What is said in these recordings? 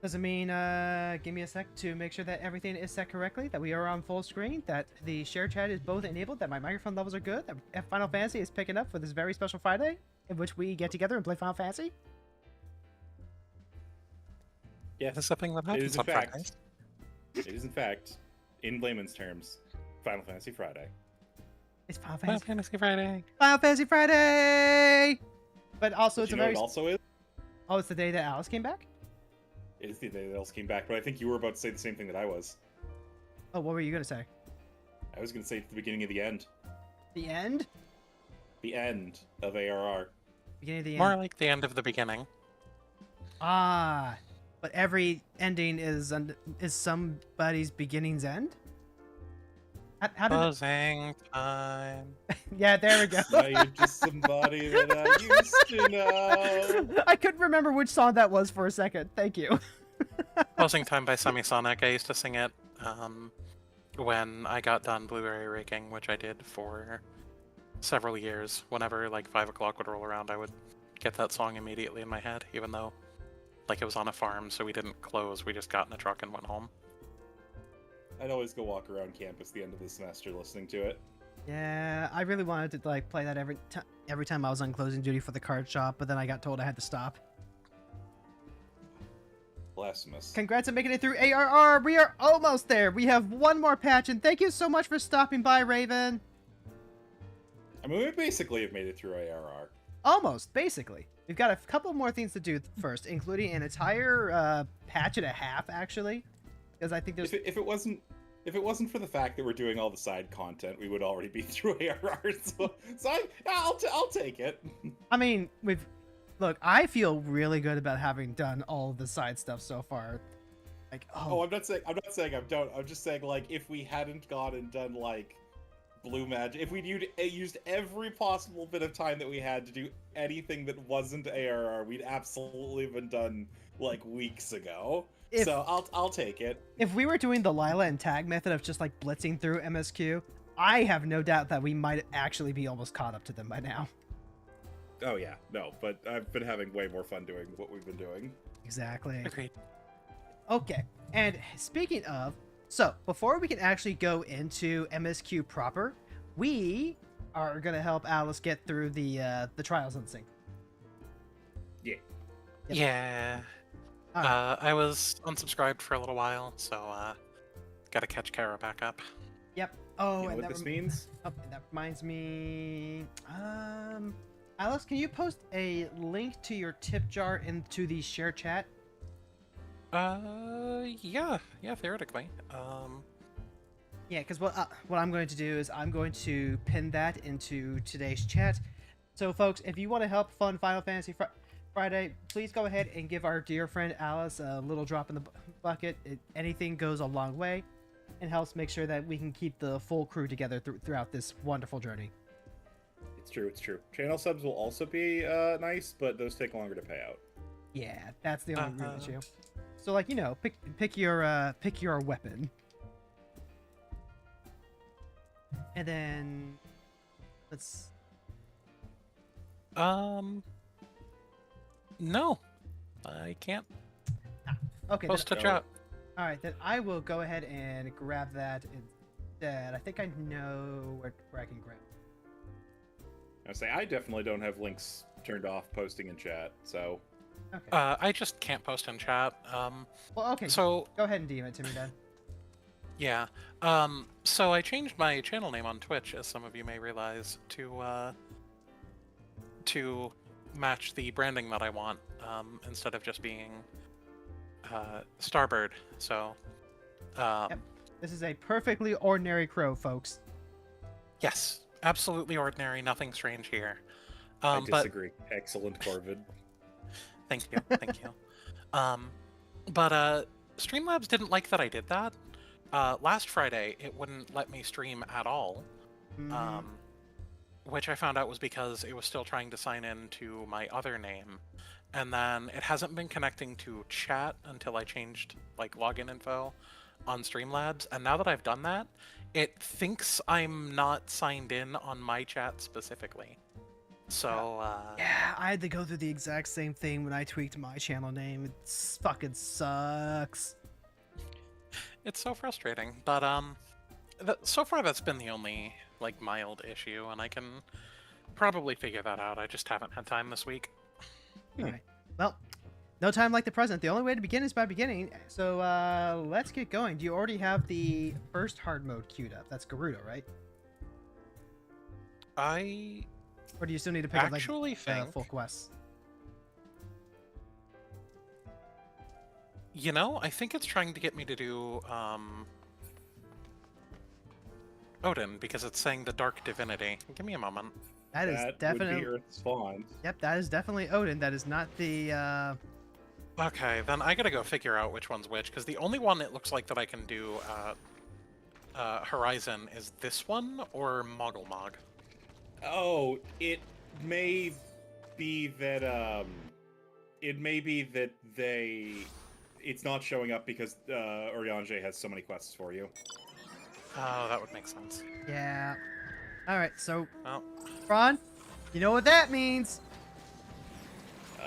Doesn't mean, give me a sec to make sure that everything is set correctly, that we are on full screen, that the share chat is both enabled, that my microphone levels are good, that Final Fantasy is picking up for this very special Friday, in which we get together and play Final Fantasy. Yes, That's the thing that it happens is in on fact. Fridays. It is in fact, in layman's terms, Final Fantasy Friday. It's Final Final Fantasy. Fantasy Friday. Final Fantasy Friday! But also, But it's you a know very... what it also is? Oh, it's the day that Alice came back? It is the day that else came back, but I think you were about to say the same thing that I was. Oh, what were you gonna say? I was going to say it's the beginning of the end. The end? The end of ARR. Beginning of the end. More like the end of the beginning. Ah, but every ending is somebody's beginning's end? How did Closing time. Yeah, there we go. Now you're just somebody that I used to know. I couldn't remember which song that was for a second. Thank you. Closing Time by Semisonic. I used to sing it when I got done Blu-ray raking, which I did for several years. Whenever like 5 o'clock would roll around, I would get that song immediately in my head, even though like it was on a farm, so we didn't close. We just got in a truck and went home. I'd always go walk around campus the end of the semester listening to it. Yeah, I really wanted to like play that every time I was on closing duty for the card shop, but then I got told I had to stop. Blasphemous. Congrats on making it through ARR. We are almost there. We have one more patch, and thank you so much for stopping by, Raven. I mean, we basically have made it through ARR. Almost, basically. We've got a couple more things to do first, including an entire patch and a half, actually. Because I think there's... If it wasn't for the fact that we're doing all the side content, we would already be through ARR. So I'll take it. I mean, look, I feel really good about having done all of the side stuff so far. Like, Oh, I'm not saying I don't. I'm just saying, like, if we hadn't gone and done like Blue Magic, if we'd used every possible bit of time that we had to do anything that wasn't ARR, we'd absolutely have been done like weeks ago. So I'll take it. If we were doing the Lila and Tag method of just like blitzing through MSQ, I have no doubt that we might actually be almost caught up to them by now. Oh yeah, no, but I've been having way more fun doing what we've been doing. Exactly. Agreed. Okay, and speaking of, so before we can actually go into MSQ proper, we are gonna help Alice get through the trials unsync. Yeah. Yep. Yeah. Alright. I was unsubscribed for a little while, so gotta catch Carrow back up. Yep. Oh, You know and what that this means? Oh, and that reminds me. Alice, can you post a link to your tip jar into the share chat? Yeah, theoretically. Yeah, because what I'm going to do is I'm going to pin that into today's chat. So, folks, if you want to help fund Final Fantasy Friday, please go ahead and give our dear friend Alice a little drop in the bucket. Anything goes a long way and helps make sure that we can keep the full crew together throughout this wonderful journey. It's true. Channel subs will also be nice, but those take longer to pay out. Yeah, that's the only real issue. So, like, you know, pick your weapon. And then let's... No. I can't Okay. post to No. chat. All right, then I will go ahead and grab that instead. I think I know where I can grab it. I definitely don't have links turned off posting in chat, so... Okay. I just can't post in chat. Well, okay. So Go ahead and DM it to me then. yeah. So I changed my channel name on Twitch, as some of you may realize, to match the branding that I want, instead of just being Starbird. So Yep. This is a perfectly ordinary crow, folks. yes, absolutely ordinary, nothing strange here. I But disagree. Excellent, Corvid. thank you, thank you. But Streamlabs didn't like that I did that. Last Friday, it wouldn't let me stream at all. Which I found out was because it was still trying to sign in to my other name. And then it hasn't been connecting to chat until I changed like login info on Streamlabs. And now that I've done that, it thinks I'm not signed in on my chat specifically. So, Yeah, I had to go through the exact same thing when I tweaked my channel name. It fucking sucks. it's so frustrating. But, so far that's been the only, like, mild issue, and I can probably figure that out. I just haven't had time this week. Alright. Well, no time like the present. The only way to begin is by beginning. So, let's get going. Do you already have the first hard mode queued up? That's Gerudo, right? I Or do you still need to pick up, like, actually think... full quests? You know, I think it's trying to get me to do, Odin, because it's saying the Dark Divinity. Give me a moment. That is definitely... would be Earth's spawn. Yep, that is definitely Odin. That is not the, Okay, then I gotta go figure out which one's which, because the only one it looks like that I can do Horizon is this one or Moggelmog. Oh, it may be that it's not showing up because Oriange has so many quests for you. Oh, that would make sense. Yeah. Alright, so, Well, Ron, you know what that means.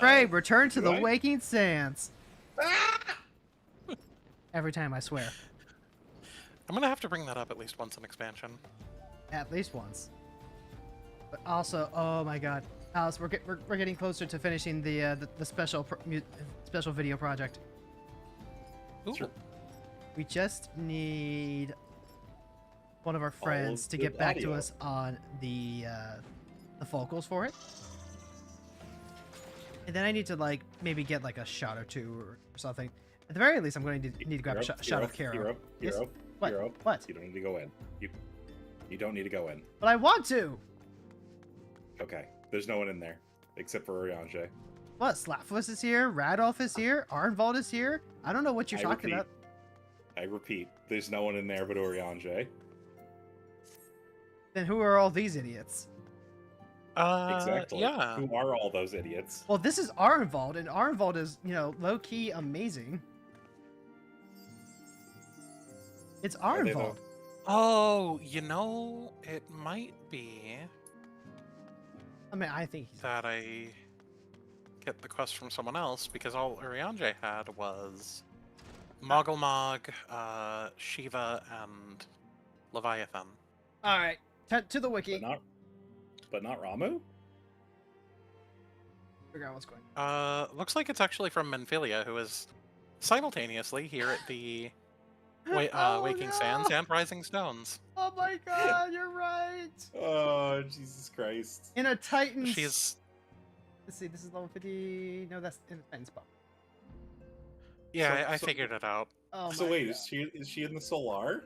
Frey, return to do the I? Waking Sands. Every time, I swear. I'm gonna have to bring that up at least once in expansion. At least once. But also, oh my god. Alice, we're getting closer to finishing the special special video project. Ooh. Sure. We just need one of our friends to the get back to audio. us on the vocals for it. And then I need to, like, maybe get, like, a shot or two or something. At the very least, I'm going to need to grab a shot of Carrow. Hero, Yes? hero, What? hero. What? You don't need to go in. You don't need to go in. But I want to! Okay. There's no one in there except for Oriange. What? Slapfuss is here, Radolf is here, Arnvald is here. I don't know what you're talking about. I repeat, there's no one in there but Oriange. Then who are all these idiots? Exactly. Yeah. Who are all those idiots? Well, this is Arnvald, and Arnvald is, you know, low-key amazing. It's Are they Arnvald. Oh, you know, it might be I mean, I think he's... that I get the quest from someone else, because all Oriange had was Moggelmog, Shiva, and Leviathan. Alright, to the wiki. But not Ramu? Figure out what's going on. Looks like it's actually from Menphilia, who is simultaneously here at the Waking Sands and Rising Stones. Oh my god, you're right! Oh, Jesus Christ. In a Titan... She's... Let's see, this is level 50... No, that's in the Titan spot. Yeah, I So- figured it out. Oh So my wait, god. is she in the Solar?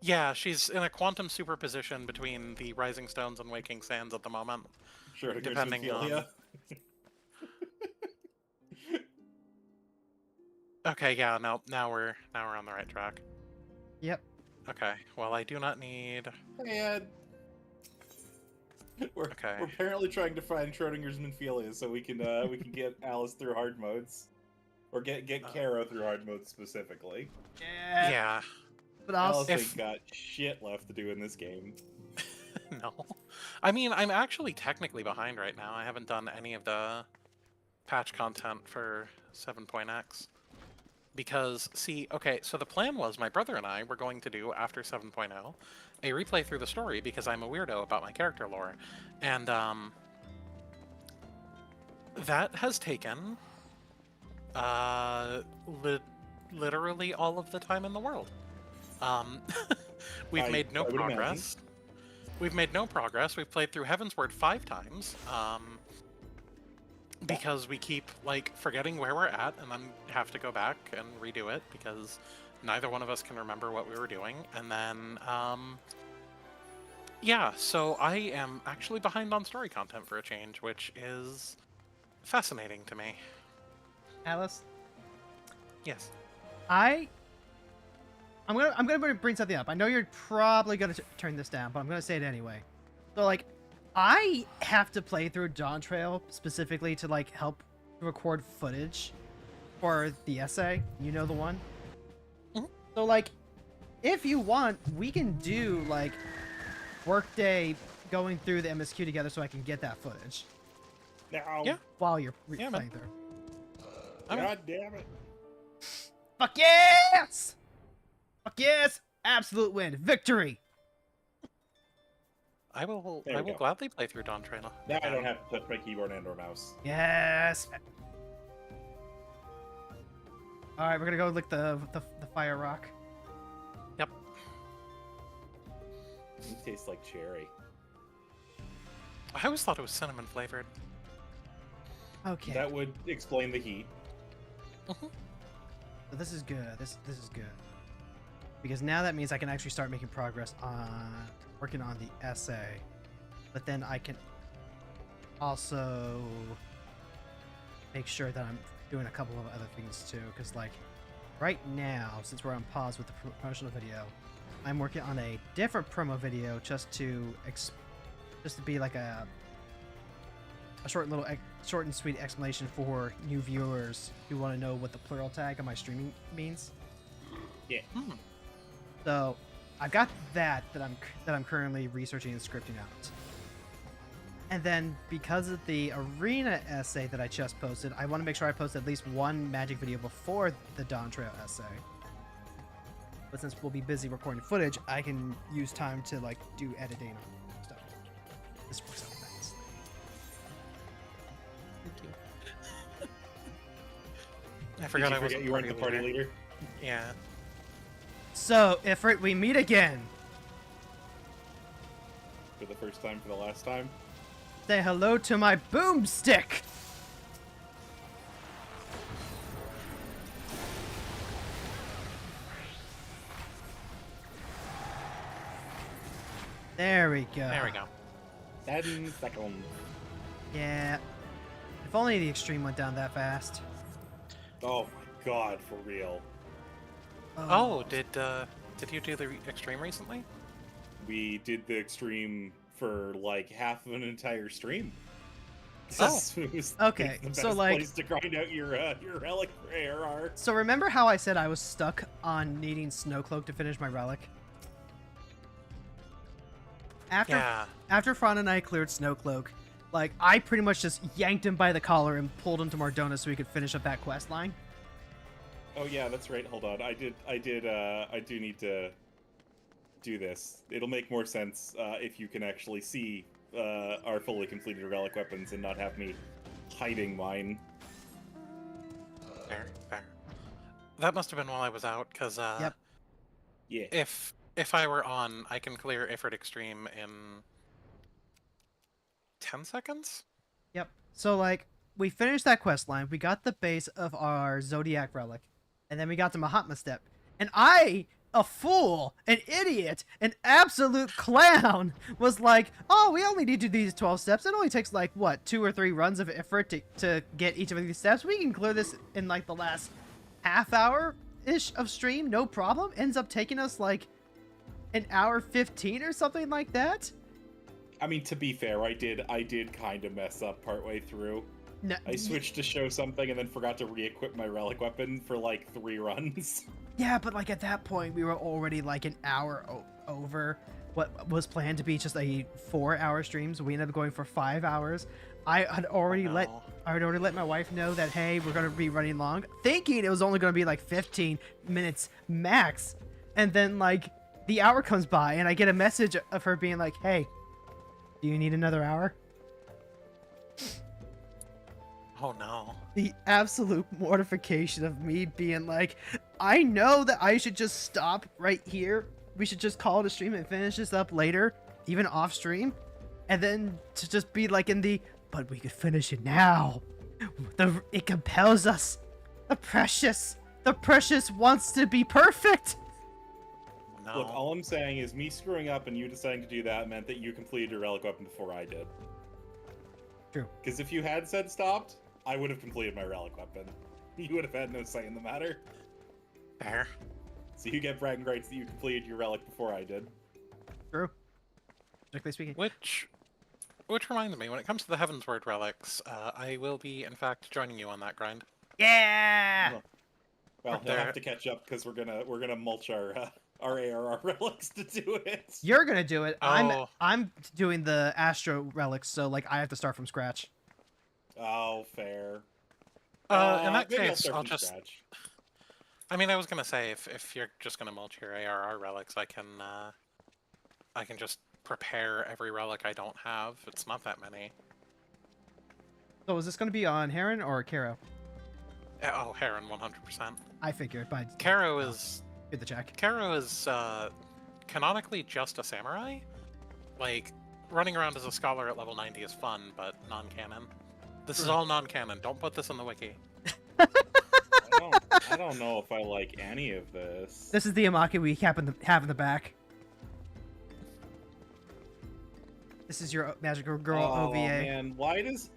Yeah, she's in a quantum superposition between the Rising Stones and Waking Sands at the moment. Sure, to Depending on- Okay, yeah, no, now we're on the right track. Yep. Okay, well, I do not need... And we're Okay. apparently trying to find Schrodinger's Minfilia so we can get Alice through hard modes, or get Carrow through hard modes specifically. Yeah. Yeah, But Alice also... ain't got shit left to do in this game. no. I mean, I'm actually technically behind right now. I haven't done any of the patch content for 7.x. Because, see, okay, so the plan was my brother and I were going to do, after 7.0, a replay through the story because I'm a weirdo about my character lore. And, that has taken, literally all of the time in the world. We've made no I would imagine. progress. We've made no progress. We've played through Heavensward 5 times. Because we keep, like, forgetting where we're at and then have to go back and redo it because neither one of us can remember what we were doing. And then, yeah, so I am actually behind on story content for a change, which is fascinating to me. Alice, Yes. I'm gonna bring something up. I know you're probably gonna turn this down, but I'm gonna say it anyway. So, like, I have to play through Dawn Trail specifically to, like, help record footage for the essay. You know the one? Mhm. So, like, if you want, we can do, like, workday going through the MSQ together so I can get that footage No. Yeah. while you're Yeah, playing man. through. God damn it. Fuck yes! Fuck yes! Absolute win. Victory! I will There we go. gladly play through Dawn Trail. Now I don't have to touch my keyboard and/or mouse. Yes! Alright, we're gonna go lick the fire rock. Yep. It tastes like cherry. I always thought it was cinnamon flavored. Okay. That would explain the heat. Mhm. So this is good. This is good. Because now that means I can actually start making progress on working on the essay. But then I can also make sure that I'm doing a couple of other things too. Because like right now, since we're on pause with the promotional video, I'm working on a different promo video just to be like a short and sweet explanation for new viewers who want to know what the plural tag on my streaming means. Yeah. Hmm. So I've got that I'm currently researching and scripting out. And then because of the arena essay that I just posted, I want to make sure I post at least one magic video before the Dawn Trail essay. But since we'll be busy recording footage, I can use time to like do editing and stuff. This works out nicely. Thank you. I forgot I wasn't you weren't the party leader. Yeah. So, Ifrit, we meet again. For the first time, for the last time. Say hello to my boomstick. There we go. There we go. 10 seconds. Yeah. If only the extreme went down that fast. Oh my god, for real. Oh, did you do the extreme recently? We did the extreme for like half of an entire stream. Oh. It was Okay, the best so, like- place to grind out your relic for ARR. So remember how I said I was stuck on needing Snowcloak to finish my relic? After Fron and I cleared Snowcloak, like I pretty much just yanked him by the collar and pulled him to Mardona so we could finish up that quest line. Oh yeah, that's right. Hold on. I do need to do this. It'll make more sense if you can actually see our fully completed relic weapons and not have me hiding mine. Fair, fair. That must have been while I was out, because Yep. Yeah. if I were on, I can clear Ifrit Extreme in 10 seconds? Yep. So like we finished that quest line, we got the base of our Zodiac relic, and then we got to Mahatma Step. And I, a fool, an idiot, an absolute clown, was like, oh, we only need to do these 12 steps. It only takes like what, 2 or 3 runs of effort to get each of these steps. We can clear this in like the last half hour ish of stream, no problem. Ends up taking us like an hour 15 or something like that. I mean, to be fair, I did kind of mess up partway through. No, I switched to show something and then forgot to re-equip my relic weapon for like 3 runs. yeah, but like at that point we were already like an hour over what was planned to be just a 4-hour stream, so we ended up going for 5 hours. I had already let my wife know that, hey, we're going to be running long, thinking it was only going to be like 15 minutes max. And then like the hour comes by and I get a message of her being like, hey, do you need another hour? Oh no. The absolute mortification of me being like, I know that I should just stop right here. We should just call it a stream and finish this up later, even off stream. And then to just be like but we could finish it now. It compels us. The precious wants to be perfect. No. Look, all I'm saying is me screwing up and you deciding to do that meant that you completed your relic weapon before I did. True. Because if you had said stopped, I would have completed my relic weapon. You would have had no say in the matter. Fair. So you get bragging rights that you completed your relic before I did. True. Strictly speaking. Which reminds me, when it comes to the Heavensward relics, I will be, in fact, joining you on that grind. Yeah! Well, Up he'll there. have to catch up because we're gonna mulch our our ARR relics to do it. You're gonna do it. Oh. I'm doing the Astro relics, so like I have to start from scratch. Oh, fair. In that Maybe case, start I'll from just. scratch. I mean, I was gonna say if you're just gonna mulch your ARR relics, I can just prepare every relic I don't have. It's not that many. So is this gonna be on Heron or Carrow? Oh, Heron, 100%. I figured, but Carrow is good to check. Carrow is canonically just a samurai. Like running around as a scholar at level 90 is fun, but non-canon. This is all non-canon. Don't put this in the wiki. I don't know if I like any of this. This is the Amaki we have in the back. This is your Magical Girl Oh OVA. man, why does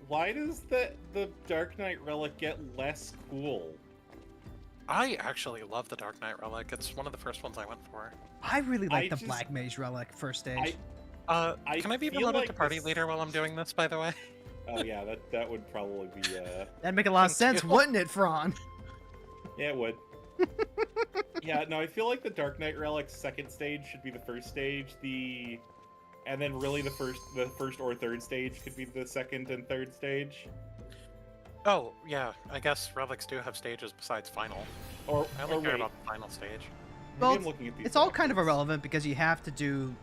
the Dark Knight relic get less cool? I actually love the Dark Knight relic. It's one of the first ones I went for. I really like the just- Black Mage relic first stage. Can I be feel promoted like to party this- leader while I'm doing this, by the way? Oh yeah, that would probably be That'd make a lot of Thank sense, you. wouldn't it, Fron? yeah, it would. Yeah, no, I feel like the Dark Knight relic's second stage should be the first stage. And then really the first or third stage could be the second and third stage. Oh, yeah. I guess relics do have stages besides final. Or I or only care wait, about the final stage. maybe Well, I'm looking at these It's all kind of backwards. irrelevant because you have to do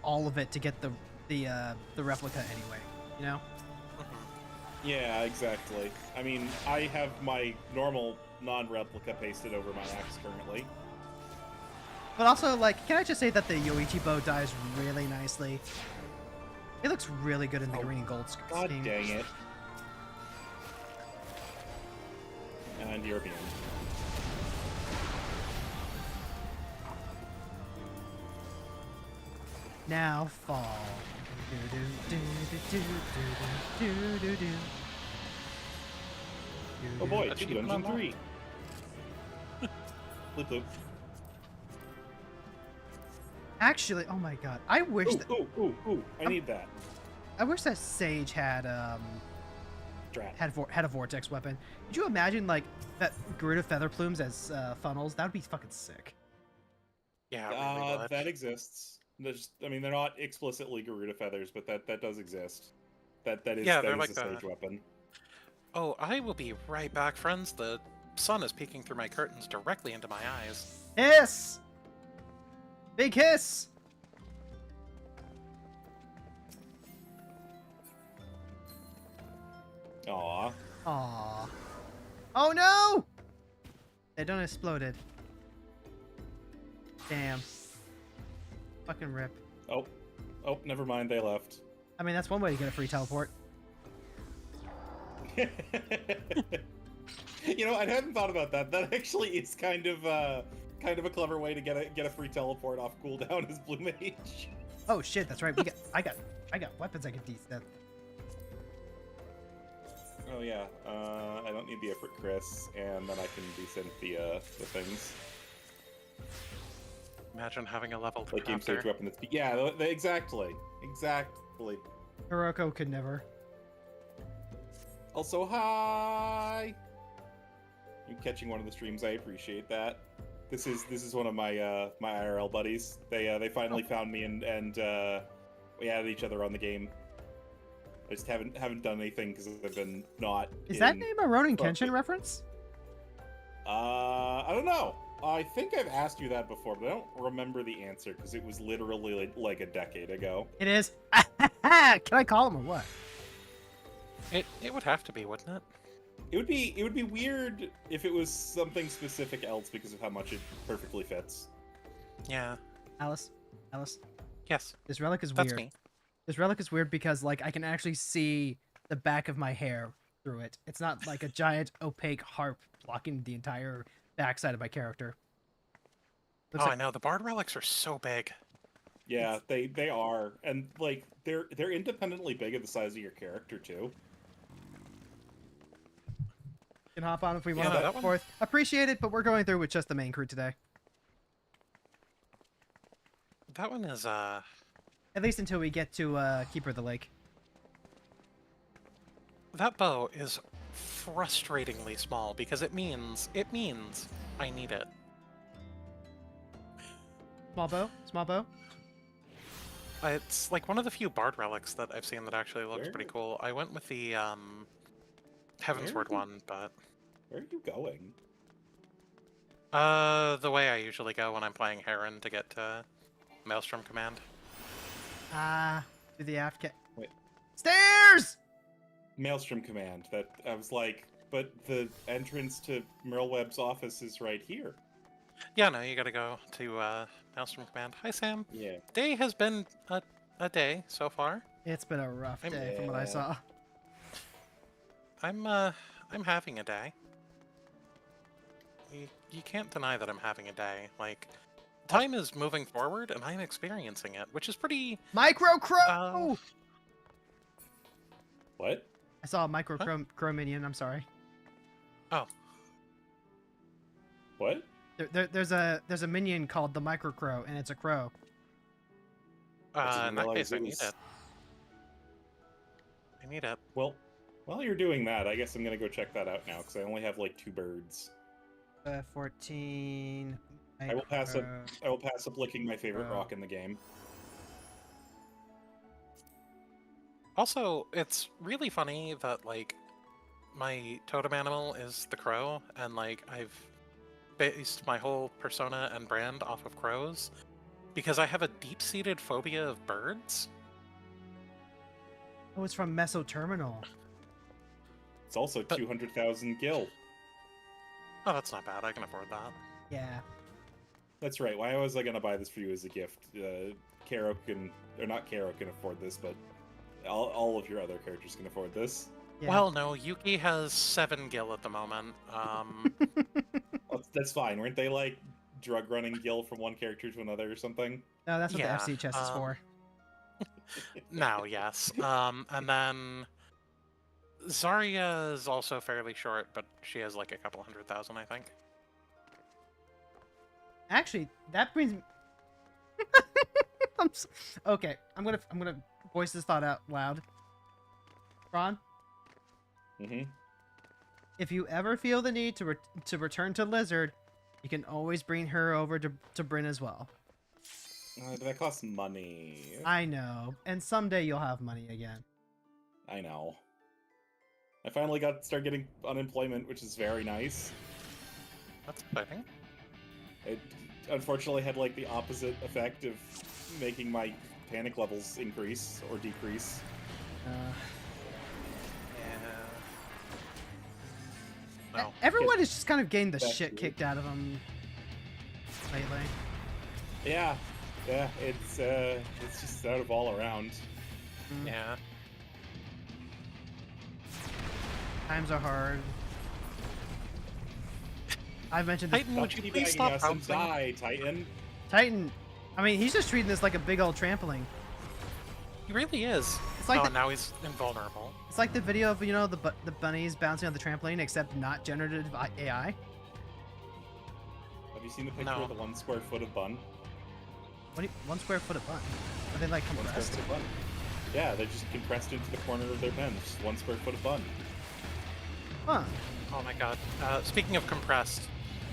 all of it to get the replica anyway. You know. Yeah, exactly. I mean, I have my normal non-replica pasted over my axe currently. But also, like, can I just say that the Yoichi bow dies really nicely? It looks really good in the Oh, green and gold God scheme. dang it. And European. Now fall. Do, do, do, do, do, do, do, do, do. Oh boy, Achievement Dungeon unlocked. 3. Bloop bloop. Actually, oh my god, I wish that Ooh, I need that. Sage had Drat. had a vortex weapon. Could you imagine like that Garuda feather plumes as funnels? That would be fucking sick. Yeah, it really would. That exists. I mean, they're not explicitly Garuda feathers, but that does exist. That is Yeah, that they're is like a the- sage weapon. Oh, I will be right back, friends. The sun is peeking through my curtains directly into my eyes. Hiss! Big hiss! Aw. Aww. Oh no! They done exploded. Damn. Fucking rip. Oh, never mind. They left. I mean, that's one way to get a free teleport. You know, I hadn't thought about that. That actually is kind of a clever way to get a free teleport off cooldown as Blue Mage. Oh shit, that's right. I got weapons I can desynth. Oh yeah. I don't need the effort, Chris, and then I can desynth the things. Imagine having a level Like game stage after. weapon that's exactly. Hiroko could never. Also, hi. You catching one of the streams? I appreciate that. This is one of my my IRL buddies. They finally found me and we added each other on the game. I just haven't done anything because I've been not. Is that in- name a Ronin Fuck Kenshin it. reference? I don't know. I think I've asked you that before, but I don't remember the answer because it was literally like a decade ago. It is. Can I call him or what? It would have to be, wouldn't it? It would be weird if it was something specific else because of how much it perfectly fits. Yeah. Alice. Yes. This relic is That's weird. me. This relic is weird because like I can actually see the back of my hair through it. It's not like a giant opaque harp blocking the entire backside of my character. Oh, Looks I know. The bard relics are so big. Yeah, they are, and like they're independently big of the size of your character too. can hop on if we want Yeah, to that back one- forth. Appreciate it, but we're going through with just the main crew today. That one is At least until we get to Keeper of the Lake. that bow is frustratingly small because it means I need it. Small bow? Small bow? It's like one of the few bard relics that I've seen that actually looks Where? pretty cool. I went with the Heavensward one, but Where are you going? the way I usually go when I'm playing Heron to get to Maelstrom Command. Do the aft ca- Wait. Stairs! Maelstrom Command. That I was like, but the entrance to Merlewebb's office is right here. Yeah, no, you gotta go to Maelstrom Command. Hi, Sam. Yeah. Day has been a day so far. It's been a rough day from what I Yeah. saw. I'm having a day. You can't deny that I'm having a day. Like, time is moving forward, and I'm experiencing it, which is pretty. Micro Crow! What? I saw a Micro Crow minion, I'm sorry. Oh, What? There's a minion called the Micro Crow, and it's a crow. I in that didn't case, I need realize it. I need it. Well, while you're doing that, I guess I'm gonna go check that out now because I only have like 2 birds. 14. I will pass up. Micro- I will pass up licking my favorite Crow. rock in the game. Also, it's really funny that, like, my totem animal is the crow, and, like, I've based my whole persona and brand off of crows, because I have a deep-seated phobia of birds. Oh, it's from Meso Terminal. It's also 200,000 gil. Oh, that's not bad. I can afford that. Yeah. That's right. Why was I gonna buy this for you as a gift? Carrow can, or not Carrow can afford this, but all of your other characters can afford this. Yeah. Well, no, Yuki has 7 gil at the moment. Well, that's fine. Weren't they like drug running gil from one character to another or something? No, that's what yeah, the FC chest is for. now, yes. And then Zarya is also fairly short, but she has like a couple 100,000, I think. Actually, that brings me... Okay, I'm gonna voice this thought out loud. Ron, Mm-hmm. if you ever feel the need to return to Lizard, you can always bring her over to Bryn as well. That costs money. I know, and someday you'll have money again. I know. I finally start getting unemployment, which is very nice. That's exciting. It unfortunately had like the opposite effect of making my panic levels increase or decrease. Yeah. No. Everyone is just kind of getting the That's shit weird. kicked out of them lately. Yeah, it's just out of all around. Yeah. Times are hard. I've mentioned this. Titan, would you Stop please teabagging stop us and bouncing? die, Titan? Titan, I mean, he's just treating this like a big old trampoline. He really is. It's like oh, the- now he's invulnerable. It's like the video of, you know, the bunnies bouncing on the trampoline, except not generative AI. Have you seen the picture No. of the 1 square foot of bun? 1 square foot of bun. Are they like 1 square compressed? foot of bun. Yeah, they're just compressed into the corner of their pen. Just 1 square foot of bun. Huh. Oh my god. Speaking of compressed,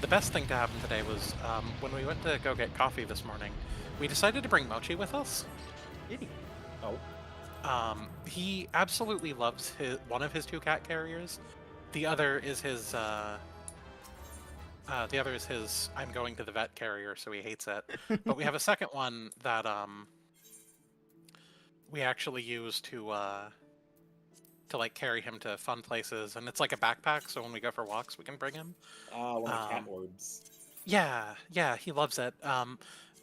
the best thing to happen today was when we went to go get coffee this morning, we decided to bring Mochi with us. Did he? Oh. He absolutely loves one of his 2 cat carriers. The other is his I'm going to the vet carrier, so he hates it. But we have a second one that we actually use to like carry him to fun places, and it's like a backpack, so when we go for walks we can bring him. One of the cat orbs. Yeah, he loves it.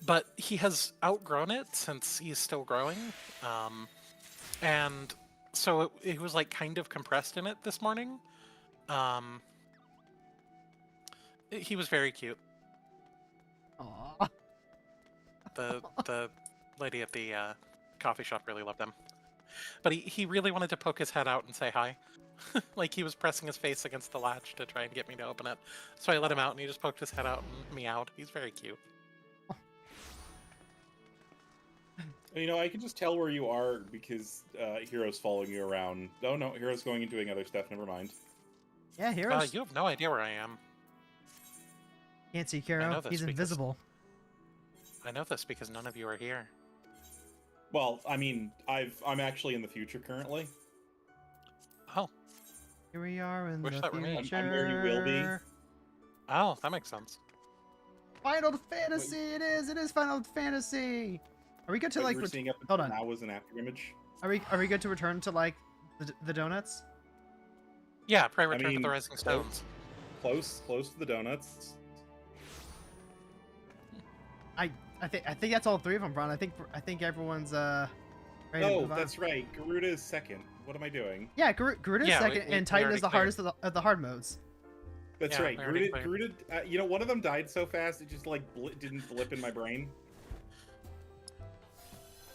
But he has outgrown it since he's still growing. And so it was like kind of compressed in it this morning. He was very cute. Aw. The lady at the coffee shop really loved him. But he really wanted to poke his head out and say hi. Like he was pressing his face against the latch to try and get me to open it. So I let him out and he just poked his head out and meowed. He's very cute. You know, I can just tell where you are because Hero's following you around. Oh no, Hero's going and doing other stuff. Never mind. Yeah, heroes. You have no idea where I am. Can't see I Carrow. know this He's because- invisible. I know this because none of you are here. Well, I mean, I'm actually in the future currently. Oh, Here we are in Wish the that were me. future. I'm where you will be. oh, that makes sense. Final Fantasy! It is! It is Final Fantasy! Are we good to What like... you were seeing up Hold until on. now was an after image. Are we good to return to like the donuts? Yeah, pray return to mean, the Rising Stones. Close to the donuts. I think that's all three of them, Ron. I think everyone's ready to Oh, move on. that's right. Garuda is second. What am I doing? Yeah, Garuda's Yeah, second, we and Titan already is the cleared. hardest of the hard modes. That's Yeah, right. we already Garuda. You know, one of them died so fast it just like didn't blip in my brain.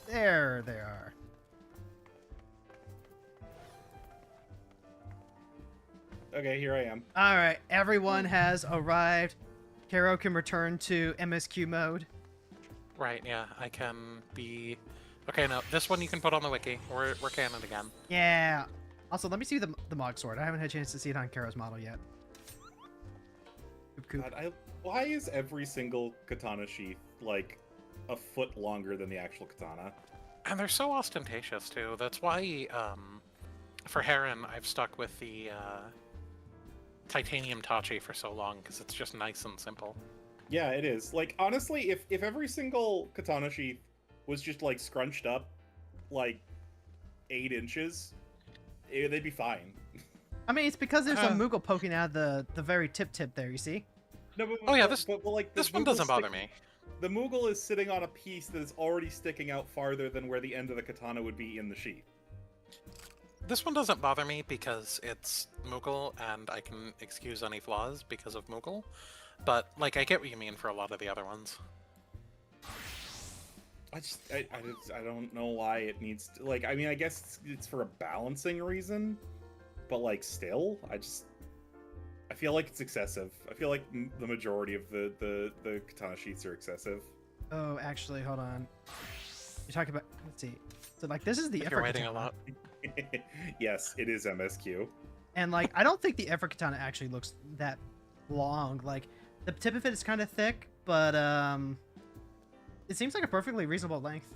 There they are. Okay, here I am. All right, everyone has arrived. Carrow can return to MSQ mode. Right, yeah, I can be... Okay, no, this one you can put on the wiki. We're canon again. Yeah. Also, let me see the mod sword. I haven't had a chance to see it on Carrow's model yet. Coop, coop. God, why is every single katana sheath like a foot longer than the actual katana? And they're so ostentatious, too. That's why, for Heron, I've stuck with the, titanium Tachi for so long, because it's just nice and simple. Yeah, it is. Like, honestly, if every single katana sheath was just, like, scrunched up, like, 8 inches, they'd be fine. I mean, it's because there's a Moogle poking out the very tip there, you see? No, but, Oh, yeah, like, this one doesn't bother me. The Moogle is sitting on a piece that is already sticking out farther than where the end of the katana would be in the sheath. This one doesn't bother me because it's Moogle, and I can excuse any flaws because of Moogle. But, like, I get what you mean for a lot of the other ones. I don't know why it needs to, like, I mean, I guess it's for a balancing reason, but, like, still, I feel like it's excessive. I feel like the majority of the katana sheaths are excessive. Oh, actually, hold on. You're talking about... Let's see. So, like, this is the If effort you're waiting a katana. lot. Yes, it is MSQ. And, like, I don't think the effort katana actually looks that long. Like, the tip of it is kind of thick, but, it seems like a perfectly reasonable length.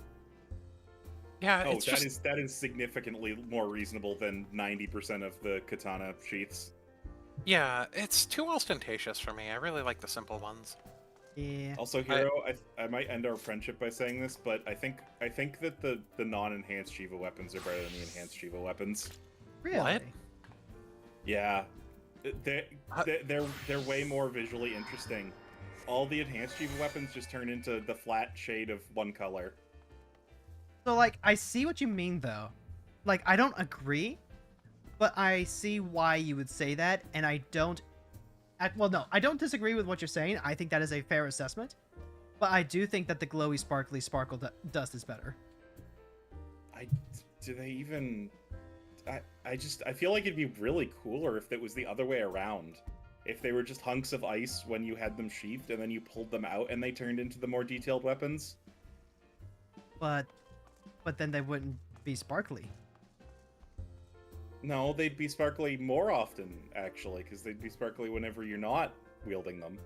Yeah, Oh, it's just... that is significantly more reasonable than 90% of the katana sheaths. Yeah, it's too ostentatious for me. I really like the simple ones. Yeah. Also, Hero, I might end our friendship by saying this, but I think that the non-enhanced Shiva weapons are better than the enhanced Shiva weapons. Really? What? Yeah, they're way more visually interesting. All the enhanced Shiva weapons just turn into the flat shade of one color. So, like, I see what you mean, though. Like, I don't agree, but I see why you would say that, and I don't... Well, no, I don't disagree with what you're saying. I think that is a fair assessment, but I do think that the glowy, sparkly sparkle dust is better. Do they even... I feel like it'd be really cooler if it was the other way around. If they were just hunks of ice when you had them sheathed, and then you pulled them out and they turned into the more detailed weapons. But then they wouldn't be sparkly. No, they'd be sparkly more often, actually, because they'd be sparkly whenever you're not wielding them.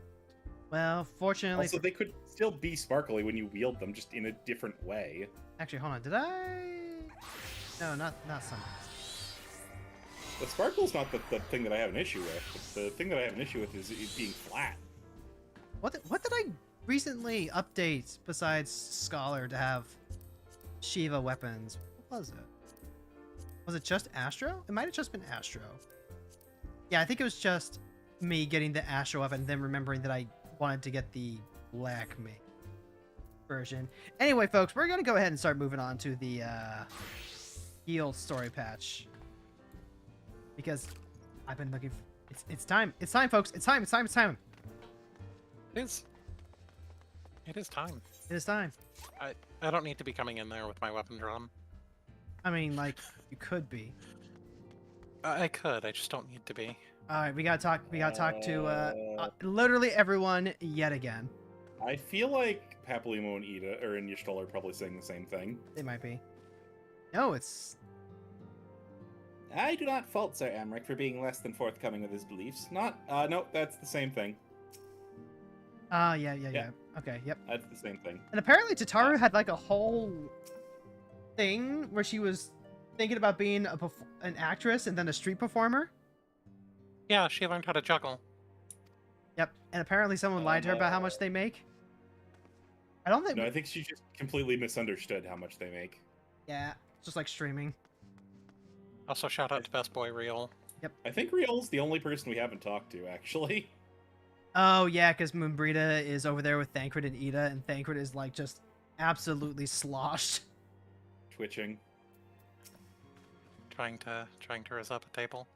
Well, fortunately... Also, they could still be sparkly when you wield them, just in a different way. Actually, hold on. Did I... No, not some. The sparkle's not the thing that I have an issue with. The thing that I have an issue with is it being flat. What did I recently update besides Scholar to have Shiva weapons? What was it? Was it just Astro? It might have just been Astro. Yeah, I think it was just me getting the Astro weapon and then remembering that I wanted to get the Black Mage version. Anyway, folks, we're going to go ahead and start moving on to the Heal story patch. Because I've been looking for... It's time. It's time, folks. It's time. It's time. It's time. It is. It is time. It is time. I don't need to be coming in there with my weapon drawn. I mean, like, you could be. I could. I just don't need to be. All right, we gotta talk. We gotta talk to literally everyone yet again. I feel like Papalimo and Ida or in Y'shtola are probably saying the same thing. They might be. No, it's... I do not fault Sir Amric for being less than forthcoming with his beliefs. No, that's the same thing. Yeah. Okay, yep. I did the same thing. And apparently Tataru had like a whole thing where she was thinking about being an actress and then a street performer. Yeah, she learned how to juggle. Yep. And apparently someone lied to her about how much they make. I don't think. No, I think she just completely misunderstood how much they make. Yeah, just like streaming. Also, shout out to Best Boy Real. Yep. I think Riel's the only person we haven't talked to, actually. Oh yeah, because Moonbrita is over there with Thancred and Ida, and Thancred is like just absolutely sloshed. Twitching. Trying to rise up a table.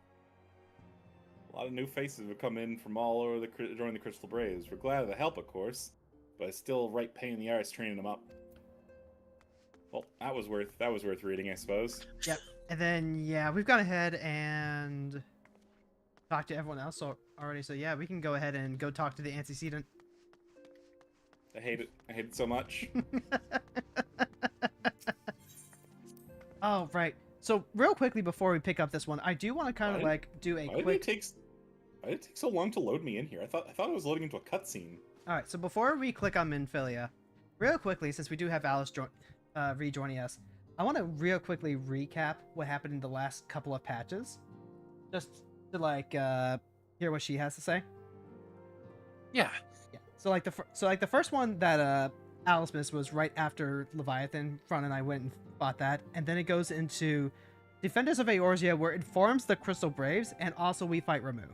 A lot of new faces have come in from all over join the Crystal Braves. We're glad of the help, of course, but it's still right pain in the arse training them up. Well, that was worth reading, I suppose. Yep. And then yeah, we've gone ahead and talked to everyone else already. So yeah, we can go ahead and go talk to the antecedent. I hate it. I hate it so much. Oh right. So real quickly before we pick up this one, I do want to kind of like do a Why quick. did it take so long to load me in here? I thought it was loading into a cutscene. All right. So before we click on Minfilia, real quickly, since we do have Alice rejoining us, I want to real quickly recap what happened in the last couple of patches, just to like hear what she has to say. Yeah. Yeah. So like the first one that Alice missed was right after Leviathan. Fron and I went and fought that, and then it goes into Defenders of Eorzea, where it forms the Crystal Braves, and also we fight Ramu.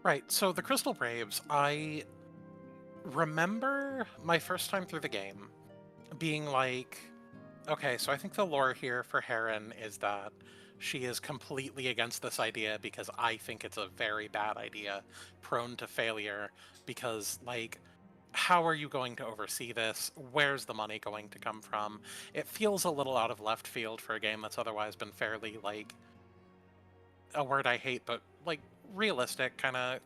Right, so the Crystal Braves, I remember my first time through the game being like, okay, so I think the lore here for Heron is that she is completely against this idea because I think it's a very bad idea, prone to failure, because, like, how are you going to oversee this? Where's the money going to come from? It feels a little out of left field for a game that's otherwise been fairly, like, a word I hate, but, like, realistic, kind of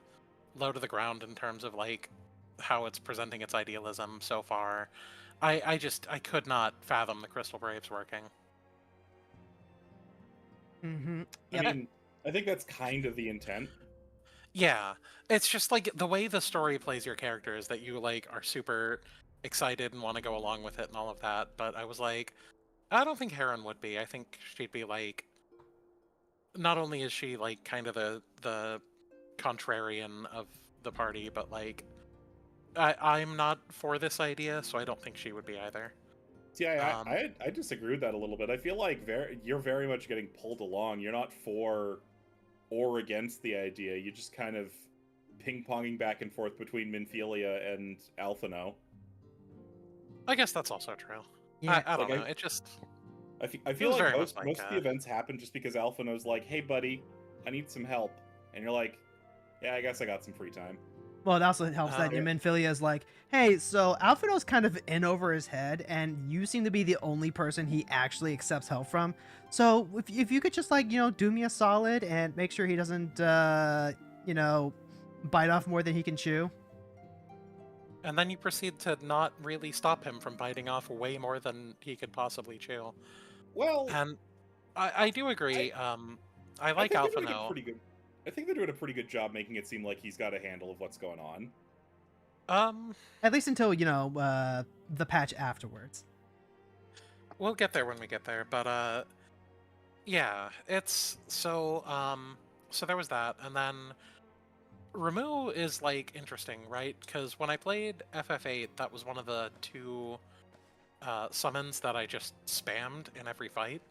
low to the ground in terms of, like, how it's presenting its idealism so far. I could not fathom the Crystal Braves working. Mm-hmm. I mean, I think that's kind of the intent. Yeah, it's just like the way the story plays your character is that you like are super excited and want to go along with it and all of that. But I was like, I don't think Heron would be. I think she'd be like, not only is she like kind of the contrarian of the party, but like I'm not for this idea, so I don't think she would be either. See, I disagree with that a little bit. I feel like you're very much getting pulled along. You're not for or against the idea. You're just kind of ping-ponging back and forth between Minfilia and Alphino. I guess that's also true. Yeah. I don't know. It just... I feel like most like of the events happen just because Alphino's like, hey, buddy, I need some help. And you're like, yeah, I guess I got some free time. Well, it also helps that Minfilia is like, hey, so Alphino's kind of in over his head, and you seem to be the only person he actually accepts help from. So if you could just, like, do me a solid and make sure he doesn't, bite off more than he can chew. And then you proceed to not really stop him from biting off way more than he could possibly chew. Well... And I do agree. I like Alphino. I think they're doing a pretty good job making it seem like he's got a handle of what's going on. At least until, the patch afterwards. We'll get there when we get there, but, yeah, it's, so there was that, and then Ramu is, like, interesting, right? Because when I played FF8, that was one of the two summons that I just spammed in every fight.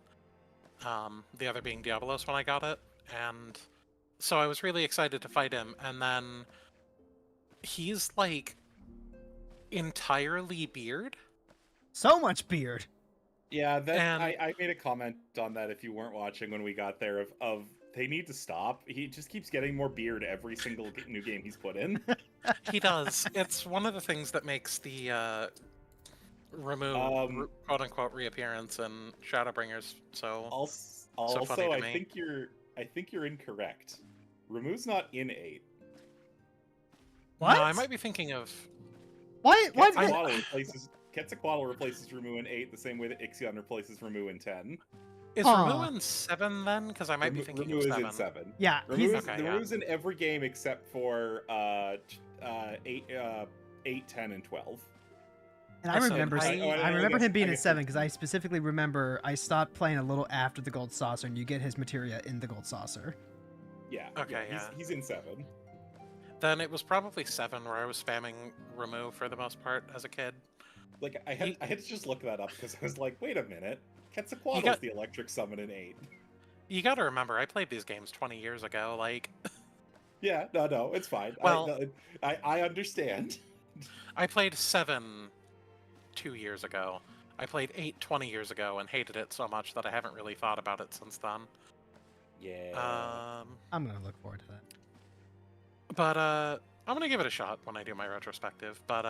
The other being Diabolos when I got it, and so I was really excited to fight him, and then he's, like, entirely beard. So much beard. Yeah, I made a comment on that if you weren't watching when we got there of they need to stop. He just keeps getting more beard every single new game he's put in. He does. It's one of the things that makes the Ramu quote-unquote reappearance in Shadowbringers so funny to me. I think you're incorrect. Ramu's not in 8. What? No, I might be thinking of... What? Quetzalcoatl replaces Ramu in 8 the same way that Ixion replaces Ramu in 10. Is Aw. Ramu in 7 then? Because I might be thinking Ramu of is 7. in 7. Yeah, he's Okay, yeah. Ramu's in every game except for 8, 10, and 12. and I Listen, remember I I remember him being I in guess 7 because I specifically remember I stopped playing a little after the gold saucer, and you get his materia in the gold saucer. Yeah. Okay, yeah. He's in 7. Then it was probably 7 where I was spamming Ramu for the most part as a kid. Like I had to just look that up because I was like, wait a minute, You Quetzalcoatl's got- the electric summon in 8. You gotta remember, I played these games 20 years ago, like... Yeah, no, it's fine. Well- I understand. I played 7 2 years ago. I played 8 20 years ago and hated it so much that I haven't really thought about it since then. Yeah. I'm gonna look forward to that. But I'm gonna give it a shot when I do my retrospective. But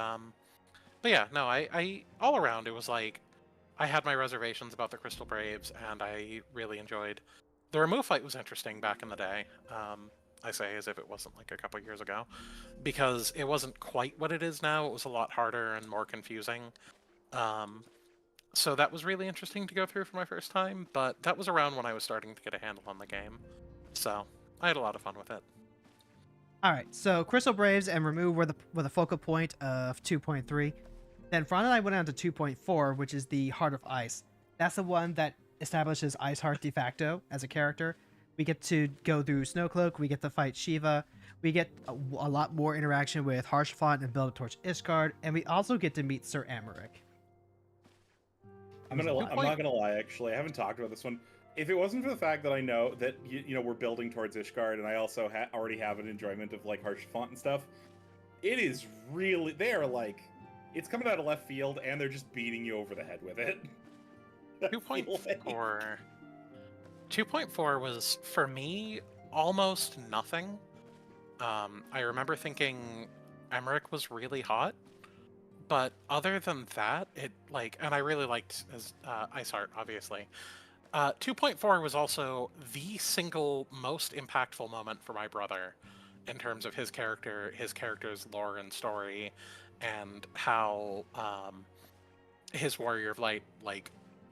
yeah, no, I all around it was like I had my reservations about the Crystal Braves, and I really enjoyed. The Ramu fight was interesting back in the day. I say as if it wasn't like a couple years ago, because it wasn't quite what it is now. It was a lot harder and more confusing. So that was really interesting to go through for my first time, but that was around when I was starting to get a handle on the game. So I had a lot of fun with it. All right, so Crystal Braves and Ramu were the focal point of 2.3. Then Fran and I went on to 2.4, which is the Heart of Ice. That's the one that establishes Iceheart de facto as a character. We get to go through Snowcloak, we get to fight Shiva, we get a lot more interaction with Haurchefant and Build a Torch Ishgard, and we also get to meet Sir Aymeric. I'm not gonna lie. Actually, I haven't talked about this one. If it wasn't for the fact that I know that we're building towards Ishgard, and I also already have an enjoyment of like Haurchefant and stuff, it is really it's coming out of left field, and they're just beating you over the head with it. 2.4. 2.4 was, for me, almost nothing. I remember thinking Aymeric was really hot, but other than that, and I really liked his Iceheart, obviously. 2.4 was also the single most impactful moment for my brother in terms of his character's lore and story, and how his Warrior of Light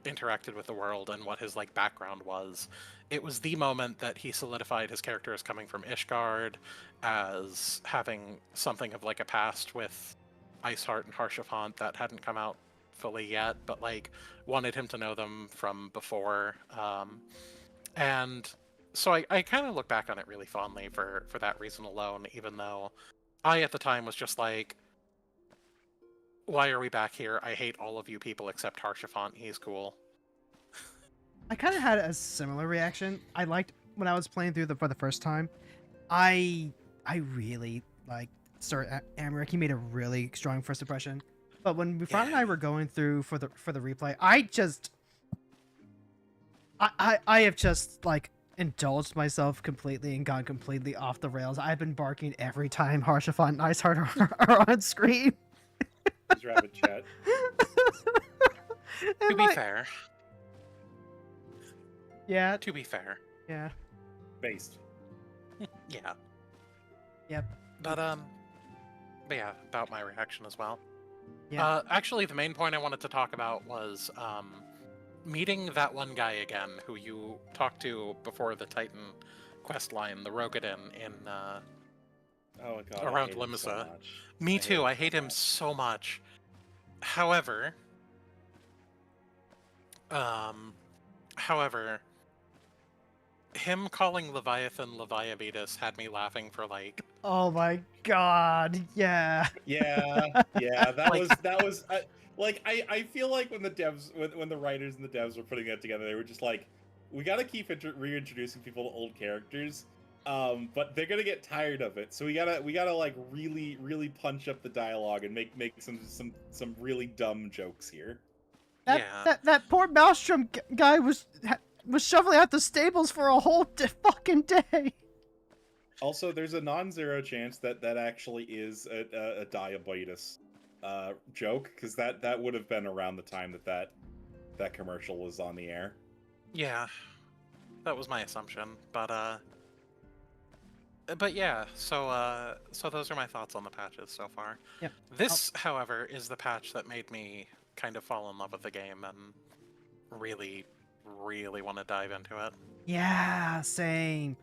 interacted with the world and what his background was. It was the moment that he solidified his character as coming from Ishgard, as having something of a past with Iceheart and Haurchefant that hadn't come out fully yet, but wanted him to know them from before. And so I kind of look back on it really fondly for that reason alone, even though I at the time was just like, why are we back here? I hate all of you people except Haurchefant. He's cool. I kind of had a similar reaction. I liked when I was playing through for the first time. I really liked Sir Aymeric. He made a really strong first impression. But when Fran and I were going through for the replay, I have just indulged myself completely and gone completely off the rails. I've been barking every time Haurchefant and Iceheart are on screen. He's rabbit chat. To be fair. Yeah. To be fair. Yeah. Based. Yeah. Yep. But yeah, about my reaction as well. Yeah. Actually, the main point I wanted to talk about was meeting that one guy again who you talked to before the Titan quest line, the Rogadin in Oh god, around I hate him so Limsa. much. Me too. I hate him so much. However, him calling Leviathan Leviabetus had me laughing for Oh my god. Yeah. Yeah, that was I feel like when the devs, when the writers and the devs were putting that together, they were just like, we gotta keep reintroducing people to old characters, but they're gonna get tired of it, so we gotta really punch up the dialogue and make some really dumb jokes here. That poor Maelstrom guy was shoveling out the stables for a whole fucking day. Also, there's a non-zero chance that actually is a Diabetes joke, because that would have been around the time that commercial was on the air. Yeah, that was my assumption, but yeah. So those are my thoughts on the patches so far. Yep. This, however, is the patch that made me kind of fall in love with the game and really, really want to dive into it. Yeah, same.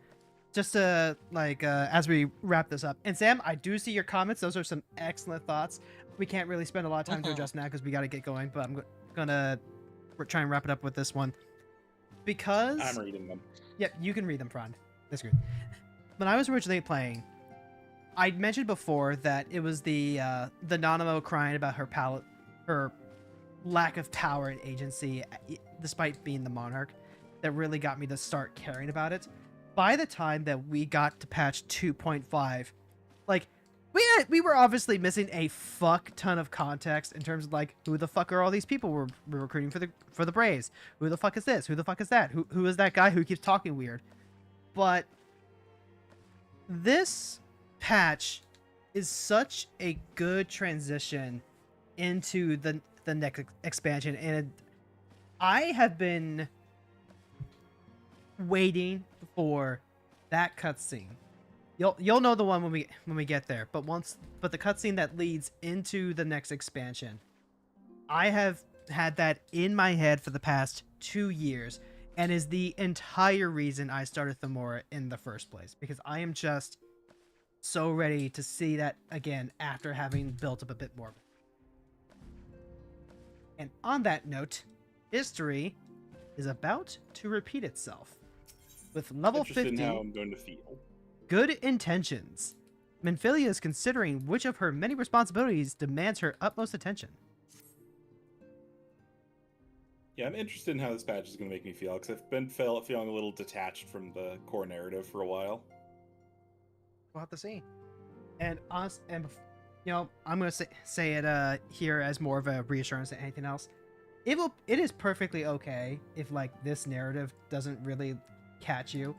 Just to as we wrap this up, and Sam, I do see your comments. Those are some excellent thoughts. We can't really spend a lot of time to address now because we got to get going. But I'm gonna try and wrap it up with this one because I'm reading them. Yep, you can read them, Frond. That's good. When I was originally playing, I'd mentioned before that it was the Nanamo crying about her lack of power and agency, despite being the monarch, that really got me to start caring about it. By the time that we got to patch 2.5, like we were obviously missing a fuck ton of context in terms of like who the fuck are all these people we're recruiting for the Braves? Who the fuck is this? Who the fuck is that? Who is that guy who keeps talking weird? But this patch is such a good transition into the next expansion, and I have been waiting for that cutscene. You'll know the one when we get there, but the cutscene that leads into the next expansion, I have had that in my head for the past 2 years, and is the entire reason I started Themora in the first place, because I am just so ready to see that again after having built up a bit more. And on that note, history is about to repeat itself. With level 50, in how I'm going to feel. Good intentions. Minfilia is considering which of her many responsibilities demands her utmost attention. Yeah, I'm interested in how this patch is going to make me feel, because I've been feeling a little detached from the core narrative for a while. We'll have to see. And you know, I'm going to say it here as more of a reassurance than anything else. It is perfectly okay if like this narrative doesn't really catch you.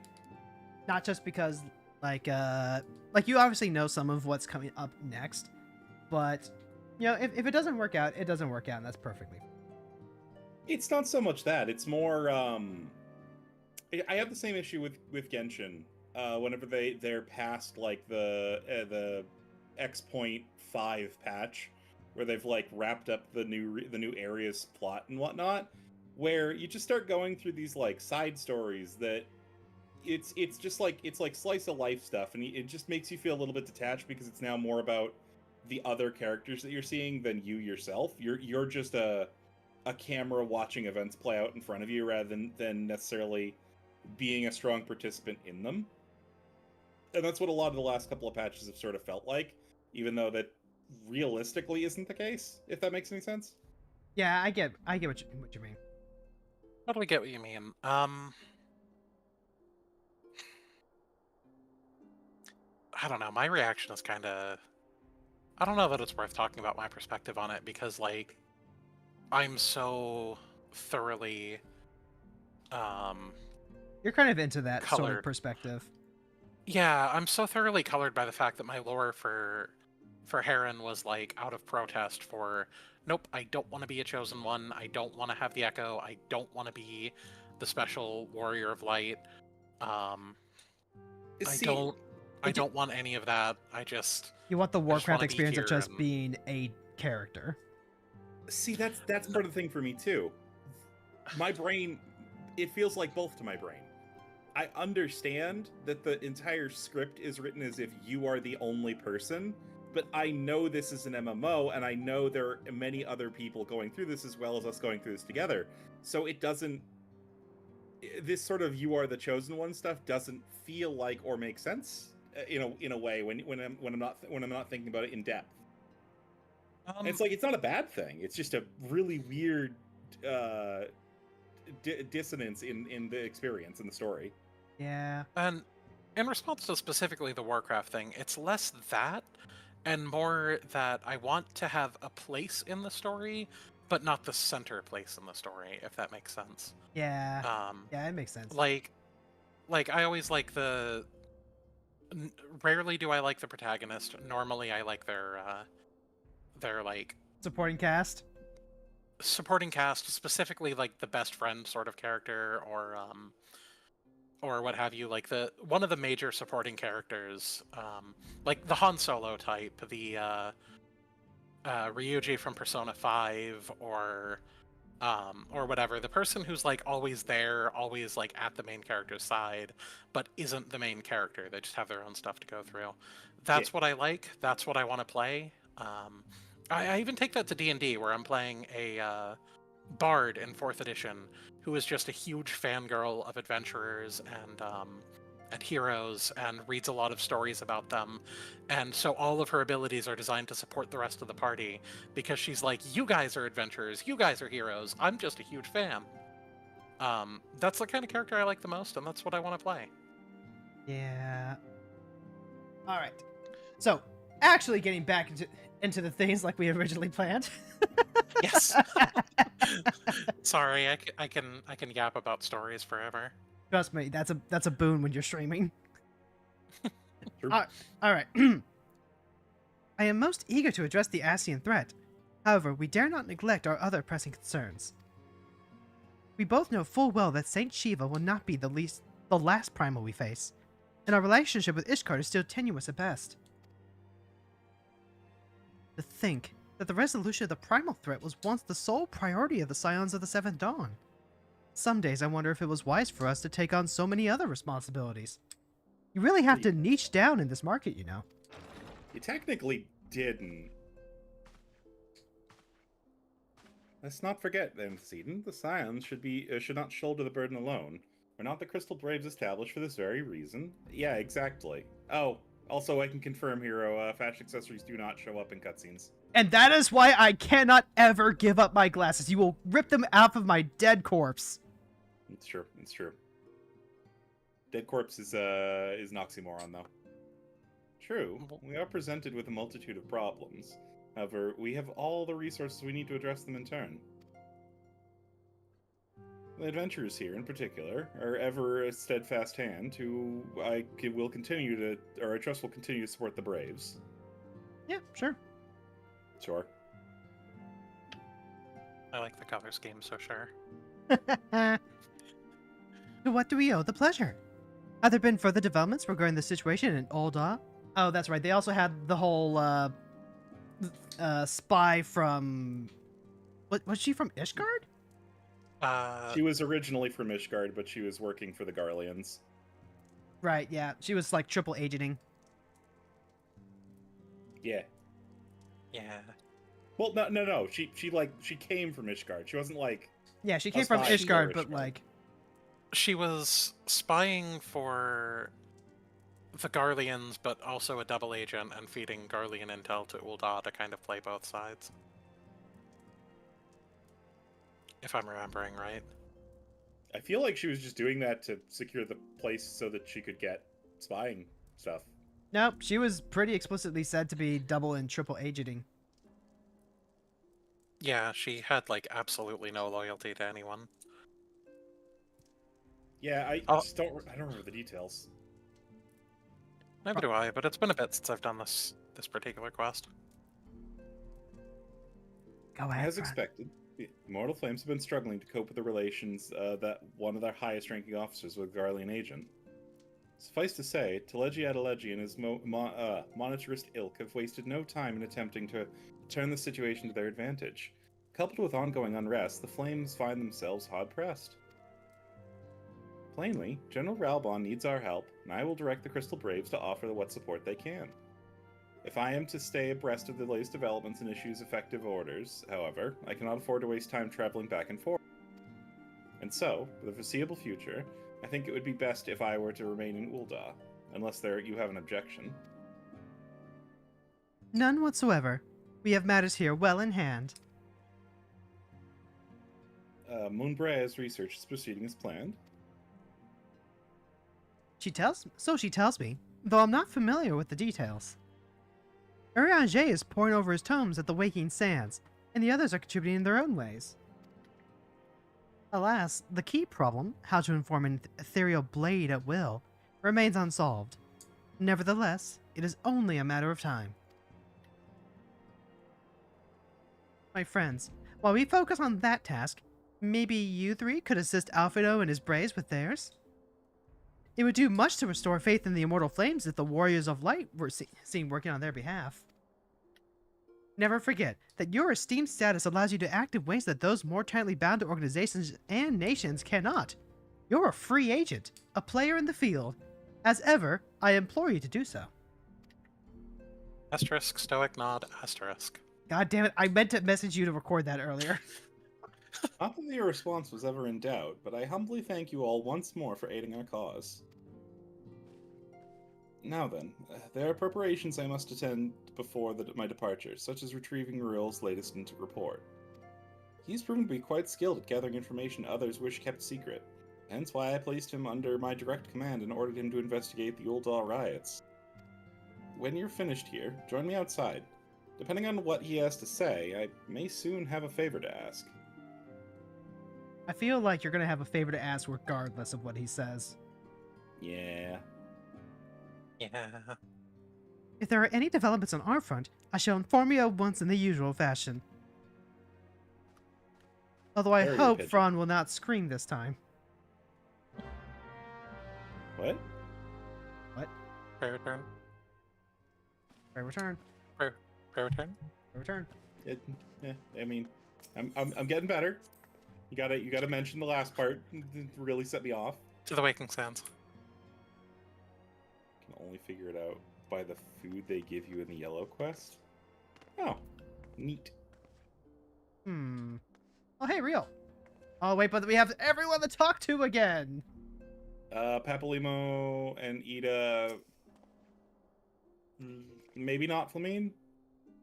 Not just because like you obviously know some of what's coming up next, but you know, if it doesn't work out, it doesn't work out, and that's perfectly fine. It's not so much that. It's more I have the same issue with Genshin. Whenever they're past like the X.5 patch, where they've like wrapped up the new area's plot and whatnot, where you just start going through these like side stories that it's just like it's like slice of life stuff, and it just makes you feel a little bit detached because it's now more about the other characters that you're seeing than you yourself. You're just a camera watching events play out in front of you rather than necessarily being a strong participant in them. And that's what a lot of the last couple of patches have sort of felt like, even though that realistically isn't the case, if that makes any sense. Yeah, I get what you mean. Totally get what you mean. I don't know. My reaction is kind of... I don't know that it's worth talking about my perspective on it, because, like, I'm so thoroughly... You're kind of into that sort colored. of perspective. Yeah, I'm so thoroughly colored by the fact that my lore for Heron was, like, out of protest for, nope, I don't want to be a Chosen One, I don't want to have the Echo, I don't want to be the special Warrior of Light, I don't want any of that. You want the Warcraft wanna be experience of here just and- being a character. See, that's part of the thing for me too. My brain, it feels like both to my brain. I understand that the entire script is written as if you are the only person, but I know this is an MMO, and I know there are many other people going through this as well as us going through this together. So it doesn't... This sort of you are the chosen one stuff doesn't feel like or make sense in a way when I'm not thinking about it in depth. And it's like, it's not a bad thing. It's just a really weird dissonance in the experience, in the story. Yeah. And in response to specifically the Warcraft thing, it's less that and more that I want to have a place in the story, but not the center place in the story, if that makes sense. Yeah. Yeah, it makes sense. Like I always like rarely do I like the protagonist. Normally I like their like Supporting cast? supporting cast, specifically like the best friend sort of character, or what have you, like one of the major supporting characters, like the Han Solo type, the Ryuji from Persona 5, or or whatever. The person who's like always there, always like at the main character's side, but isn't the main character. They just have their own stuff to go through. That's what I like. That's what I want to play. I even take that to D&D, where I'm playing a bard in 4th edition who is just a huge fangirl of adventurers and heroes and reads a lot of stories about them. And so all of her abilities are designed to support the rest of the party because she's like, you guys are adventurers, you guys are heroes, I'm just a huge fan. That's the kind of character I like the most, and that's what I want to play. Yeah. All right. So, actually getting back into the things like we originally planned. Yes. Sorry, I can yap about stories forever. Trust me, that's a boon when you're streaming. True. All right. I am most eager to address the Ascian threat. However, we dare not neglect our other pressing concerns. We both know full well that Saint Shiva will not be the last primal we face, and our relationship with Ishgard is still tenuous at best. To think that the resolution of the primal threat was once the sole priority of the Scions of the Seventh Dawn. Some days I wonder if it was wise for us to take on so many other responsibilities. You really have to niche down in this market, you know. You technically didn't. Let's not forget, then, Seaton, the Scions should not shoulder the burden alone. We're not the Crystal Braves established for this very reason. Yeah, exactly. Oh, also I can confirm, Hero, fashion accessories do not show up in cutscenes. And that is why I cannot ever give up my glasses. You will rip them out of my dead corpse. It's true. It's true. Dead corpse is an oxymoron, though. True. We are presented with a multitude of problems. However, we have all the resources we need to address them in turn. The adventurers here, in particular, are ever a steadfast hand who I trust will continue to support the Braves. Yeah, sure. Sure. I like the color scheme, so sure. To what do we owe the pleasure? Have there been further developments regarding the situation in Ul'dah? Oh, that's right. They also had the whole spy from... Was she from Ishgard? She was originally from Ishgard, but she was working for the Garleans. Right, yeah. She was like triple agenting. Yeah. Yeah. Well, no. She came from Ishgard. She wasn't like... Yeah, she came from spy Ishgard, for but Ishgard. like... She was spying for the Garleans, but also a double agent and feeding Garlean intel to Ul'dah to kind of play both sides. If I'm remembering right. I feel like she was just doing that to secure the place so that she could get spying stuff. Nope, she was pretty explicitly said to be double and triple agenting. Yeah, she had like absolutely no loyalty to anyone. Yeah, I don't remember the details. Neither do I, but it's been a bit since I've done this particular quest. Go ahead, As Fran. expected, the Immortal Flames have been struggling to cope with the relations that one of their highest-ranking officers with Garlean agent. Suffice to say, Teleji Adeleji and his monetarist ilk have wasted no time in attempting to turn the situation to their advantage. Coupled with ongoing unrest, the Flames find themselves hard-pressed. Plainly, General Ralbon needs our help, and I will direct the Crystal Braves to offer what support they can. If I am to stay abreast of the latest developments and issue effective orders, however, I cannot afford to waste time traveling back and forth. And so, for the foreseeable future, I think it would be best if I were to remain in Ul'dah, unless you have an objection. None whatsoever. We have matters here well in hand. Moonbrae's research is proceeding as planned. She tells me, though I'm not familiar with the details. Urianger is poring over his tomes at the Waking Sands, and the others are contributing in their own ways. Alas, the key problem, how to inform an ethereal blade at will, remains unsolved. Nevertheless, it is only a matter of time. My friends, while we focus on that task, maybe you three could assist Alfredo and his braves with theirs? It would do much to restore faith in the Immortal Flames if the Warriors of Light were seen working on their behalf. Never forget that your esteemed status allows you to act in ways that those more tightly bound to organizations and nations cannot. You're a free agent, a player in the field. As ever, I implore you to do so. Asterisk, stoic nod, asterisk. God damn it, I meant to message you to record that earlier. Not that your response was ever in doubt, but I humbly thank you all once more for aiding our cause. Now then, there are preparations I must attend before my departure, such as retrieving Ruel's latest report. He's proven to be quite skilled at gathering information others wish kept secret, hence why I placed him under my direct command and ordered him to investigate the Ul'dah riots. When you're finished here, join me outside. Depending on what he has to say, I may soon have a favor to ask. I feel like you're gonna have a favor to ask regardless of what he says. Yeah. Yeah. If there are any developments on our front, I shall inform you at once in the usual fashion. Although I Very hope pigeon. Fron will not scream this time. What? Fair return. Fair return. Fair return. Fair return. I mean, I'm getting better. You gotta mention the last part. It really set me off. To the waking sands. Can only figure it out by the food they give you in the yellow quest. Oh, neat. Oh, hey, Real. Oh, wait, but we have everyone to talk to again. Papalimo and Ida. Maybe not Flamine.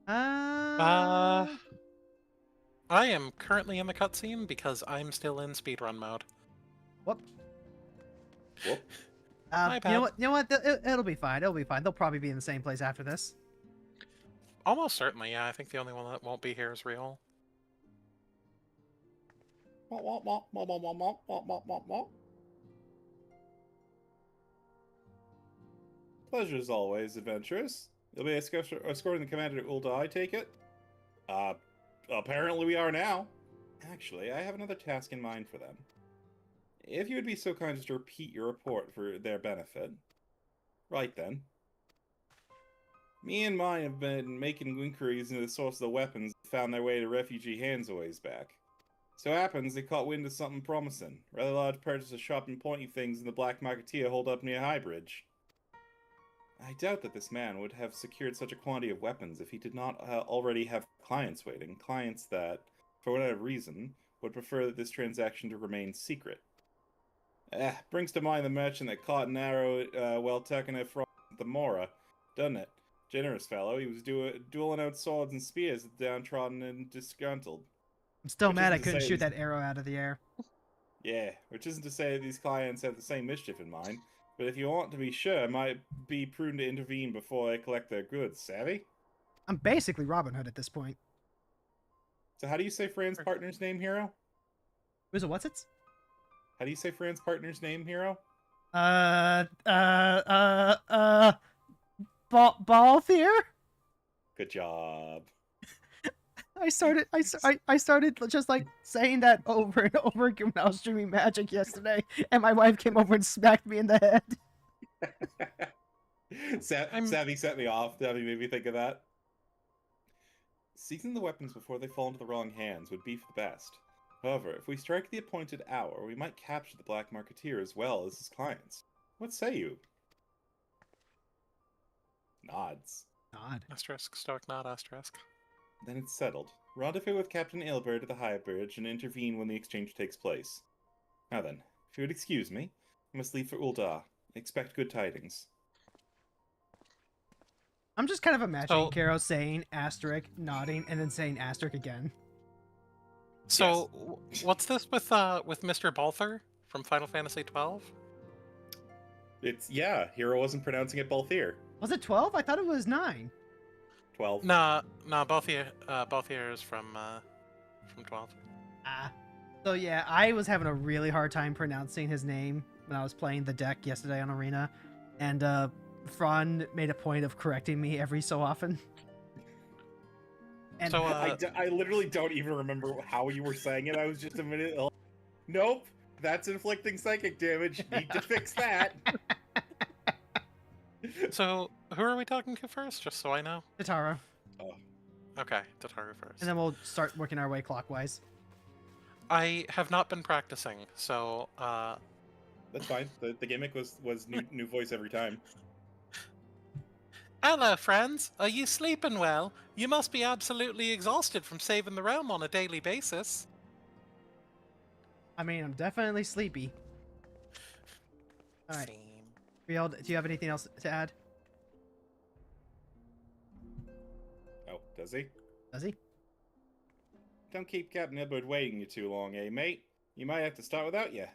I am currently in the cutscene because I'm still in speedrun mode. Whoop. Whoop. My bad. You know what? It'll be fine. It'll be fine. They'll probably be in the same place after this. Almost certainly, yeah. I think the only one that won't be here is Real. Pleasure as always, adventurous. You'll be escorting the commander to Ul'dah, I take it? Apparently we are now. Actually, I have another task in mind for them. If you would be so kind as to repeat your report for their benefit. Right then. Me and mine have been making inquiries into the source of the weapons that found their way to refugee hands a ways back. So happens they caught wind of something promising. Rather large purchase of sharp and pointy things in the Black Marketeer hold up near High Bridge. I doubt that this man would have secured such a quantity of weapons if he did not already have clients waiting. Clients that, for whatever reason, would prefer that this transaction to remain secret. Brings to mind the merchant that caught an arrow while taking it from Themora, doesn't it? Generous fellow, he was dueling out swords and spears with the downtrodden and disgruntled. I'm still Which mad I isn't to couldn't say shoot he's- that arrow out of the air. Yeah, which isn't to say that these clients have the same mischief in mind, but if you want to be sure, it might be prudent to intervene before they collect their goods, savvy? I'm basically Robin Hood at this point. So how do you say Fran's partner's name, Hero? Who's a what's it? How do you say Fran's partner's name, Hero? Balthier? Good job. I started just like saying that over and over again when I was streaming Magic yesterday, and my wife came over and smacked me in the head. Savvy set me off. Savvy made me think of that. Seizing the weapons before they fall into the wrong hands would be for the best. However, if we strike the appointed hour, we might capture the Black Marketeer as well as his clients. What say you? Nods. God. Asterisk, stoic nod, asterisk. Then it's settled. Rendezvous with Captain Ilbert at the High Bridge and intervene when the exchange takes place. Now then, if you would excuse me, I must leave for Ul'dah. Expect good tidings. I'm just kind of imagining So- Carrow saying asterisk, nodding, and then saying asterisk again. So, what's this with Mr. Balther from Final Fantasy XII? Hero wasn't pronouncing it Balthier. Was it 12? I thought it was 9. 12. Nah, Balthier is from 12. So yeah, I was having a really hard time pronouncing his name when I was playing the deck yesterday on Arena, and Fron made a point of correcting me every so often. And So, I literally don't even remember how you were saying it. I was just a minute. Nope, that's inflicting psychic damage. Need to fix that. So, who are we talking to first, just so I know? Tataro. Okay, Tataru first. And then we'll start working our way clockwise. I have not been practicing, so That's fine. The gimmick was new voice every time. hello, friends. Are you sleeping well? You must be absolutely exhausted from saving the realm on a daily basis. I mean, I'm definitely sleepy. All right. Same. Riel, do you have anything else to add? Oh, does he? Does he? Don't keep Captain Edward waiting you too long, eh, mate? You might have to start without you.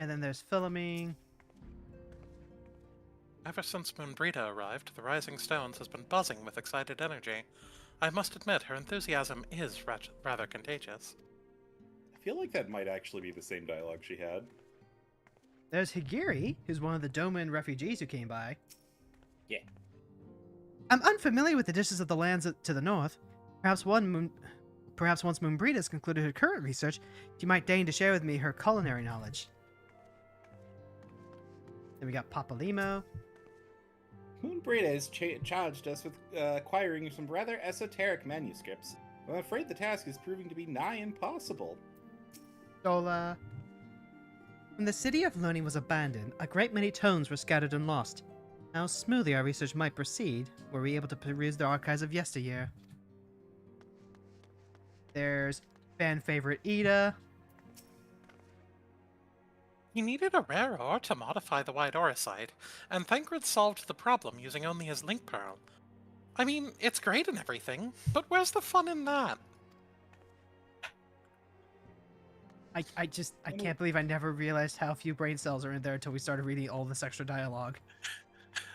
And then there's Philomene. Ever since Moonbrita arrived, the Rising Stones has been buzzing with excited energy. I must admit, her enthusiasm is rather contagious. I feel like that might actually be the same dialogue she had. There's Higiri, who's one of the Doman refugees who came by. Yeah. I'm unfamiliar with the dishes of the lands to the north. Perhaps once Moonbrita has concluded her current research, she might deign to share with me her culinary knowledge. Then we got Papalimo. Moonbrita has charged us with acquiring some rather esoteric manuscripts. I'm afraid the task is proving to be nigh impossible. Dola. When the city of learning was abandoned, a great many tomes were scattered and lost. How smoothly our research might proceed, were we able to peruse the archives of yesteryear. There's fan favorite Ida. He needed a rare ore to modify the White Auracite, and Thancred solved the problem using only his link pearl. I mean, it's great and everything, but where's the fun in that? I can't believe I never realized how few brain cells are in there until we started reading all this extra dialogue.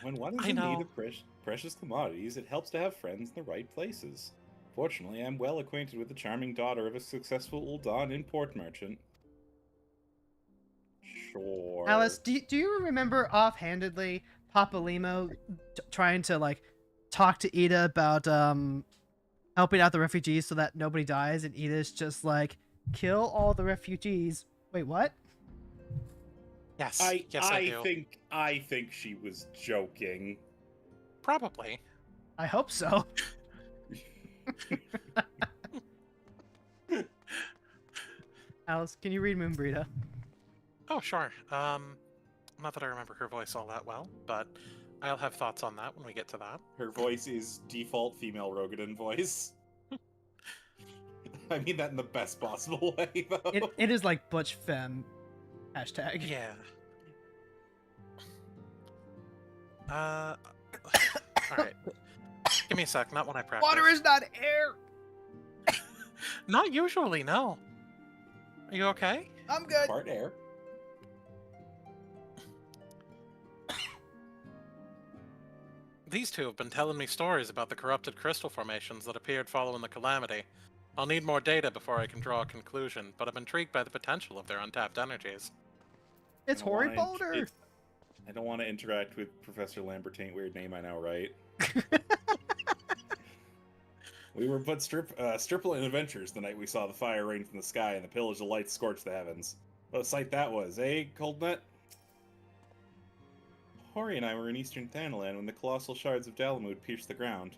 When one is in need of precious commodities, it helps to have friends in the right places. Fortunately, I'm well acquainted with the charming daughter of a successful Ul'dan import merchant. Sure. Alice, do you remember offhandedly Papalimo trying to like talk to Ida about helping out the refugees so that nobody dies, and Ida's just like, kill all the refugees. Wait, what? Yes, I do. I think she was joking. Probably. I hope so. Alice, can you read Moonbrita? Oh, sure. Not that I remember her voice all that well, but I'll have thoughts on that when we get to that. Her voice is default female Rogadin voice. I mean that in the best possible way, though. It is like Butch Femme hashtag. Yeah. Alright. Give me a sec, not when I practice. Water is not air! Not usually, no. Are you okay? I'm good. Part air. These two have been telling me stories about the corrupted crystal formations that appeared following the calamity. I'll need more data before I can draw a conclusion, but I'm intrigued by the potential of their untapped energies. It's Hori Boulder! I don't want to interact with Professor Lambertine, weird name I know, right? We were but stripling adventures the night we saw the fire rain from the sky and the pillars of light scorch the heavens. What a sight that was, eh, Coldnut? Hori and I were in eastern Thanalan when the colossal shards of Dalamud pierced the ground.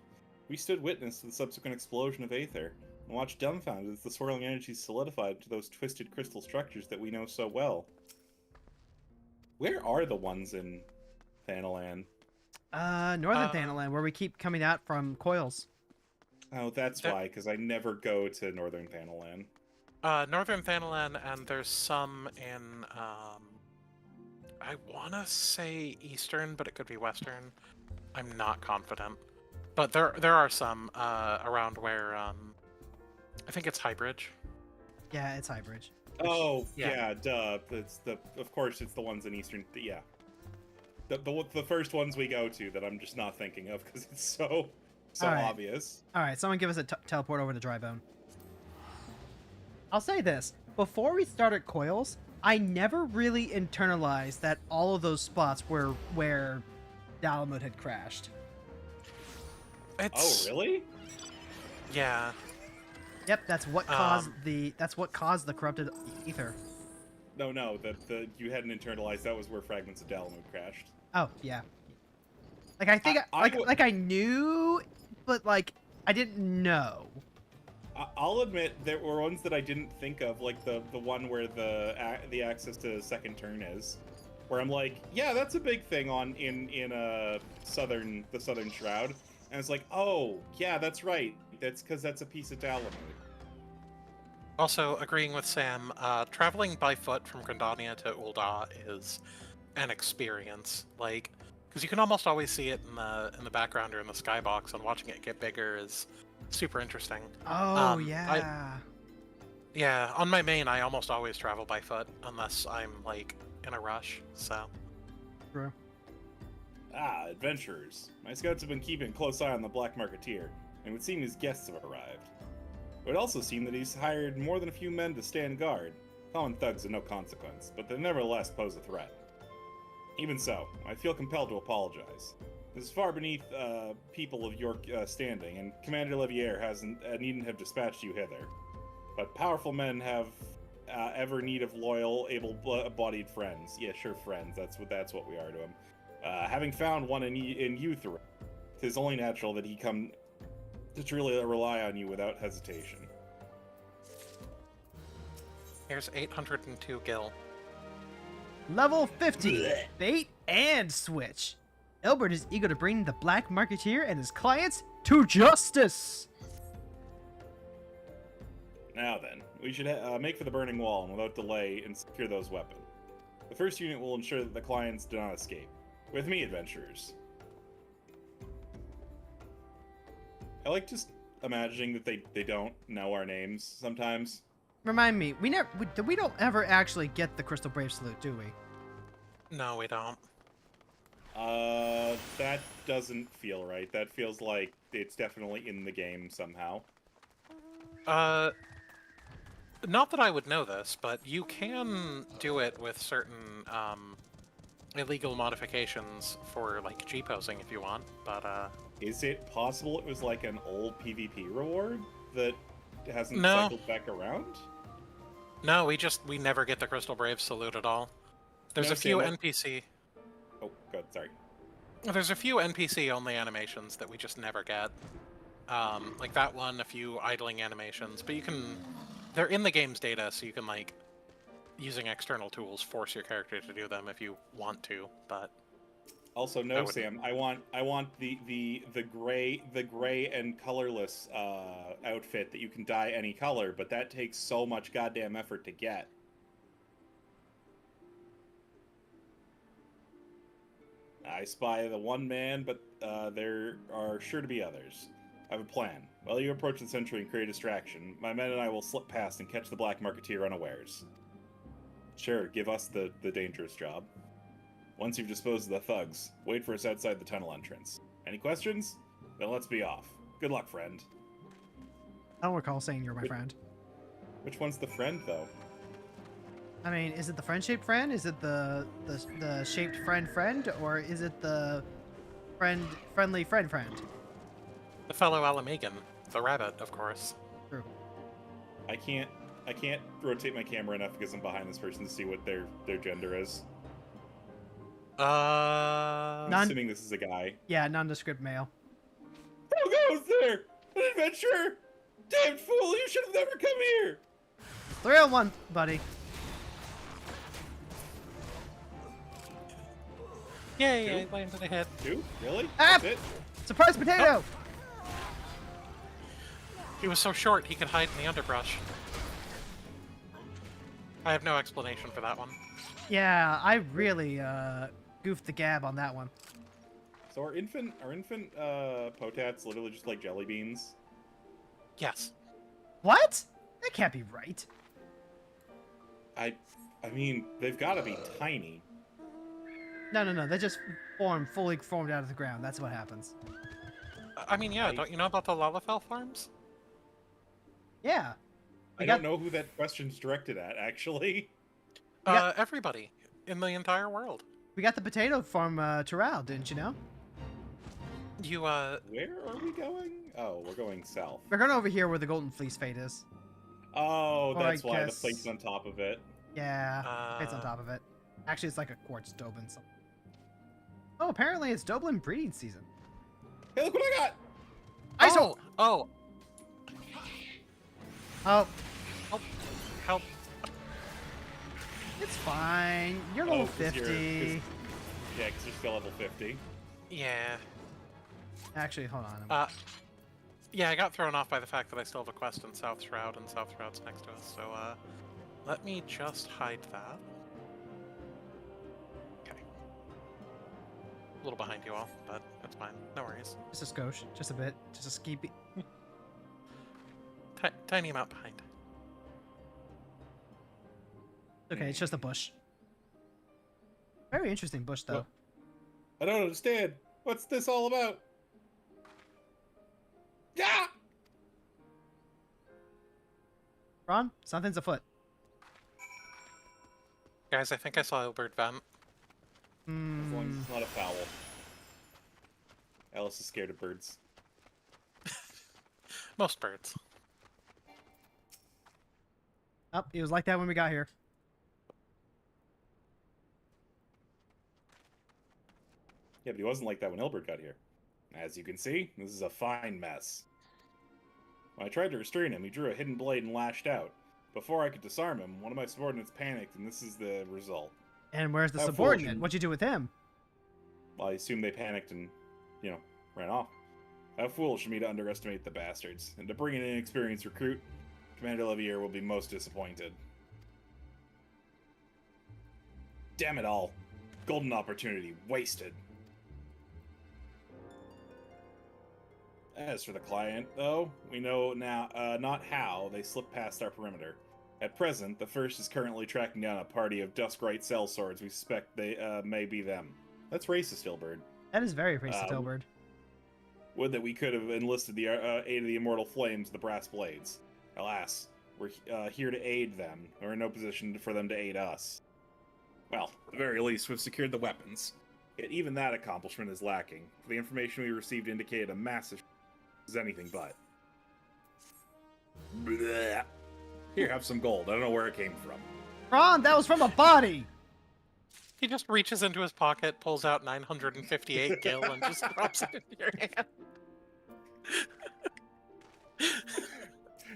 We stood witness to the subsequent explosion of Aether, and watched dumbfounded as the swirling energies solidified into those twisted crystal structures that we know so well. Where are the ones in Thanalan? Northern Thanalan, where we keep coming out from coils. Oh, that's why, because I never go to Northern Thanalan. Northern Thanalan, and there's some in, I want to say Eastern, but it could be Western. I'm not confident. But there are some around where, I think it's Highbridge. Yeah, it's Highbridge. Oh, yeah, duh. Of course, it's the ones in Eastern, yeah. The first ones we go to that I'm just not thinking of, because it's so obvious. Alright, someone give us a teleport over to Drybone. I'll say this. Before we started Coils, I never really internalized that all of those spots were where Dalamud had crashed. Oh, really? Yeah. Yep, that's what caused the corrupted ether. No, you hadn't internalized that was where fragments of Dalamud crashed. Oh, yeah. Like I think I knew, but like I didn't know. I'll admit there were ones that I didn't think of, like the one where the access to second turn is, where I'm like, yeah, that's a big thing in the Southern Shroud, and it's like, oh yeah, that's right. That's because that's a piece of Dalamud. Also, agreeing with Sam, traveling by foot from Grandonia to Ul'dah is an experience. Like, because you can almost always see it in the background or in the skybox, and watching it get bigger is super interesting. Oh, yeah. Yeah, on my main, I almost always travel by foot, unless I'm, like, in a rush, so... True. Ah, adventurers. My scouts have been keeping a close eye on the Black Marketeer, and it would seem his guests have arrived. It would also seem that he's hired more than a few men to stand guard. Common thugs of no consequence, but they nevertheless pose a threat. Even so, I feel compelled to apologize. This is far beneath people of your standing, and Commander Levier needn't have dispatched you hither. But powerful men have ever need of loyal, able-bodied friends. Yeah, sure, friends. That's what we are to him. Having found one in youth, it is only natural that he come to truly rely on you without hesitation. Here's 802 gil. Level 50. Bait and switch. Elbert is eager to bring the Black Marketeer and his clients to justice. Now then, we should make for the Burning Wall and without delay and secure those weapons. The first unit will ensure that the clients do not escape. With me, adventurers. I like just imagining that they don't know our names sometimes. Remind me, we don't ever actually get the Crystal Brave salute, do we? No, we don't. That doesn't feel right. That feels like it's definitely in the game somehow. Not that I would know this, but you can do it with certain, illegal modifications for, like, G-posing if you want, but, Is it possible it was like an old PvP reward that hasn't No. cycled back around? No, we never get the Crystal Brave salute at all. There's No, a few Sam, NPC... Oh, good, sorry. There's a few NPC-only animations that we just never get. Like that one, a few idling animations, but you can... They're in the game's data, so you can, like, using external tools, force your character to do them if you want to, but... Also, no, Sam. I want the gray and colorless outfit that you can dye any color, but that takes so much goddamn effort to get. I spy the one man, but there are sure to be others. I have a plan. While you approach the sentry and create a distraction, my men and I will slip past and catch the Black Marketeer unawares. Sure, give us the dangerous job. Once you've disposed of the thugs, wait for us outside the tunnel entrance. Any questions? Then let's be off. Good luck, friend. I don't recall saying you're my friend. Which one's the friend, though? I mean, is it the friend-shaped friend? Is it the shaped friend? Or is it the friendly friend? The fellow Alamegan. The rabbit, of course. True. I can't rotate my camera enough because I'm behind this person to see what their gender is. I'm assuming this is a guy. Yeah, nondescript male. Who goes there? An adventurer? Damn fool! You should have never come here. 3-on-1, buddy. Yay! I landed a hit. Two? Really? Ah! That's it? Surprise potato! He was so short he could hide in the underbrush. I have no explanation for that one. Yeah, I really goofed the gab on that one. So are infant potats literally just like jelly beans? Yes. What? That can't be right. I mean, they've got to be tiny. No. They just fully formed out of the ground. That's what happens. I mean, yeah, don't you know about the Lalafell farms? Yeah. I don't know who that question's directed at, actually. Everybody in the entire world. We got the potato farm Terral, didn't you know? You, Where are we going? Oh, we're going south. We're going over here where the Golden Fleece Fate is. Oh, Or that's I why guess- the plate's on top of it. Yeah, it's on top of it. Actually, it's like a quartz Doblin. Oh, apparently it's Doblin breeding season. Hey, look what I got! Oh! Oh! Oh, Help! Help! it's fine. You're level 'cause you're- 50. Yeah, because you're still level 50. Yeah. Actually, hold on. Yeah, I got thrown off by the fact that I still have a quest in South Shroud, and South Shroud's next to us, so, let me just hide that. Okay. A little behind you all, but it's fine. No worries. Just a skosh. Just a bit. Just a skeepy. Tiny amount behind. Okay, it's just a bush. Very interesting bush, though. Well, I don't understand. What's this all about? Yeah! Ron, something's afoot. Guys, I think I saw Ilbert vent. As long as Hmm. it's not a foul. Alice is scared of birds. Most birds. Oh, he was like that when we got here. Yeah, but he wasn't like that when Ilbert got here. As you can see, this is a fine mess. When I tried to restrain him, he drew a hidden blade and lashed out. Before I could disarm him, one of my subordinates panicked, and this is the result. And where's the How subordinate? foolish. What'd you do with him? Well, I assume they panicked and, ran off. How foolish of me to underestimate the bastards, and to bring in an inexperienced recruit. Commander Levier will be most disappointed. Damn it all. Golden opportunity wasted. As for the client, though, we know now not how they slipped past our perimeter. At present, the First is currently tracking down a party of Duskrite sellswords. We suspect they may be them. That's racist, Ilbert. That is very racist, Elbert. Would that we could have enlisted the aid of the Immortal Flames, the Brass Blades. Alas, we're here to aid them. We're in no position for them to aid us. Well, at the very least, we've secured the weapons. Yet even that accomplishment is lacking. The information we received indicated a massive is anything but. Blech. Here, have some gold. I don't know where it came from. Ron, that was from a body! He just reaches into his pocket, pulls out 958 gil, and just drops it into your hand.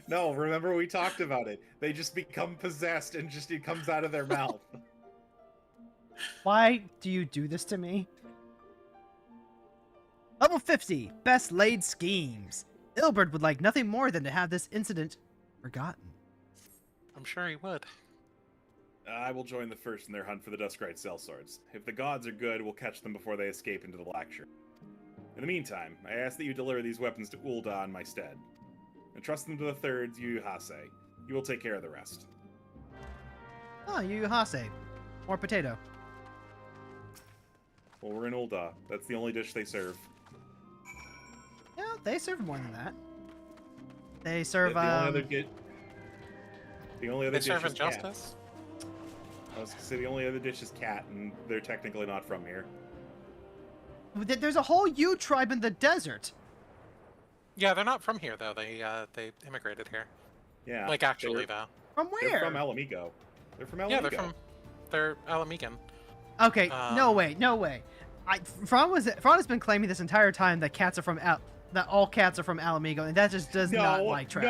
No, remember we talked about it. They just become possessed and just it comes out of their mouth. Why do you do this to me? Level 50, best laid schemes. Ilbert would like nothing more than to have this incident forgotten. I'm sure he would. I will join the First in their hunt for the Duskrite sellswords. If the gods are good, we'll catch them before they escape into the Blackshire. In the meantime, I ask that you deliver these weapons to Ul'dah in my stead. Entrust them to the Thirds, Yu Hase. You will take care of the rest. Oh, Yu Hase. More potato. Well, we're in Ul'dah. That's the only dish they serve. Yeah, they serve more than that. They serve, The only other dish They serve is cat. injustice? I was gonna say the only other dish is cat, and they're technically not from here. There's a whole Yu tribe in the desert. Yeah, they're not from here, though. They immigrated here. Yeah. Like, actually, though. From where? They're from Alamigo. They're from Alamigo. Yeah, they're Alamegan. Okay, no way, no way. Fron has been claiming this entire time that that all cats are from Alamigo, and that just does not like track.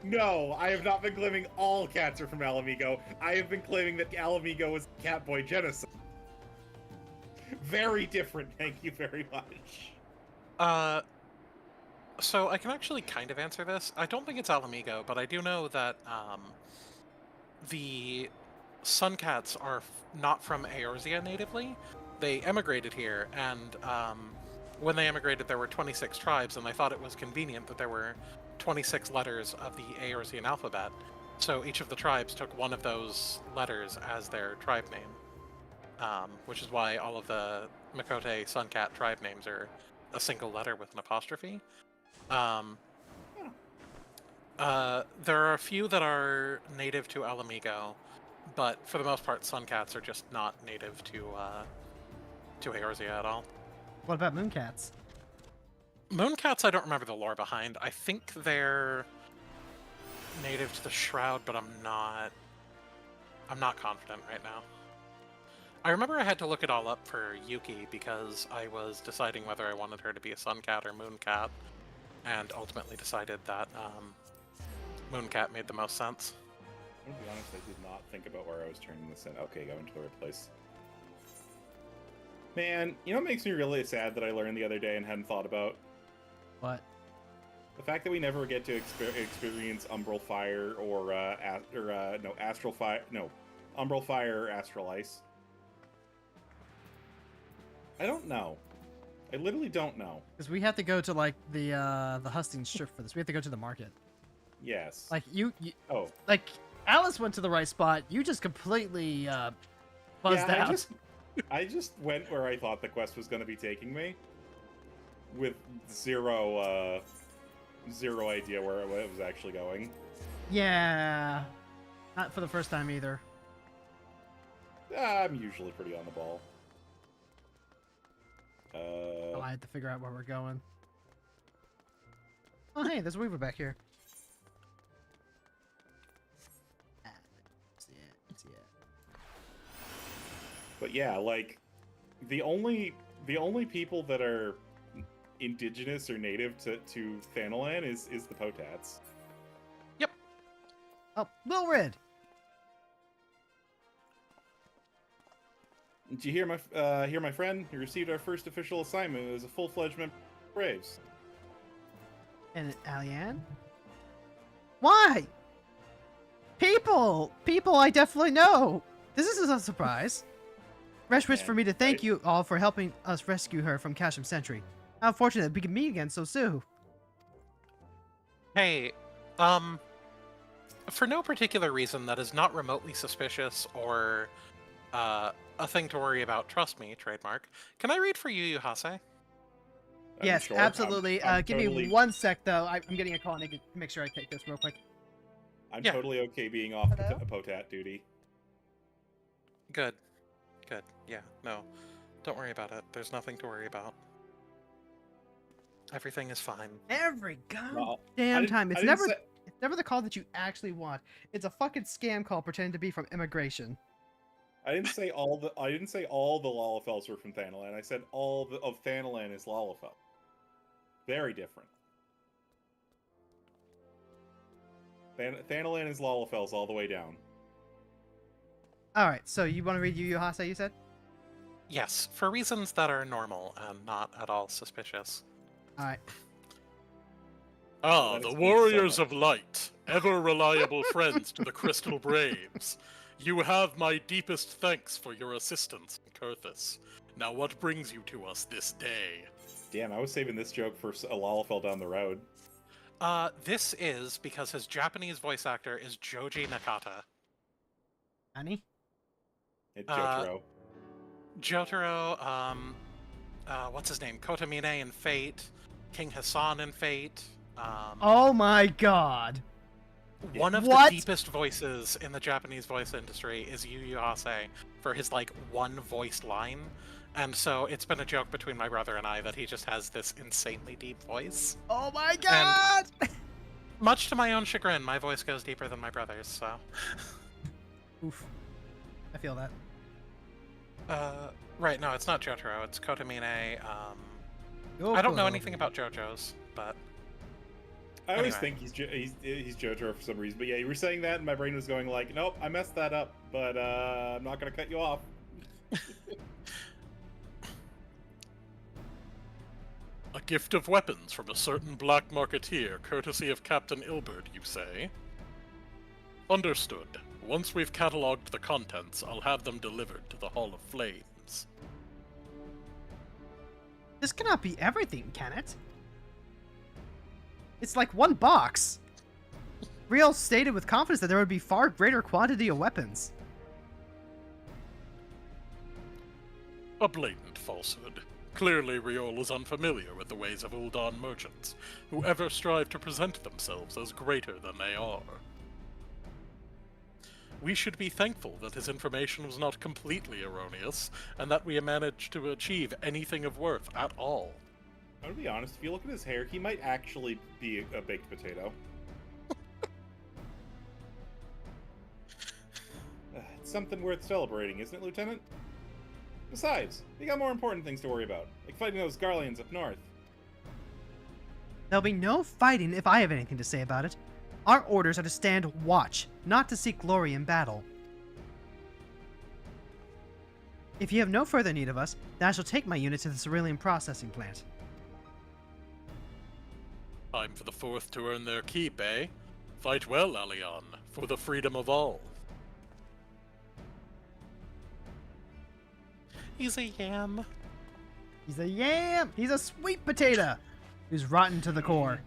No, I have not been claiming all cats are from Alamigo. I have been claiming that Alamigo was Catboy genocide. Very different, thank you very much. So I can actually kind of answer this. I don't think it's Alamigo, but I do know that the Suncats are not from Eorzea natively. They emigrated here, and when they emigrated, there were 26 tribes, and they thought it was convenient that there were 26 letters of the Eorzean alphabet. So each of the tribes took one of those letters as their tribe name, which is why all of the Makote Suncat tribe names are a single letter with an apostrophe. There are a few that are native to Alamigo, but for the most part, Suncats are just not native to Eorzea at all. What about Mooncats? Mooncats, I don't remember the lore behind. I think they're native to the Shroud, but I'm not confident right now. I remember I had to look it all up for Yuki because I was deciding whether I wanted her to be a Suncat or Mooncat. and ultimately decided that Mooncat made the most sense. I'm gonna be honest, I did not think about where I was turning this in. Okay, go into the right place. Man, you know what makes me really sad that I learned the other day and hadn't thought about? What? The fact that we never get to experience Umbral Fire or Astral Fire. No, Umbral Fire or Astral Ice. I don't know. I literally don't know. Because we have to go to like the husting strip for this. We have to go to the market. Yes. Like you Oh. like Alice went to the right spot. You just completely buzzed out. I just went where I thought the quest was going to be taking me, with zero idea where it was actually going. Yeah, not for the first time either. I'm usually pretty on the ball. Oh, I had to figure out where we're going. Oh, hey, there's a Weaver back here. But yeah, like the only people that are indigenous or native to Thanalan is the Potats. Yep. Oh, Wilrid! Did you hear my friend? He received our first official assignment as a full-fledged member of Braves. And Alian? Why? People I definitely know. This isn't a surprise. Resh wished for me to thank you all for helping us rescue her from Kasham Sentry. How fortunate we can meet again so soon. Hey, for no particular reason that is not remotely suspicious or a thing to worry about, trust me, trademark. Can I read for you, Yuhase? Yes, sure. absolutely. I'm Give totally... me 1 sec, though. I'm getting a call. I need to make sure I take this real quick. I'm totally okay being off Potat duty. Good. Good. Yeah, no. Don't worry about it. There's nothing to worry about. Everything is fine. Every goddamn time. It's never the call that you actually want. It's a fucking scam call pretending to be from immigration. I didn't say all the Lalafels were from Thanalan. I said all of Thanalan is Lalafel. Very different. Thanalan is Lalafels all the way down. Alright, so you want to read Yu Yu Hase, you said? Yes, for reasons that are normal and not at all suspicious. Alright. Ah, the warriors of light, ever reliable friends to the Crystal Braves. You have my deepest thanks for your assistance, Kurthus. Now what brings you to us this day? Damn, I was saving this joke for a Lalafell down the road. This is because his Japanese voice actor is Joji Nakata. Annie? It's Jotaro. Jotaro, what's his name? Kotamine in Fate, King Hassan in Fate. Oh my god! One of the deepest voices in the Japanese voice industry is Yu Yu Hase for his, like, one voiced line. And so it's been a joke between my brother and I that he just has this insanely deep voice. Oh my god! And much to my own chagrin, my voice goes deeper than my brother's, so... Oof. I feel that. Right, no, it's not Jotaro, it's Kotamine. Oh, I don't know anything about JoJo's, but... I always think he's Jotaro for some reason, but yeah, you were saying that and my brain was going like, nope, I messed that up, but I'm not gonna cut you off. A gift of weapons from a certain black marketeer, courtesy of Captain Ilbert, you say? Understood. Once we've cataloged the contents, I'll have them delivered to the Hall of Flames. This cannot be everything, can it? It's like one box. Riel stated with confidence that there would be far greater quantity of weapons. A blatant falsehood. Clearly, Riol is unfamiliar with the ways of Ul'dan merchants, who ever strive to present themselves as greater than they are. We should be thankful that his information was not completely erroneous, and that we managed to achieve anything of worth at all. I'm gonna be honest, if you look at his hair, he might actually be a baked potato. It's something worth celebrating, isn't it, Lieutenant? Besides, we got more important things to worry about, like fighting those Garleans up north. There'll be no fighting if I have anything to say about it. Our orders are to stand watch, not to seek glory in battle. If you have no further need of us, then I shall take my unit to the cerulean processing plant. Time for the Fourth to earn their keep, eh? Fight well, Alion, for the freedom of all. He's a yam. He's a yam! He's a sweet potato! Who's rotten to the core.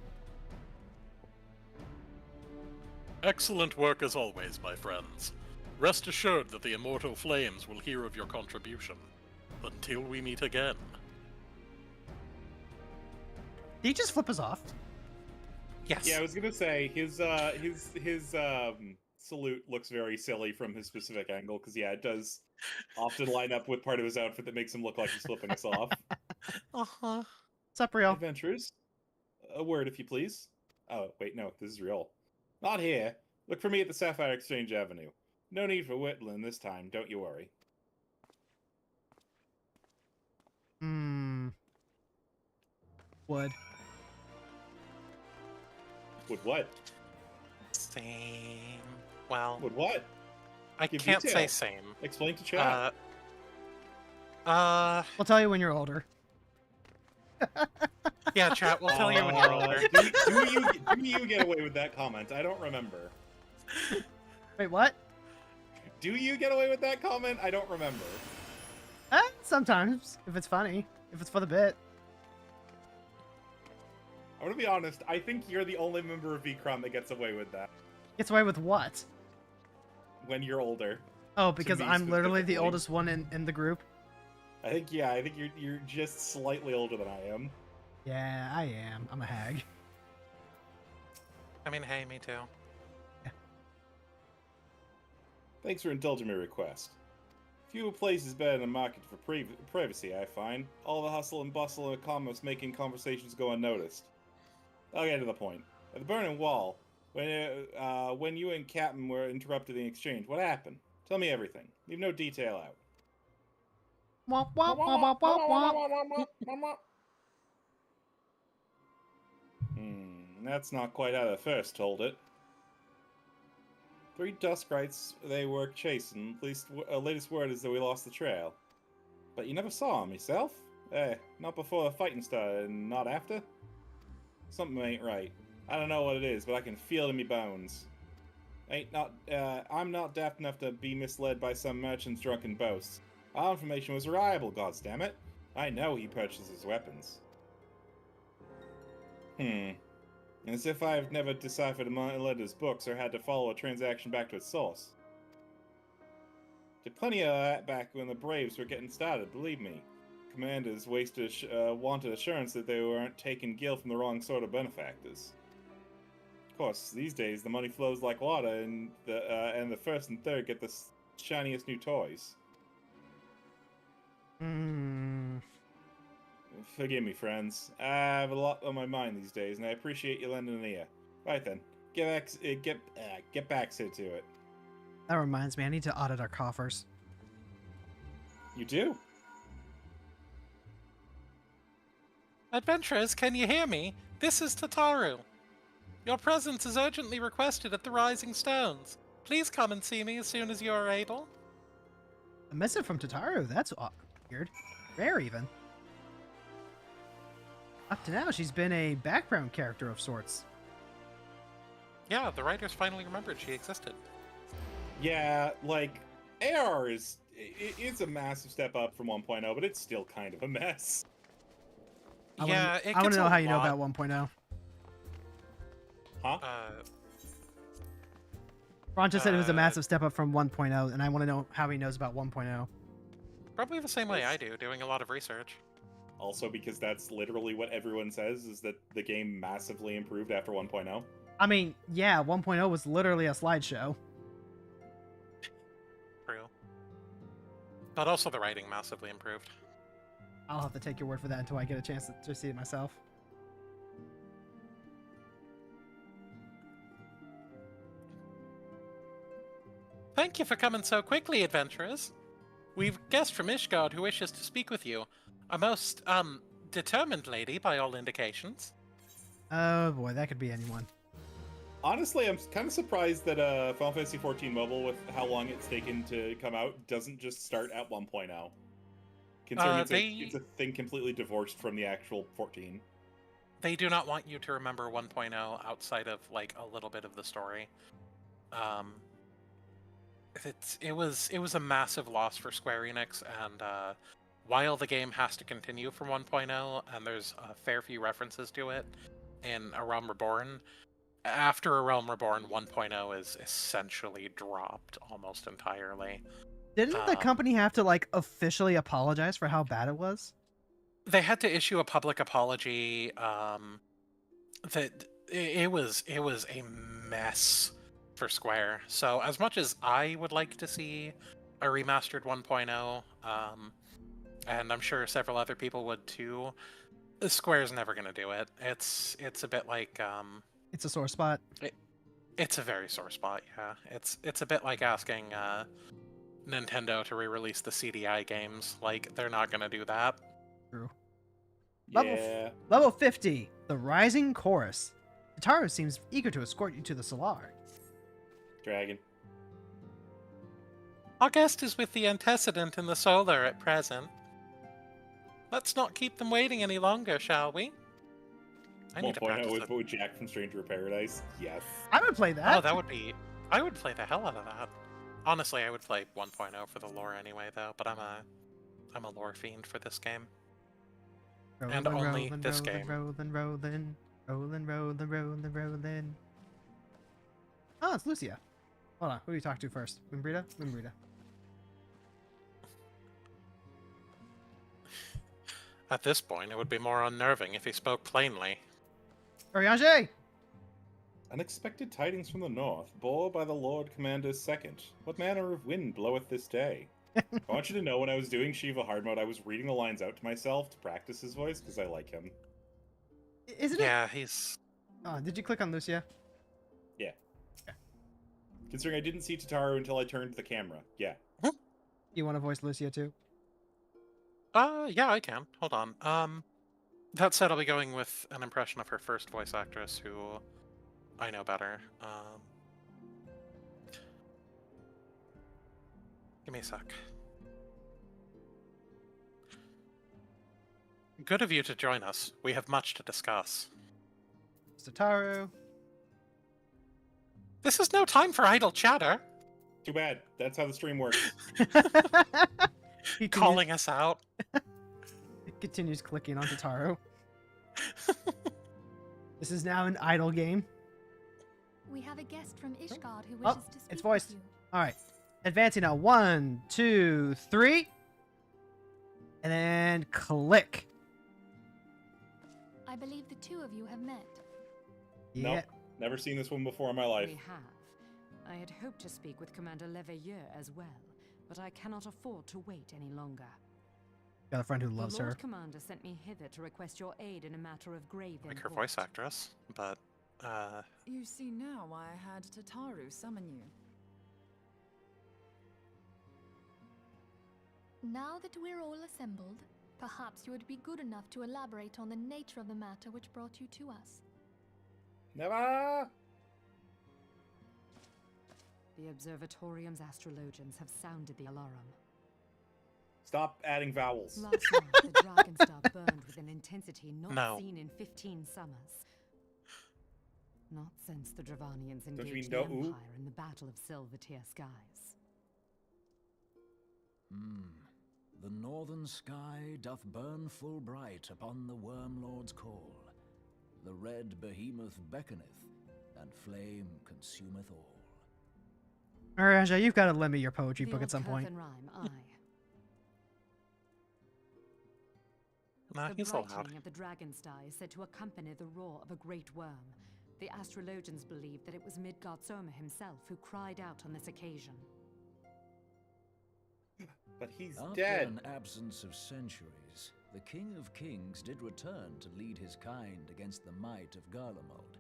Excellent work as always, my friends. Rest assured that the immortal flames will hear of your contribution. Until we meet again. Did he just flip us off? Yes. Yeah, I was gonna say his salute looks very silly from his specific angle because yeah, it does often line up with part of his outfit that makes him look like he's flipping us off. Uh-huh. What's up, real? Adventurers, a word if you please. Oh wait, no, this is real. Not here. Look for me at the Sapphire Exchange Avenue. No need for whittling this time, don't you worry. Wood. Would what? Same. Well, Would what? I give can't say detail. same. Explain to chat. We'll tell you when you're older. Yeah, chat, we'll tell you when you're older. Do you get away with that comment? I don't remember. Wait, what? Do you get away with that comment? I don't remember. Sometimes, if it's funny. If it's for the bit. I'm gonna be honest, I think you're the only member of VCron that gets away with that. Gets away with what? When you're older. Oh, because me I'm literally the specifically. oldest one in the group? I think you're just slightly older than I am. Yeah, I am. I'm a hag. I mean, hey, me too. Thanks for indulging my request. Few places better than a market for privacy, I find. All the hustle and bustle of commerce making conversations go unnoticed. I'll get to the point. At the Burning Wall, when you and Captain were interrupted in the exchange, what happened? Tell me everything. Leave no detail out. Womp, womp, womp, womp, womp. That's not quite how they first told it. 3 Duskrites they were chasing. Latest word is that we lost the trail. But you never saw them yourself? Not before the fighting started, and not after? Something ain't right. I don't know what it is, but I can feel it in me bones. I'm not daft enough to be misled by some merchant's drunken boasts. Our information was reliable, goddammit. I know he purchases weapons. As if I've never deciphered Melinda's books or had to follow a transaction back to its source. Did plenty of that back when the Braves were getting started, believe me. Commanders wanted assurance that they weren't taking gil from the wrong sort of benefactors. Of course, these days the money flows like water, and the first and third get the shiniest new toys. Forgive me, friends. I have a lot on my mind these days, and I appreciate you lending an ear. Right then, get back to it. That reminds me, I need to audit our coffers. You do? Adventurers, can you hear me? This is Tataru. Your presence is urgently requested at the Rising Stones. Please come and see me as soon as you are able. A message from Tataru? That's weird. Rare, even. Up to now, she's been a background character of sorts. Yeah, the writers finally remembered she existed. Yeah, like, AR it's a massive step up from 1.0, but it's still kind of a mess. I Yeah, wanna, it I want gets to know a how you know lot- about 1.0. Huh? Ron just said it was a uh, massive step up from 1.0, and I want to know how he knows about 1.0. Probably the same way I do, doing a lot of research. Also because that's literally what everyone says, is that the game massively improved after 1.0. I mean, yeah, 1.0 was literally a slideshow. True. But also the writing massively improved. I'll have to take your word for that until I get a chance to see it myself. Thank you for coming so quickly, adventurers. We've a guest from Ishgard who wishes to speak with you. A most, determined lady, by all indications. Oh boy, that could be anyone. Honestly, I'm kind of surprised that Final Fantasy XIV Mobile, with how long it's taken to come out, doesn't just start at 1.0. Considering it's a thing completely divorced from the actual 14. They do not want you to remember 1.0 outside of like a little bit of the story. It was a massive loss for Square Enix, and while the game has to continue from 1.0, and there's a fair few references to it in A Realm Reborn, after A Realm Reborn, 1.0 is essentially dropped almost entirely. Didn't the company have to like officially apologize for how bad it was? They had to issue a public apology. That it was a mess for Square. So as much as I would like to see a remastered 1.0, and I'm sure several other people would too, Square's never going to do it. It's a bit like It's a sore spot. It's a very sore spot. Yeah, it's a bit like asking Nintendo to re-release the CDI games. Like, they're not going to do that. True. Yeah. Level 50, the Rising Chorus. Tataru seems eager to escort you to the Solar. Dragon. Our guest is with the antecedent in the Solar at present. Let's not keep them waiting any longer, shall we? I need to 1.0 practice with it. Bo Jack from Stranger of Paradise. Yes. I would play that. Oh, that would be... I would play the hell out of that. Honestly, I would play 1.0 for the lore anyway, though, but I'm a lore fiend for this game. And only this game. Rolling. Oh, it's Lucia. Hold on, who do you talk to first? Wimbrita? Wimbrita. At this point, it would be more unnerving if he spoke plainly. Oriange! Unexpected tidings from the north, bore by the Lord Commander's second. What manner of wind bloweth this day? I want you to know when I was doing Shiva hard mode, I was reading the lines out to myself to practice his voice because I like him. Isn't it? Yeah, he's... Oh, did you click on Lucia? Yeah. Considering I didn't see Tataru until I turned the camera. Yeah. You want to voice Lucia too? Yeah, I can. Hold on. That said, I'll be going with an impression of her first voice actress, who I know better. Give me a sec. Good of you to join us. We have much to discuss. Tataru. This is no time for idle chatter. Too bad. That's how the stream works. He Calling us out. continues clicking on Tataru. This is now an idle game. We have a guest from Ishgard who Oh, wishes to speak it's voiced. with you. All right. Advancing now. 1, 2, 3. And then click. I believe the two of you have met. Yeah. Nope. Never seen this one before in my life. We have. I had hoped to speak with Commander Leveilleur as well, but I cannot afford to wait any longer. Got a friend who loves the Lord her. Commander sent me hither to request your aid in a matter of grave Like her import. voice actress, but, You see now why I had Tataru summon you. Now that we're all assembled, perhaps you would be good enough to elaborate on the nature of the matter which brought you to us. Never. The Observatorium's astrologians have sounded the alarm. Stop adding vowels. Last month, the dragon star burned with an intensity not seen in 15 summers. Not since the Dravanians Don't you engaged mean the no-oo? Empire in the Battle of Silvertear Skies. The northern sky doth burn full bright upon the Wormlord's call. The red behemoth beckoneth, and flame consumeth all. All right, Anja, you've got to lend me your poetry The book old at some point. curve and rhyme, nah, The he's allowed. brightening of the dragon star is said to accompany the roar of a great worm. The astrologians believe that it was Midgard Soma himself who cried out on this occasion. But he's After dead. an absence of centuries, the King of Kings did return to lead his kind against the might of Garlemald.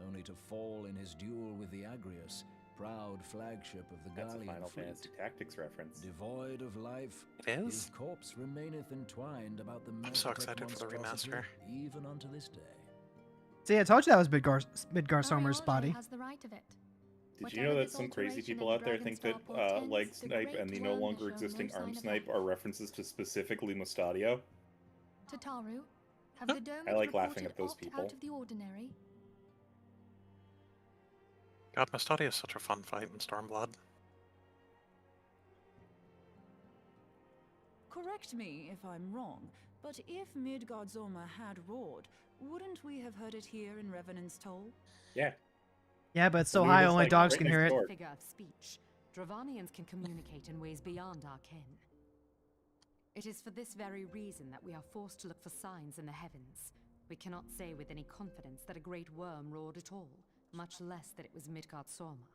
Only to fall in his duel with the Agrius, proud flagship of the That's a Gallian Final fleet. Fantasy Tactics reference. Devoid of life, It his is? corpse remaineth entwined about the I'm so Megalitech excited for the monstrosity, remaster. even unto this day. See, I told you that was Midgar Sommer's Ariadne body. has the right of it. Did you know that some crazy people out there think that leg snipe and the no longer existing arm snipe are references to specifically Mustadio? Tataru, have the domes I like laughing reported at those opt people. out of the ordinary? God, Mustadia is such a fun fight in Stormblood. Correct me if I'm wrong, but if Midgard Zorma had roared, wouldn't we have heard it here in Revenant's Toll? Yeah. Yeah, but it's so I mean, high it's only like dogs right can next hear it. door. Figure of speech. Dravanians can communicate in ways beyond our ken. It is for this very reason that we are forced to look for signs in the heavens. We cannot say with any confidence that a great worm roared at all, much less that it was Midgard Sorma.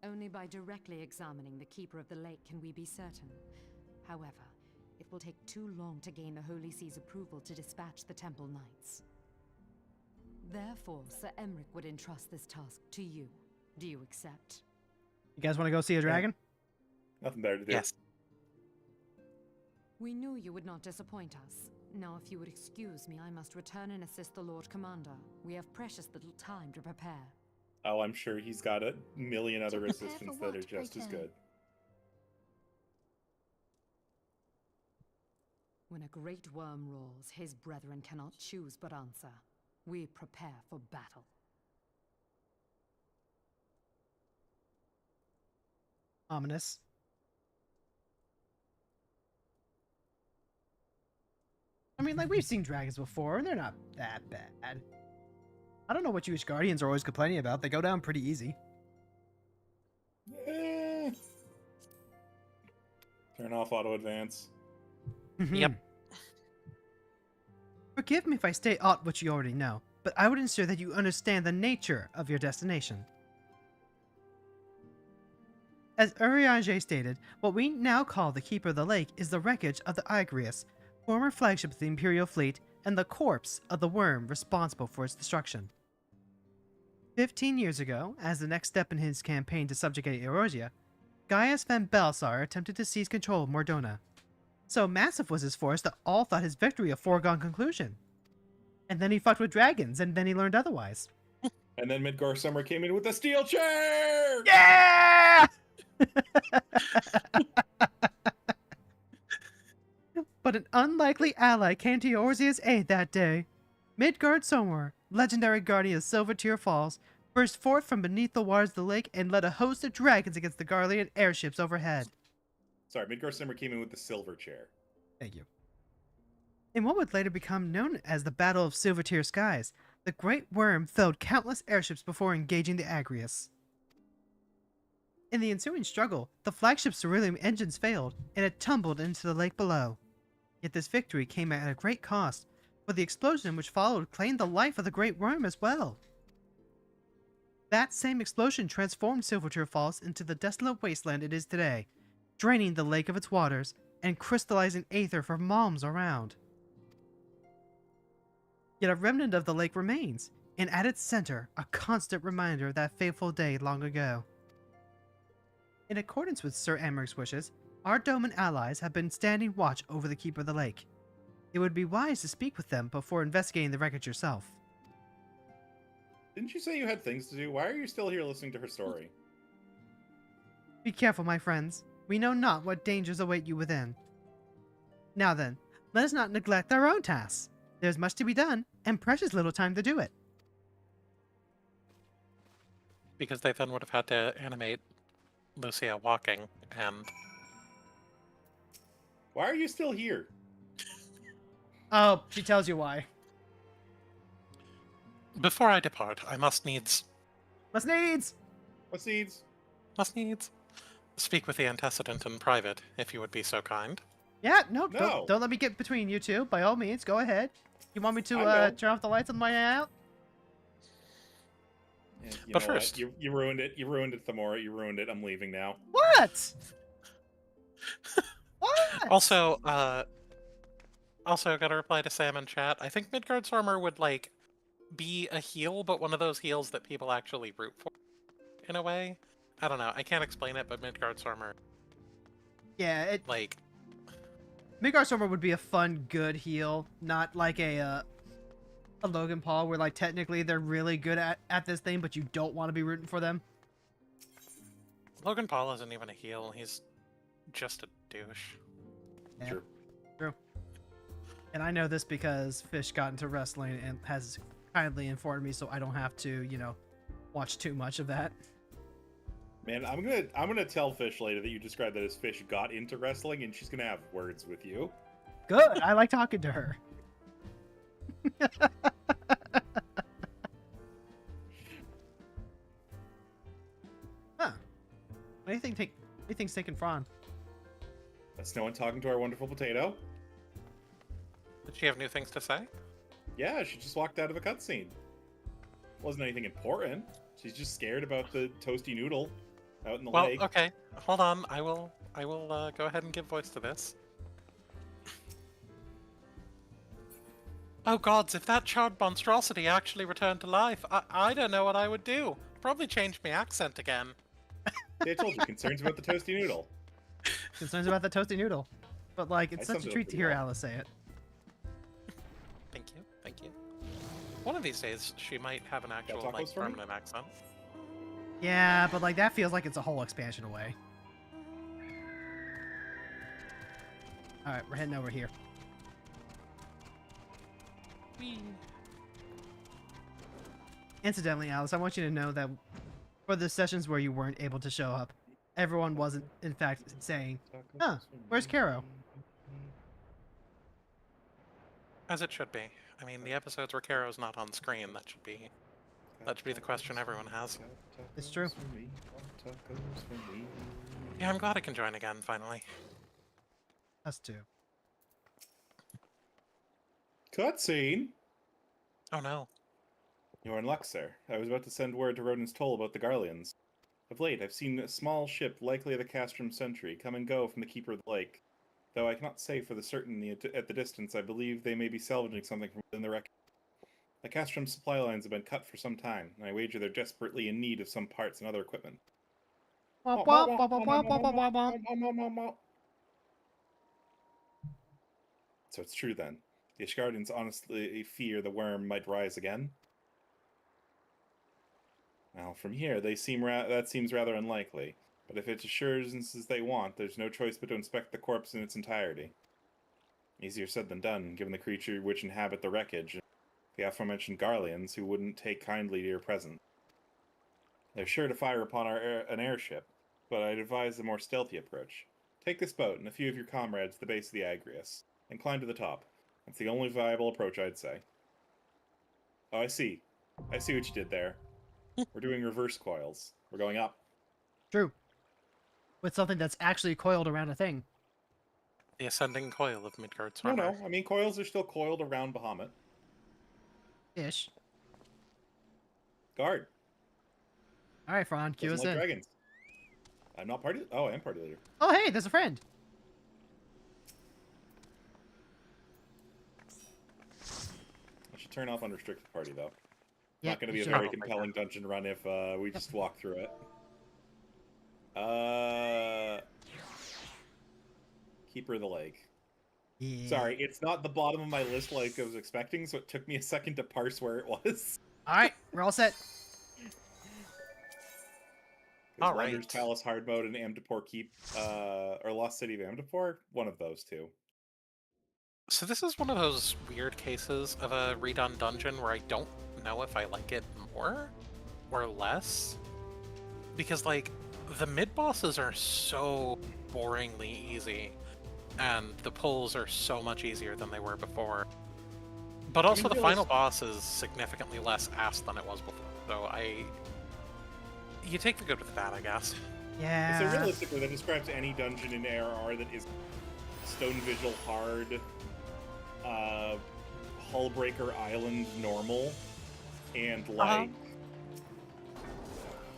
Only by directly examining the Keeper of the Lake can we be certain. However, it will take too long to gain the Holy See's approval to dispatch the Temple Knights. Therefore, Sir Emric would entrust this task to you. Do you accept? You guys want to go see a dragon? Nothing better to do. Yes. We knew you would not disappoint us. Now, if you would excuse me, I must return and assist the Lord Commander. We have precious little time to prepare. Oh, I'm sure he's got a million other prepare for assistants that what, are just as pray tell? good. When a great worm roars, his brethren cannot choose but answer. We prepare for battle. Ominous. I mean, like, we've seen dragons before, and they're not that bad. I don't know what you Guardians are always complaining about. They go down pretty easy. Turn off auto advance. Yep. Forgive me if I state aught which you already know, but I would ensure that you understand the nature of your destination. As Urianger stated, what we now call the Keeper of the Lake is the wreckage of the Igrius, former flagship of the Imperial Fleet, and the corpse of the worm responsible for its destruction. 15 years ago, as the next step in his campaign to subjugate Eorzea, Gaius van Belsar attempted to seize control of Mordona. So massive was his force that all thought his victory a foregone conclusion. And then he fucked with dragons, and then he learned otherwise. And then Midgar Summer came in with a steel chair! Yeah! But an unlikely ally came to Eorzea's aid that day. Midgard Sommer, legendary guardian of Silvertear Falls, burst forth from beneath the waters of the lake and led a host of dragons against the Garlean airships overhead. Sorry, Midgar Summer came in with the silver chair. Thank you. In what would later become known as the Battle of Silvertear Skies, the Great Worm felled countless airships before engaging the Agrius. In the ensuing struggle, the flagship's beryllium engines failed, and it tumbled into the lake below. Yet this victory came at a great cost, for the explosion which followed claimed the life of the Great Worm as well. That same explosion transformed Silvertear Falls into the desolate wasteland it is today, draining the lake of its waters and crystallizing aether for miles around. Yet a remnant of the lake remains, and at its center, a constant reminder of that fateful day long ago. In accordance with Sir Amaric's wishes, our dome and allies have been standing watch over the Keeper of the Lake. It would be wise to speak with them before investigating the wreckage yourself. Didn't you say you had things to do? Why are you still here listening to her story? Be careful, my friends. We know not what dangers await you within. Now then, let us not neglect our own tasks. There's much to be done, and precious little time to do it. Because they then would have had to animate Lucia walking, and Why are you still here? Oh, she tells you why. before I depart, I must needs Must needs! What needs? speak with the antecedent in private, if you would be so kind. Yeah, no, No. Don't let me get between you two. By all means, go ahead. You want me I to will. turn off the lights on my way out? Yeah, you But know what? first- You ruined it. You ruined it, Themora. You ruined it. I'm leaving now. What? What? Also, got a reply to Sam in chat. I think Midgard's armor would, like, be a heal, but one of those heals that people actually root for, in a way. I don't know. I can't explain it, but Midgard's armor, Yeah, like, Midgard Stormer would be a fun, good heal, not like a Logan Paul, where like technically they're really good at this thing, but you don't want to be rooting for them. Logan Paul isn't even a heel. He's just a douche. Yeah, True. true. And I know this because Fish got into wrestling and has kindly informed me, so I don't have to, you know, watch too much of that. Man, I'm gonna tell Fish later that you described that as Fish got into wrestling, and she's gonna have words with you. Good. I like talking to her. Huh. What do you think? What do you think's taking Fron? That's no one talking to our wonderful potato. Did she have new things to say? Yeah, she just walked out of a cutscene. Wasn't anything important. She's just scared about the toasty noodle out in the Well, lake. okay. Hold on. I will go ahead and give voice to this. Oh gods, if that charred monstrosity actually returned to life, I don't know what I would do. Probably change my accent again. See, I told you, concerns about the toasty noodle. Concerns about the toasty noodle. But like, it's I such a summed it up treat to pretty hear well. Alice say it. Thank you, thank you. One of these days, she might have an actual, tacos like, for me? permanent accent. Yeah, but like that feels like it's a whole expansion away. All right, we're heading over here. Incidentally, Alice, I want you to know that for the sessions where you weren't able to show up, everyone wasn't, in fact, saying, "Huh, where's Carrow?" As it should be. I mean, the episodes where Carrow's not on screen, that should be the question everyone has. It's true. Yeah, I'm glad I can join again, finally. Us too. Cutscene. Oh no. You're in luck, sir. I was about to send word to Rodin's Toll about the Garleans. Of late, I've seen a small ship, likely the Castrum Sentry, come and go from the Keeper of the Lake. Though I cannot say for the certainty at the distance, I believe they may be salvaging something from within the wreck. The Castrum supply lines have been cut for some time, and I wager they're desperately in need of some parts and other equipment. Womp womp, womp womp womp womp womp womp. So it's true then. The Ishgardians honestly fear the worm might rise again. Now, from here, that seems rather unlikely. But if it's assurances they want, there's no choice but to inspect the corpse in its entirety. Easier said than done, given the creature which inhabit the wreckage, the aforementioned Garleans, who wouldn't take kindly to your presence. They're sure to fire upon an airship, but I'd advise a more stealthy approach. Take this boat and a few of your comrades to the base of the Agrius, and climb to the top. That's the only viable approach, I'd say. Oh, I see. I see what you did there. We're doing reverse coils. We're going up. True. With something that's actually coiled around a thing. The ascending coil of Midgard's No, armor. no. I mean, coils are still coiled around Bahamut. Ish. Guard. All right, Fron, cue us Doesn't like in. dragons. I'm not party. Oh, I am party leader. Oh, hey, there's a friend. I should turn off unrestricted party though. Yeah, Not going to be you a should. very compelling dungeon run if we just walk through it. Keeper of the Lake. Yeah. Sorry, it's not the bottom of my list like I was expecting, so it took me a second to parse where it was. All right, we're all set. There's All right. Wonders Palace Hard Mode and Amdapor Keep, or Lost City of Amdapor. One of those two. So this is one of those weird cases of a redone dungeon where I don't know if I like it more or less. Because, like, the mid-bosses are so boringly easy, and the pulls are so much easier than they were before. But also the final boss is significantly less ass than it was before, so you take the good with the bad, I guess. Yeah. So realistically, that describes any dungeon in ARR that is Stone Vigil hard, Hullbreaker Island normal, and like...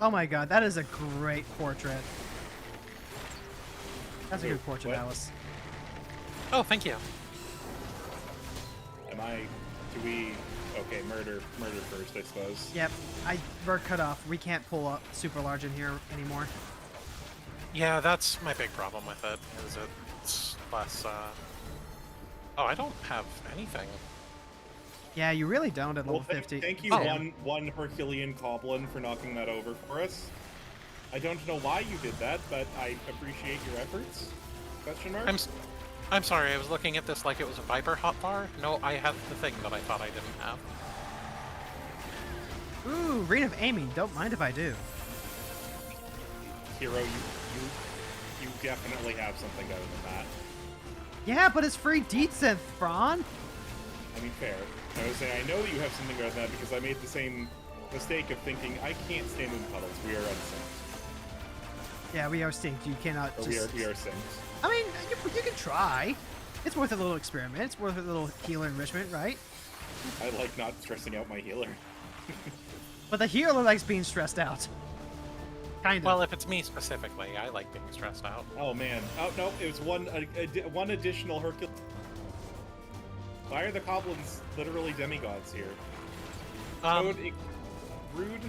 Oh my god, that is a great portrait. That's a Wait, good portrait, what? Alice. Oh, thank you. Do we... Okay, murder first, I suppose. Yep, we're cut off. We can't pull up super large in here anymore. Yeah, that's my big problem with it, is it's less, Oh, I don't have anything. Yeah, you really don't at level 50. Thank you, one Herculean Goblin, for knocking that over for us. I don't know why you did that, but I appreciate your efforts. Question mark? I'm sorry, I was looking at this like it was a Viper hotbar. No, I have the thing that I thought I didn't have. Ooh, Reign of Aiming. Don't mind if I do. Hero, you definitely have something better than that. Yeah, but it's free deed synth, Fron. I mean, fair. I was saying, I know that you have something better than that because I made the same mistake of thinking, I can't stand in puddles. We are unsynced. Yeah, we are synced. You cannot Or just... we are synced. I mean, you can try. It's worth a little experiment. It's worth a little healer enrichment, right? I like not stressing out my healer. But the healer likes being stressed out. Kind of. Well, if it's me specifically, I like being stressed out. Oh man. Oh no, it was one additional Hercules. Why are the goblins literally demigods here? Toad, rude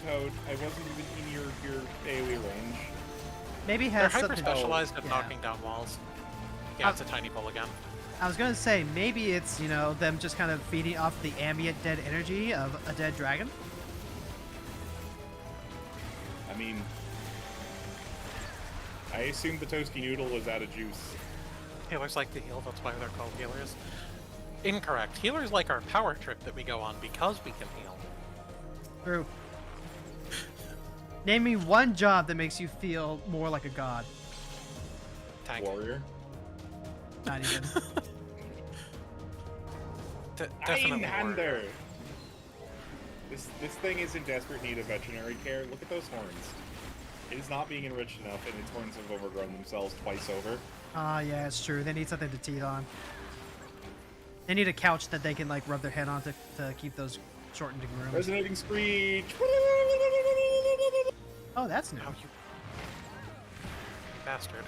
Toad. I wasn't even in your AoE range. Maybe They're has hyper something... specialized at yeah. knocking down walls. Yeah, it's a tiny pull again. I was gonna say, maybe it's, you know, them just kind of feeding off the ambient dead energy of a dead dragon. I mean, I assumed the Toasty Noodle was out of juice. Healers like to heal, that's why they're called healers. Incorrect. Healers like our power trip that we go on because we can heal. True. Name me one job that makes you feel more like a god. Tank. Warrior. Not even. Definitely Einhander. This thing is in desperate need of veterinary care. Look at those horns. It is not being enriched enough, and its horns have overgrown themselves twice over. Ah, yeah, it's true. They need something to teeth on. They need a couch that they can, like, rub their head on to keep those shortened and groomed. Resonating screech! Oh, that's new. Oh, you bastard.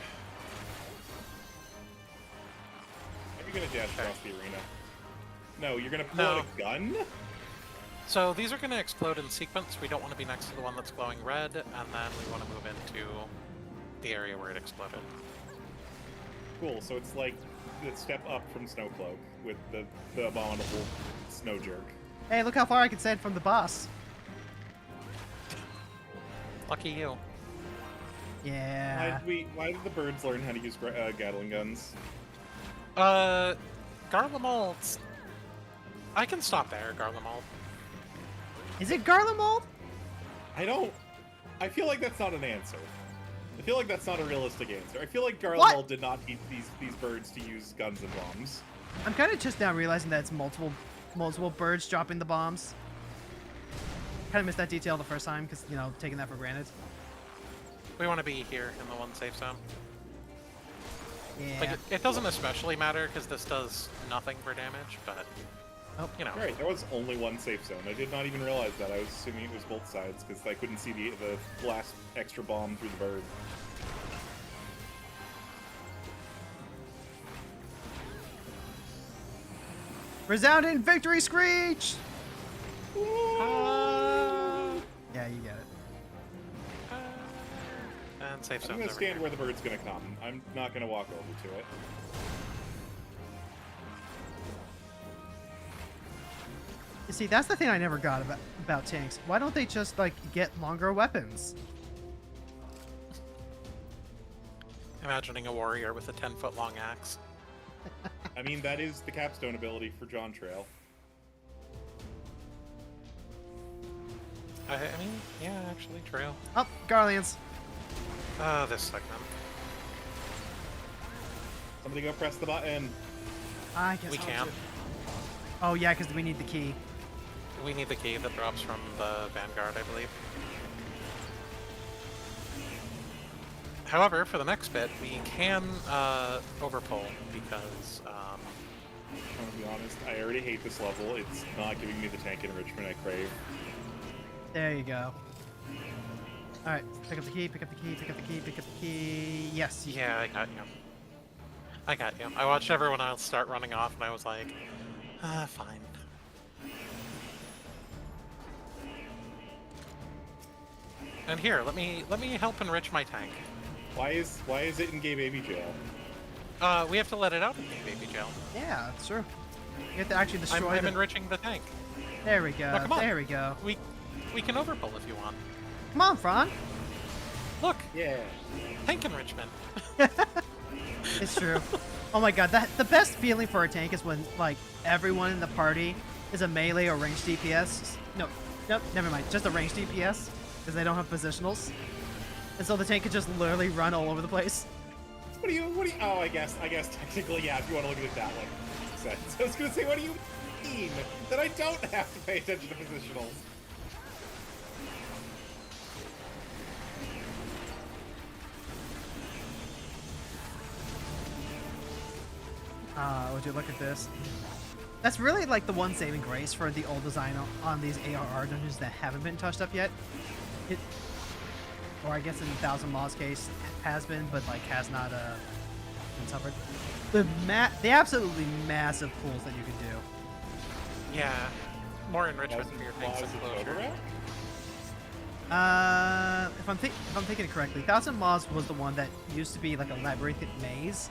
Are you gonna dash across the arena? No, you're gonna pull out a gun? So these are going to explode in sequence. We don't want to be next to the one that's glowing red, and then we want to move into the area where it exploded. Cool, so it's like the step up from Snowcloak with the abominable snow jerk. Hey, look how far I can send from the boss. Lucky you. Yeah. Why did the birds learn how to use Gatling guns? Garlemald. I can stop there, Garlemald. Is it Garlemald? I feel like that's not an answer. I feel like that's not a realistic answer. I feel like Garlemald did not teach these birds to use guns and bombs. I'm kind of just now realizing that it's multiple birds dropping the bombs. Kind of missed that detail the first time because, you know, taking that for granted. We want to be here in the one safe zone. Yeah. Like, it doesn't especially matter because this does nothing for damage, but, you know. Right, there was only one safe zone. I did not even realize that. I was assuming it was both sides because I couldn't see the last extra bomb through the bird. Resounding victory screech! Yeah, you get it. And safe I'm zone's gonna over stand here. where the bird's gonna come. I'm not gonna walk over to it. You see, that's the thing I never got about tanks. Why don't they just, like, get longer weapons? Imagining a warrior with a 10-foot long axe. I mean, that is the capstone ability for John Trail. I mean, yeah, actually, trail. Oh, Garleans. This segment. Somebody go press the button. I guess We I'll can't. do- Oh, yeah, because we need the key. We need the key that drops from the Vanguard, I believe. However, for the next bit, we can overpull because I'm gonna be honest, I already hate this level. It's not giving me the tank enrichment I crave. There you go. Alright, pick up the key, pick up the key, pick up the key, pick up the key. Yes. yeah, I got you. I got you. I watched everyone else start running off, and I was like, fine. And here, let me help enrich my tank. Why is it in gay baby jail? We have to let it out in baby jail. Yeah, it's true. You have to actually destroy I'm the... enriching the tank. There we go. No, come on. There we go. We can overpull if you want. Come on, Fron. Look, Yeah. tank enrichment. It's true. Oh my god, the best feeling for a tank is when like everyone in the party is a melee or ranged DPS. Nope, never mind. Just a ranged DPS because they don't have positionals, and so the tank can just literally run all over the place. What do you? Oh, I guess technically, yeah. If you want to look at it that way, makes sense. I was gonna say, what do you mean that I don't have to pay attention to positionals? Would you look at this? That's really like the one saving grace for the old design on these ARR dungeons that haven't been touched up yet. Or I guess in 1000 Maw's case it has been, but like has not been suffered. The absolutely massive pools that you can do. Yeah, more enrichment for your tanks Laws and of closure. Overwatch? If I'm thinking it correctly, 1000 Maw's was the one that used to be like a labyrinthic maze,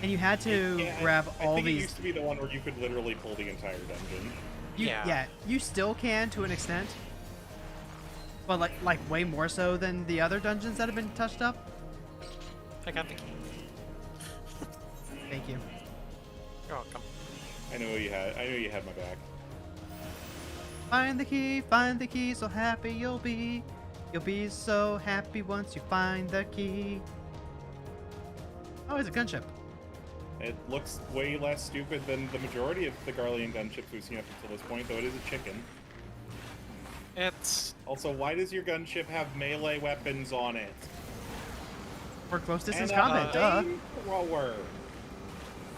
and you had to grab all I think these. it used to be the one where you could literally pull the entire dungeon. Yeah, you still can to an extent, but like way more so than the other dungeons that have been touched up. I got the key. Thank you. You're welcome. I know you had my back. Find the key, so happy you'll be. You'll be so happy once you find the key. Oh, it's a gunship. It looks way less stupid than the majority of the Garlean gunships we've seen up until this point, though it is a chicken. It's Also, why does your gunship have melee weapons on it? For close distance And a combat, duh. flamethrower.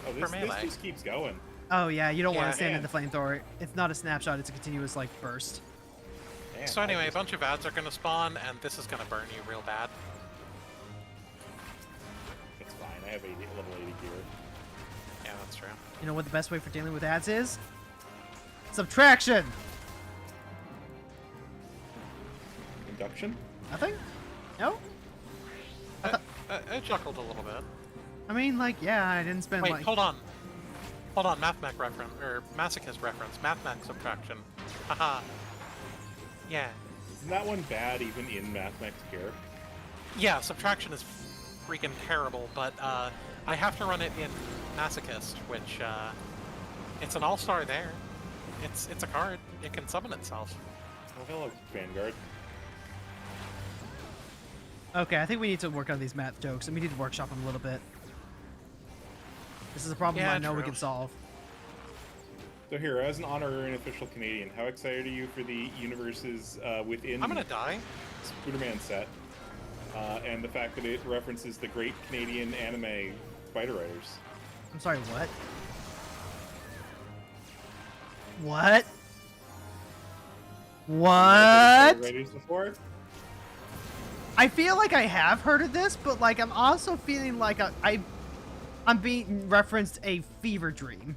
Oh, this melee. just keeps going. Oh yeah, you don't want Yeah, to stand in and- the flamethrower. It's not a snapshot, it's a continuous like burst. Man, so anyway, a bunch of ads are gonna spawn, and this is gonna burn you real bad. It's fine. I have level 80 gear. Yeah, that's true. You know what the best way for dealing with ads is? Subtraction! Induction? Nothing? No? I chuckled a little bit. I mean, like, yeah, I didn't spend Wait, like... hold on. Hold on, mathmech reference, or masochist reference. Mathmech subtraction. Haha. Yeah. Isn't that one bad even in Mathmech gear? Yeah, subtraction is freaking terrible, but I have to run it in masochist, which it's an all-star there. It's a card. It can summon itself. Oh, hello, Vanguard. Okay, I think we need to work on these math jokes, and we need to workshop them a little bit. This is a problem Yeah, I know we true. can solve. So here, as an honorary and official Canadian, how excited are you for the universes within I'm gonna die. Spooderman set? And the fact that it references the great Canadian anime Spider Riders. I'm sorry, what? What? What? Spider Riders before? I feel like I have heard of this, but like I'm also feeling like I'm being referenced a fever dream.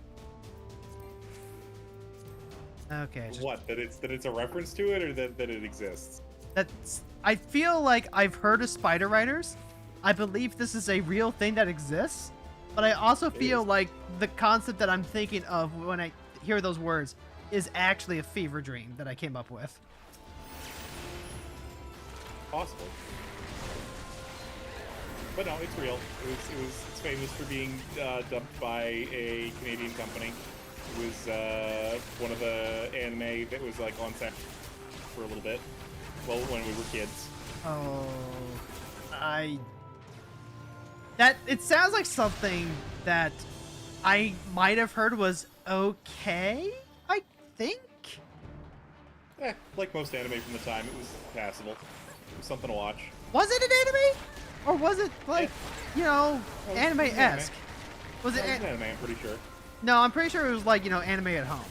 Okay, just, What? That it's a reference to it, or that it exists? that's. I feel like I've heard of Spider Riders. I believe this is a real thing that exists, but I also feel is. like the concept that I'm thinking of when I hear those words is actually a fever dream that I came up with. Possible. But no, it's real. It's famous for being dubbed by a Canadian company. It was one of the anime that was like on set for a little bit. Well, when we were kids. Oh, it sounds like something that I might have heard was okay, I think? Like most anime from the time, it was passable. It was something to watch. Was it an anime? Or was it like, you know, Oh, it was anime-esque? Was It it? was an anime, I'm pretty sure. No, I'm pretty sure it was like, you know, anime at home.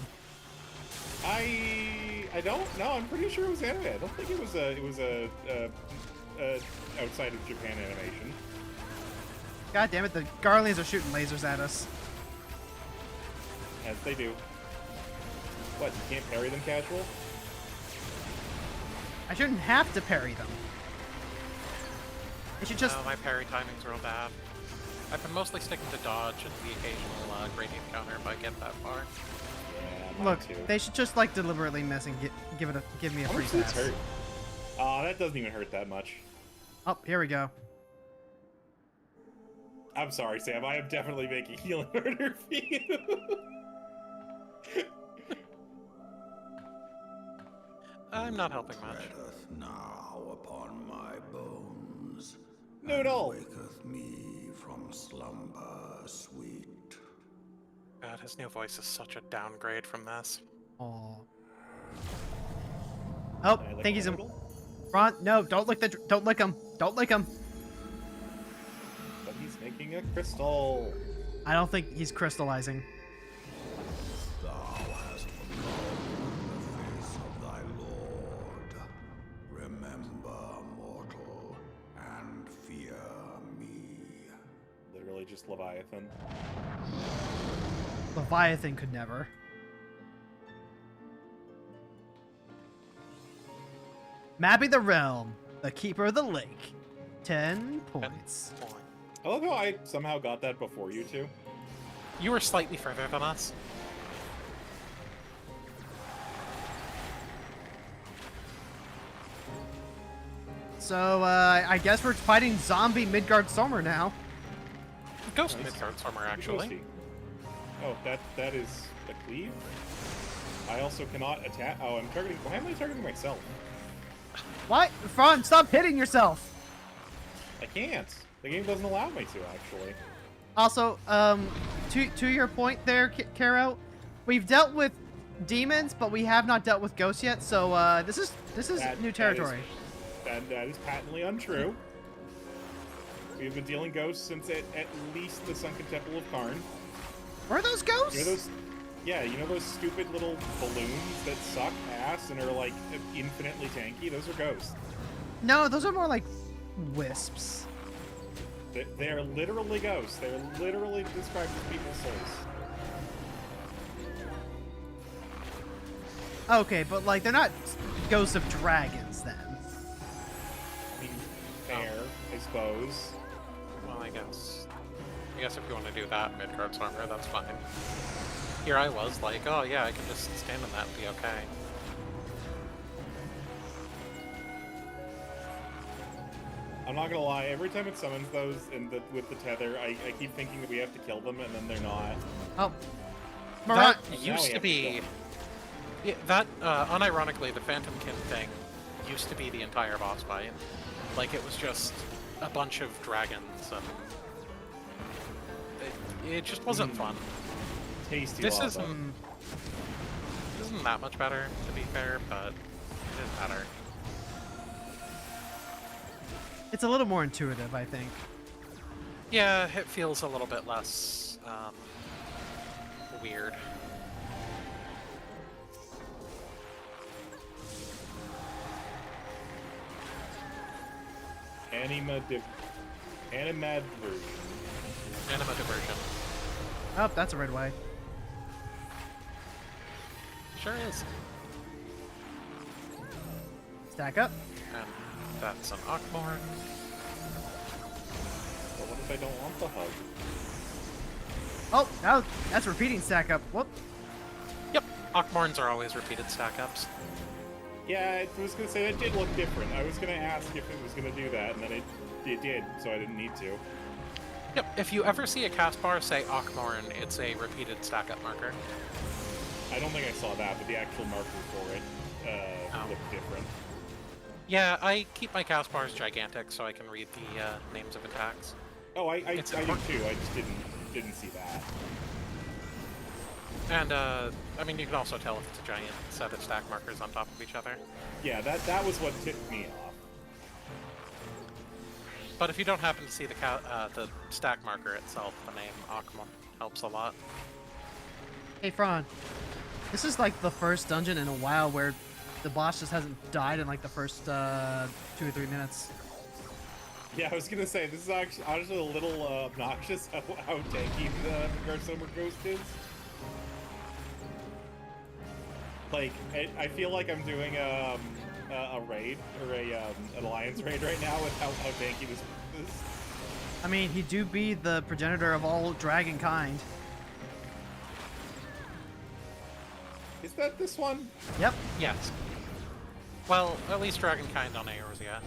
I don't know. I'm pretty sure it was anime. I don't think it was a outside of Japan animation. God damn it, the Garleans are shooting lasers at us. As they do. What, you can't parry them casual? I shouldn't have to parry them. I should just... Oh, my parry timing's real bad. I've been mostly sticking to dodge and the occasional gradient counter if I get that far. Yeah, mine Look, too. they should just like deliberately miss and give me a How free much does pass. hurt? Aw, that doesn't even hurt that much. Oh, here we go. I'm sorry, Sam. I am definitely making healing harder for you. I'm not helping much. Treadeth now upon my bones. Noodle. And waketh me from slumber sweet. God, his new voice is such a downgrade from this. Oh. Oh, I I lick think my he's in noodle? front. No, don't lick him. Don't lick him. But he's making a crystal. I don't think he's crystallizing. Thou hast forgotten the face of thy lord. Remember, mortal, and fear me. Literally just Leviathan. Leviathan could never. Mapping the realm, the keeper of the lake. 10 points. I love how I somehow got that before you two. You were slightly further than us. So, I guess we're fighting zombie Midgard Stormer now. Ghost Nice. Midgard Stormer, actually. Ghosty. Oh, that is a cleave? I also cannot attack. Oh, I'm targeting. Why am I targeting myself? What? Frons, stop hitting yourself! I can't. The game doesn't allow me to, actually. Also, to your point there, Carrow, we've dealt with demons, but we have not dealt with ghosts yet, so, this is new territory. That is patently untrue. We've been dealing ghosts since at least the Sunken Temple of Karn. Were those ghosts? You know those? Yeah, you know those stupid little balloons that suck ass and are like infinitely tanky? Those are ghosts. No, those are more like wisps. They're literally ghosts. They're literally described as people's souls. Okay, but like they're not ghosts of dragons then. I mean, fair, I suppose. Well, I guess if you want to do that, Midgard Stormer, that's fine. Here I was like, oh yeah, I can just stand in that and be okay. I'm not gonna lie, every time it summons those with the tether, I keep thinking that we have to kill them, and then they're not. Oh. That Marat, used we to have to be... kill them. Yeah, that, unironically, the Phantomkin thing used to be the entire boss fight. Like, it was just a bunch of dragons, and... It just wasn't fun. Tasty This lava. isn't that much better, to be fair, but it is better. it's a little more intuitive, I think. Yeah, it feels a little bit less, weird. Anima diversion. Anima diversion. Oh, that's a red way. Sure is. Stack up. And that's an Ockmorn. But what if I don't want the hug? Oh, that's repeating stack up. Whoop. Yep, Ockmorns are always repeated stack ups. Yeah, I was gonna say that did look different. I was gonna ask if it was gonna do that, and then it did, so I didn't need to. Yep, if you ever see a cast bar say Ockmorn, it's a repeated stack up marker. I don't think I saw that, but the actual marker for it looked different. Yeah, I keep my cast bars gigantic so I can read the names of attacks. Oh, I It's do important. too. I just didn't see that. And, I mean, you can also tell if it's a giant set of stack markers on top of each other. Yeah, that was what tipped me off. But if you don't happen to see the stack marker itself, the name Ockmorn helps a lot. Hey, Fron. This is like the first dungeon in a while where the boss just hasn't died in like the first 2 or 3 minutes. Yeah, I was gonna say this is actually honestly a little obnoxious how tanky the Garsomer Ghost is. Like, I feel like I'm doing a raid or an alliance raid right now with how tanky this is. I mean, he do be the progenitor of all dragon kind. Is that this one? Yep. Yes. Well, at least Dragonkind on Eorzea.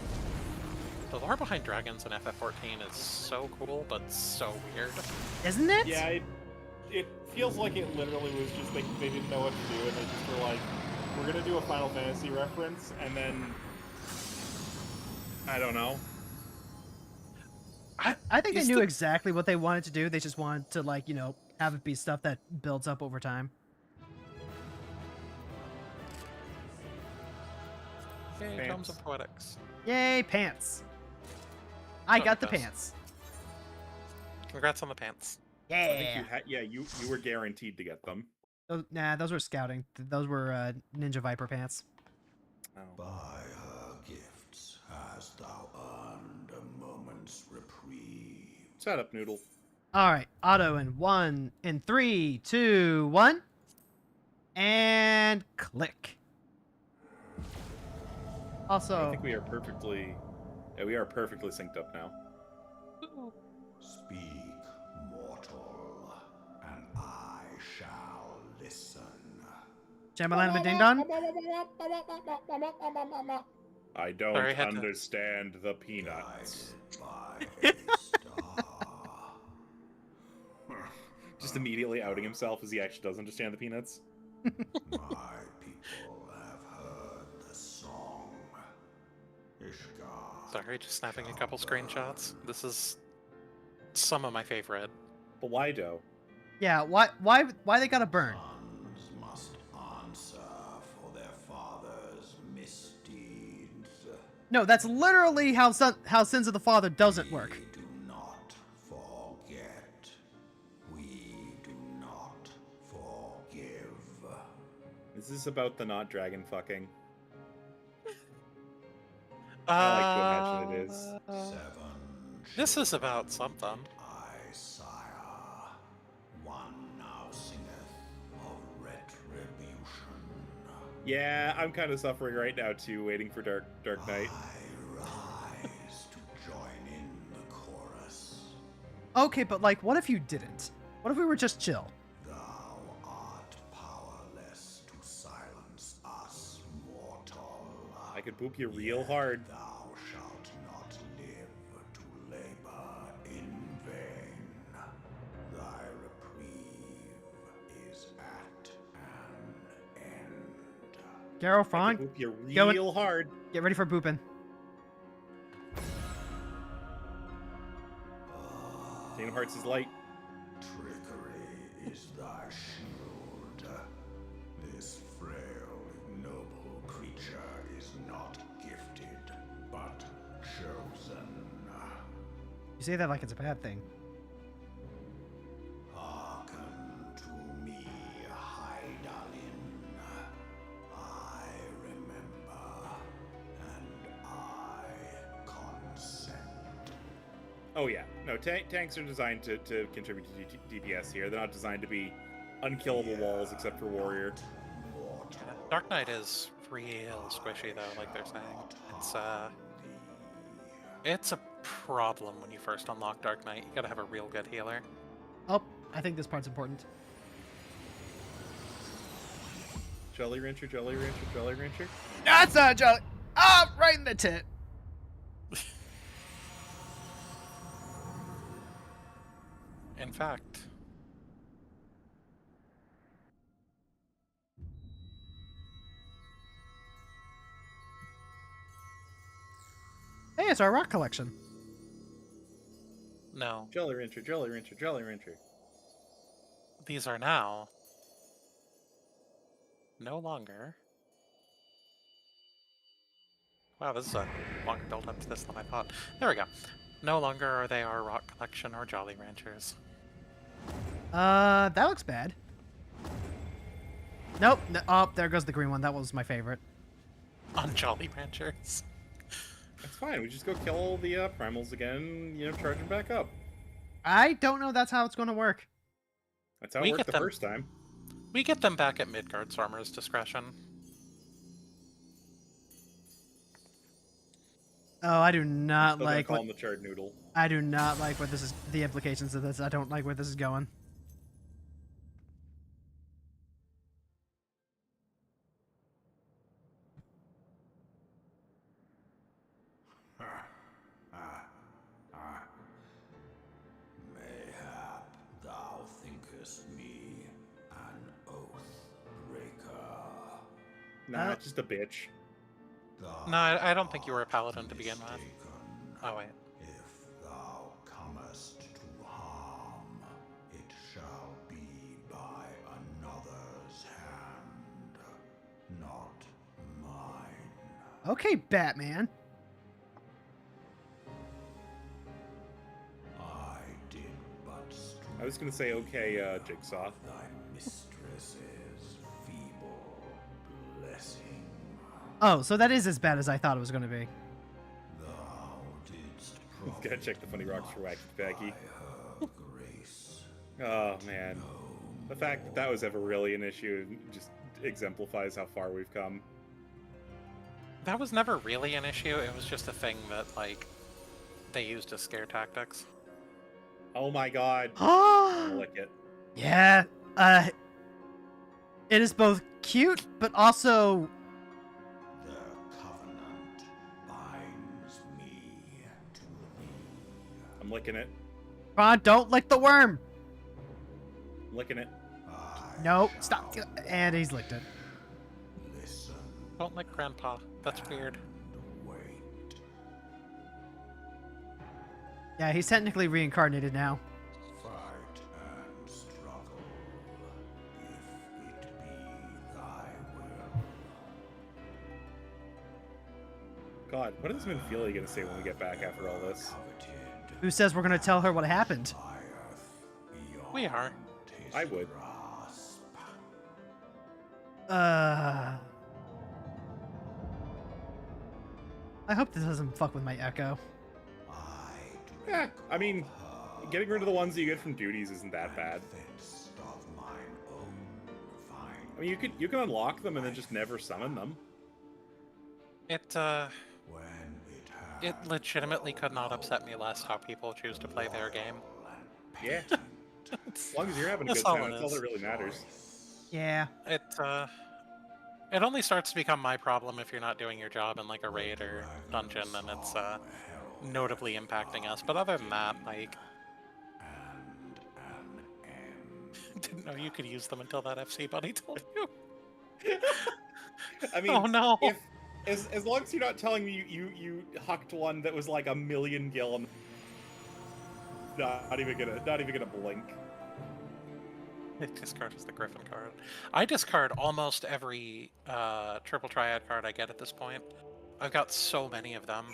The lore behind dragons in FF14 is so cool, but so weird. Isn't it? Yeah, it feels like it literally was just they didn't know what to do, and they just were like, we're gonna do a Final Fantasy reference, and then I don't know. I think they knew exactly what they wanted to do. They just wanted to, like, have it be stuff that builds up over time. Yay, Pants. Tomes of Poetics. Yay, pants. I Oh, got the yes. pants. Congrats on the pants. I think Yeah. you were guaranteed to get them. Nah, those were scouting. Those were Ninja Viper pants. Oh. By her gifts hast thou earned a moment's reprieve. Shut up, Noodle. All right, auto in 3, 2, 1, and click. I Also, think we are perfectly synced up now. Speak, mortal, and I shall listen. Jamalama Ding Dong. I don't Sorry, I had to- understand the peanuts. Guided by a star. Just immediately outing himself as he actually does understand the peanuts. My people have heard the song. Ishgar. Sorry, just snapping a couple screenshots. This is some of my favorite. But why, though? Yeah, why they gotta burn? Sons must answer for their father's misdeeds. No, that's literally how Sins of the Father doesn't work. We do not forget. We do not forgive. Is this about the not dragon fucking? I like to imagine it is. 7 This is about something. I, sire, one now singeth of retribution. Yeah, I'm kind of suffering right now too, waiting for Dark Knight. I rise to join in the chorus. Okay, but like, what if you didn't? What if we were just chill? Thou art powerless to silence us, mortal. I could boop you real hard. Thou shalt not live to labor in vain. Thy reprieve is at an end. Carrow, I Frons, could boop you Going- real hard. get ready for booping. Kingdom Hearts is light. Trickery is thy shield. This frail, ignoble creature is not gifted, but chosen. You say that like it's a bad thing. Hearken to me, Hydaelyn. I remember, and I consent. Oh yeah, no, tanks are designed to contribute to DPS here. They're not designed to be unkillable walls except for warrior. Dark Knight is real squishy though, like they're saying. It's a problem when you first unlock Dark Knight. You gotta have a real good healer. Oh, I think this part's important. Jolly Rancher, Jolly Rancher, Jolly Rancher. That's not jolly. Ah, right in the tit. In fact, Hey, it's our rock collection. no. Jolly Rancher, Jolly Rancher, Jolly Rancher. These are now no longer. Wow, this is a longer build up to this than I thought. There we go. No longer are they our rock collection or Jolly Ranchers. That looks bad. Nope. Oh, there goes the green one. That was my favorite. On Jolly Ranchers. That's fine. We just go kill all the primals again. Charge them back up. I don't know that's how it's going to work. That's how We it worked get the them. first time. We get them back at Midgard Stormer's discretion. Oh, I do not Still gonna like call what him the chard noodle. I do not like what this is. The implications of this. I don't like where this is going. Mayhap thou thinkest me an oath breaker. Nah, just a bitch. No, I don't think you were a paladin to begin with. Oh, wait. If thou comest to harm, it shall be by another's hand, not mine. Okay, Batman. I did but I was gonna say, okay, Jigsaw. thy mistress's feeble blessing. Oh, so that is as bad as I thought it was going to be. Thou didst Gotta check the funny rocks for Wacky Packy. her grace. Oh man, the fact that that was ever really an issue just exemplifies how far we've come. That was never really an issue. It was just a thing that, like, they used as scare tactics. Oh my god. Oh, I'll lick it. yeah. It is both cute, but also Their covenant binds me to thee. I'm licking it. Ron, don't lick the worm. I'm licking it. I Nope, shall stop. And he's licked it. listen Don't like Grandpa. That's weird. and wait. Yeah, he's technically reincarnated now. Fight and struggle, if it be thy will. God, what is Minfield gonna say when we get back after all this? Coveted Who says we're going to tell her what happened? lieth beyond We are. his I would. grasp. I hope this doesn't fuck with my echo. I Yeah, drink I mean, of her getting rid of the ones that you get from duties isn't that bad. fist of mine own vine. I mean, you can unlock them and then just never summon them. It When it it hath legitimately could not upset me less how people choose to play their game. Yeah, as long as you're having a That's good all time, it that's all is. that really matters. Yeah. It only starts to become my problem if you're not doing your job in like a raid or dungeon, and it's notably impacting us. But other than that, like, and an end. didn't know you could use them until that FC buddy told you. I mean, Oh no! if as long as you're not telling me you hucked one that was like a million gil, I'm not even gonna blink. It discards the Griffin card. I discard almost every triple triad card I get at this point. I've got so many of them,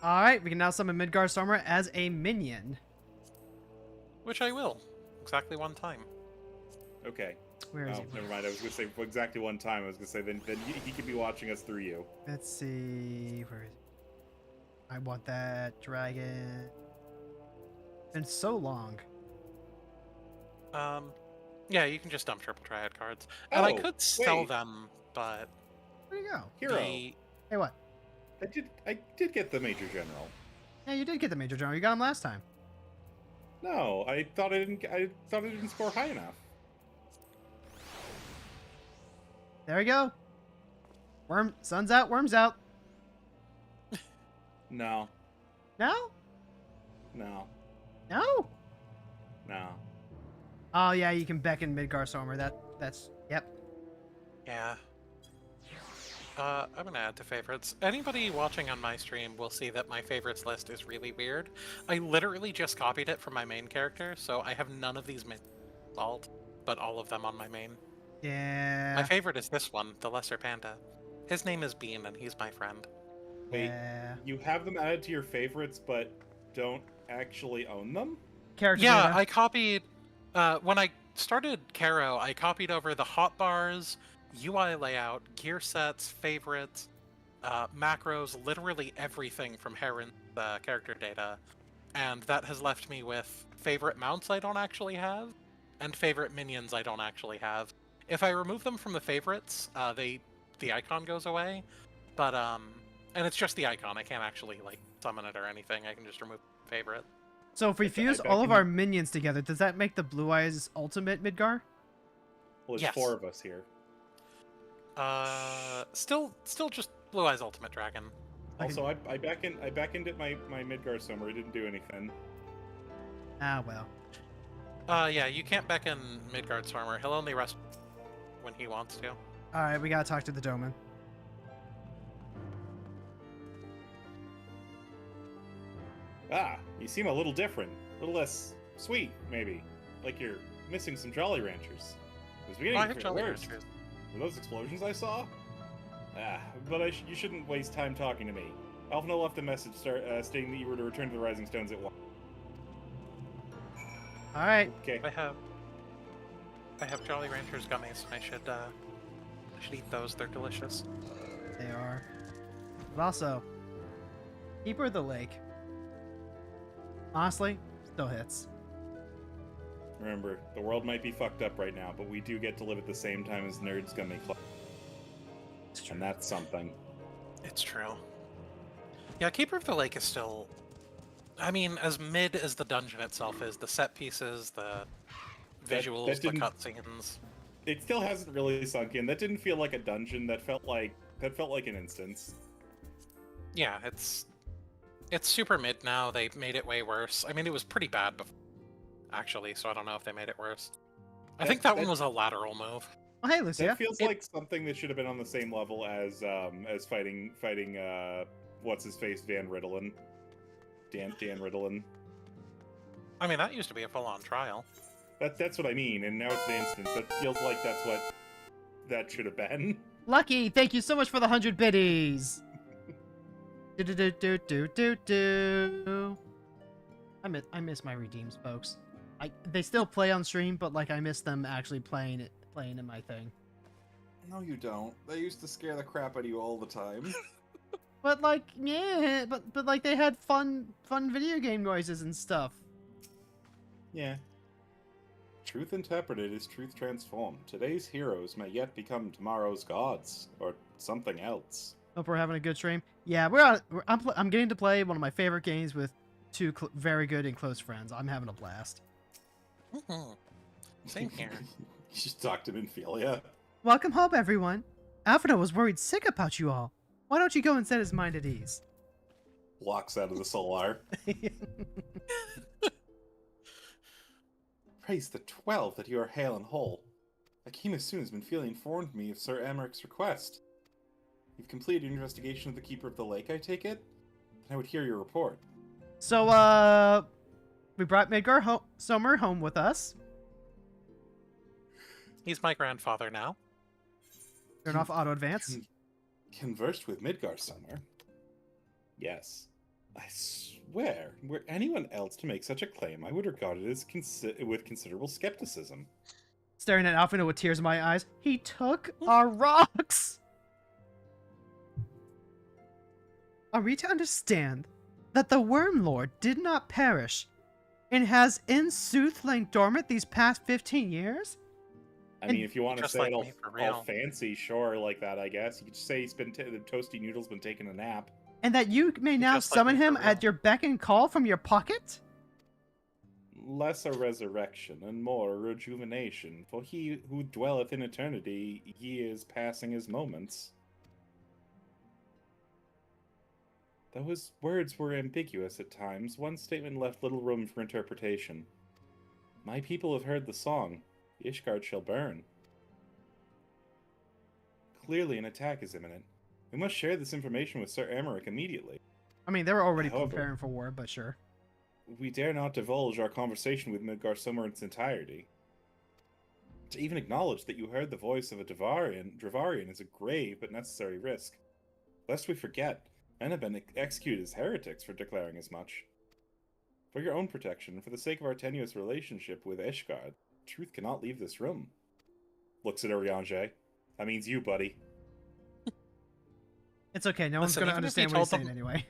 All right, we can now summon Midgar Stormer as a minion. which I will exactly one time. Okay. Where is Oh, he? never mind. I was gonna say exactly one time. I was gonna say then he could be watching us through you. Let's see. Where is he? I want that dragon. Been so long. Yeah, you can just dump triple triad cards, and I Oh, could sell wait. them, but Where'd you go? Hero. the Hey, what? I did get the Major General. Yeah, you did get the Major General. You got him last time. No, I thought I didn't score high enough. There we go. Sun's out, worm's out. No, No? no, No? no. Oh, yeah, you can beckon Midgar Stormer. That's, yep. yeah. I'm gonna add to favorites. Anybody watching on my stream will see that my favorites list is really weird. I literally just copied it from my main character, so I have none of these installed, but all of them on my main. Yeah. My favorite is this one, the Lesser Panda. His name is Bean, and he's my friend. Wait, Yeah. you have them added to your favorites, but don't actually own them? Character Yeah, data. I copied... when I started Carrow, I copied over the hotbars, UI layout, gear sets, favorites, macros, literally everything from Heron's character data. And that has left me with favorite mounts I don't actually have, and favorite minions I don't actually have. If I remove them from the favorites, the icon goes away. But And it's just the icon. I can't actually like summon it or anything. I can just remove favorite. So if we I fuse bet all of can- our minions together, does that make the Blue Eyes ultimate Midgar? Well, there's Yes. 4 of us here. Still just Blue Eyes Ultimate Dragon. Also, I back into my Midgar Summer. It didn't do anything. Ah, well. Yeah, you can't beckon Midgard Stormer. He'll only rest when he wants to. Alright, we gotta talk to the Doman. Ah, you seem a little different. A little less sweet, maybe. Like you're missing some Jolly Ranchers. I was beginning Oh, I to have fear Jolly worse. Ranchers. Were those explosions I saw? Ah, but you shouldn't waste time talking to me. Alphino left a message stating that you were to return to the Rising Stones at 1. Alright. Okay. I have Jolly Ranchers gummies. I should eat those. They're delicious. They are. But also, Keeper of the Lake. Honestly, still hits. Remember, the world might be fucked up right now, but we do get to live at the same time as Nerds Gummy Club. And that's something. It's true. Yeah, Keeper of the Lake is still... I mean, as mid as the dungeon itself is, the set pieces, the visuals, the didn't- cutscenes... It still hasn't really sunk in. That didn't feel like a dungeon. That felt like an instance. Yeah, it's super mid now. They made it way worse. I mean, it was pretty bad before, actually, so I don't know if they made it worse. I think that one was a lateral move. Oh, hey, Lucia. That feels like something that should have been on the same level as fighting what's his face, Dan Riddlin. Dan Riddlin. I mean, that used to be a full-on trial. That's what I mean, and now it's an instance. That feels like that's what that should have been. Lucky, thank you so much for the 100 biddies. Do. I miss my redeems, folks. They still play on stream, but like I miss them actually playing in my thing. No, you don't. They used to scare the crap out of you all the time. But like, yeah, but like they had fun video game noises and stuff. Yeah. Truth interpreted is truth transformed. Today's heroes may yet become tomorrow's gods, or something else. Hope we're having a good stream. Yeah, I'm getting to play one of my favorite games with two very good and close friends. I'm having a blast. Same here. You should talk to Minfilia. Welcome home, everyone. Alfredo was worried sick about you all. Why don't you go and set his mind at ease? Walks out of the solar. Praise the 12 that you are hale and whole. I came as soon as Minfilia informed me of Sir Amaric's request. You've completed your investigation of the Keeper of the Lake, I take it? Then I would hear your report. So, we brought Midgar Summer home with us. He's my grandfather now. Turn off auto advance. Conversed with Midgar Summer? Yes. I swear, were anyone else to make such a claim, I would regard it as with considerable skepticism. Staring at Alfredo with tears in my eyes. He took our rocks! Are we to understand that the Worm Lord did not perish and has in sooth lain dormant these past 15 years? I mean, if you want to say like it all, me, for real. all fancy, sure, like that, I guess. You could just say he's been the Toasty Noodle's been taking a nap. And that you may now Just like summon me, for him real. at your beck and call from your pocket? Less a resurrection and more a rejuvenation, for he who dwelleth in eternity, he is passing his moments. Though his words were ambiguous at times, one statement left little room for interpretation. My people have heard the song, Ishgard shall burn. Clearly an attack is imminent. We must share this information with Sir Amaric immediately. I mean, they were already However- preparing for war, but sure. We dare not divulge our conversation with Midgar Summer in its entirety. To even acknowledge that you heard the voice of a Dravarian is a grave but necessary risk. Lest we forget, men have been executed as heretics for declaring as much. For your own protection, and for the sake of our tenuous relationship with Ishgard, truth cannot leave this room. Looks at Oriange. That means you, buddy. It's okay, no Listen, one's going to even if you understand what he's told saying them- anyway.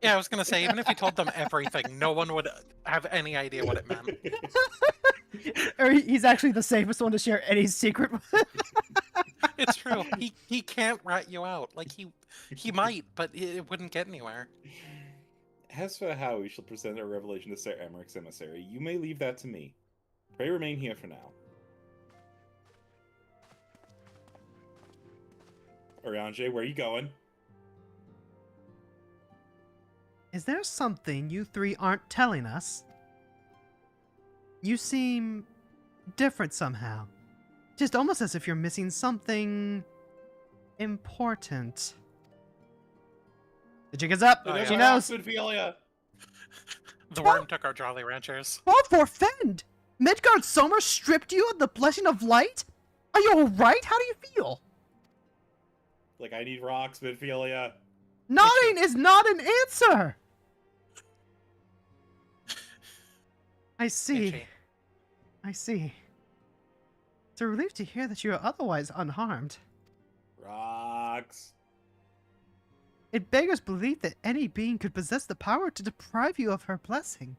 Yeah, I was gonna say, even if you told them everything, no one would have any idea what it meant. Or he's actually the safest one to share any secret with. It's true. He can't rat you out. Like he might, but it wouldn't get anywhere. As for how we shall present our revelation to Sir Emeric's emissary, you may leave that to me. Pray remain here for now. Oriange, where are you going? Is there something you three aren't telling us? You seem different somehow. Just almost as if you're missing something important. The jig is up. Oh, yeah. She knows. Ophelia. The worm took our Jolly Ranchers. What for Fend? Midgard Sommer stripped you of the blessing of light? Are you alright? How do you feel? Like, I need rocks, Ophelia. Nodding is not an answer! I see. Itchy. I see. It's a relief to hear that you are otherwise unharmed. Rocks. It beggars belief that any being could possess the power to deprive you of her blessing.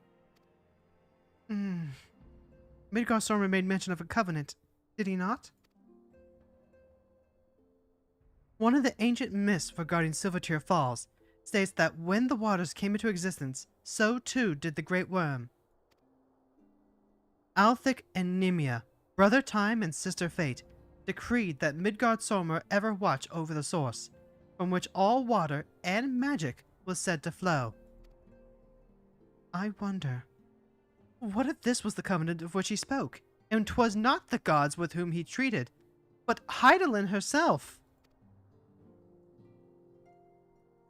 Midgard Stormer made mention of a covenant, did he not? One of the ancient myths regarding Silvertear Falls states that when the waters came into existence, so too did the Great Worm. Althik and Nimia, brother Time and sister Fate, decreed that Midgard Sormer ever watch over the source, from which all water and magic was said to flow. I wonder, what if this was the covenant of which he spoke, and 'twas not the gods with whom he treated, but Hydaelyn herself?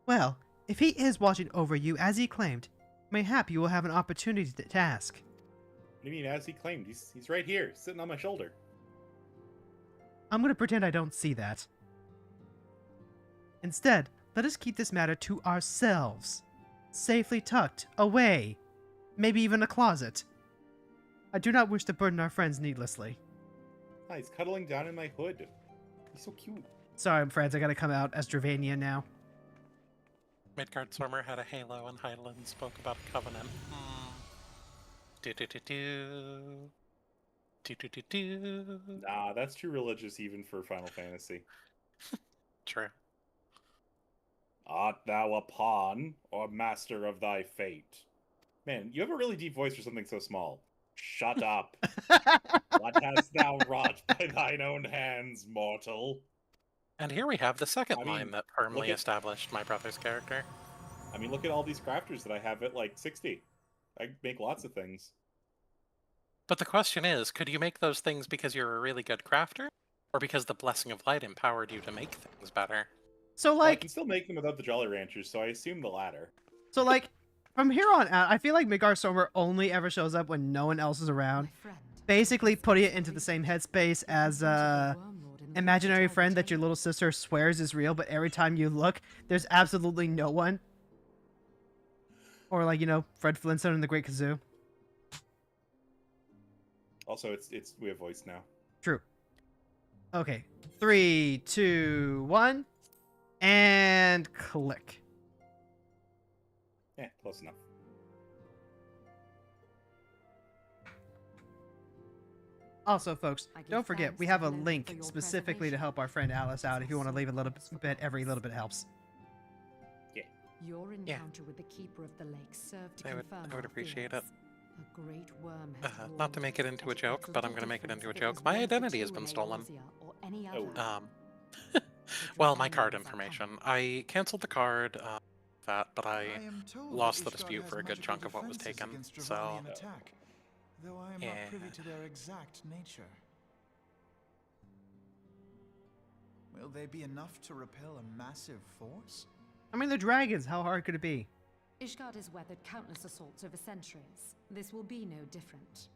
Well, if he is watching over you as he claimed, mayhap you will have an opportunity to ask. What do you mean, as he claimed? He's right here, sitting on my shoulder. I'm going to pretend I don't see that. Instead, let us keep this matter to ourselves. Safely tucked away. Maybe even a closet. I do not wish to burden our friends needlessly. Ah, he's cuddling down in my hood. He's so cute. Sorry, friends, I gotta come out as Dravania now. Midgard Stormer had a halo and Hydaelyn spoke about a covenant. Do-do-do-do. Do-do-do-do. Nah, that's too religious even for Final Fantasy. True. Art thou a pawn, or master of thy fate? Man, you have a really deep voice for something so small. Shut up. What hast thou wrought by thine own hands, mortal? And here we have the second I mean, line that firmly look at- established my brother's character. I mean, look at all these crafters that I have at, like, 60. I make lots of things. But the question is, could you make those things because you're a really good crafter? Or because the Blessing of Light empowered you to make things better? So, Well, I like, can still make them without the Jolly Ranchers, so I assume the latter. from here on out, I feel like Midgard Stormer only ever shows up when no one else is around. Basically putting it into the same headspace as, imaginary friend that your little sister swears is real, but every time you look, there's absolutely no one. Or like, you know, Fred Flintstone and the Great Kazoo. Also, we have voice now. True. Okay. 3, 2, 1. And click. Yeah, close enough. Also, folks, don't forget, we have a link specifically to help our friend Alice out. If you want to leave a little bit, every little bit helps. Your encounter with the Keeper of the Lake served to confirm I would our appreciate it. fears. A great worm has Not to make it into a joke, but I'm going to make it into a joke. My identity has been stolen. Well, my card information. I canceled the card, but I lost the dispute for a good chunk of what was taken. So, though I am not privy to their exact nature. Will they be enough to repel a massive force? I mean, they're dragons. How hard could it be? Ishgard has weathered countless assaults over centuries. This will be no different.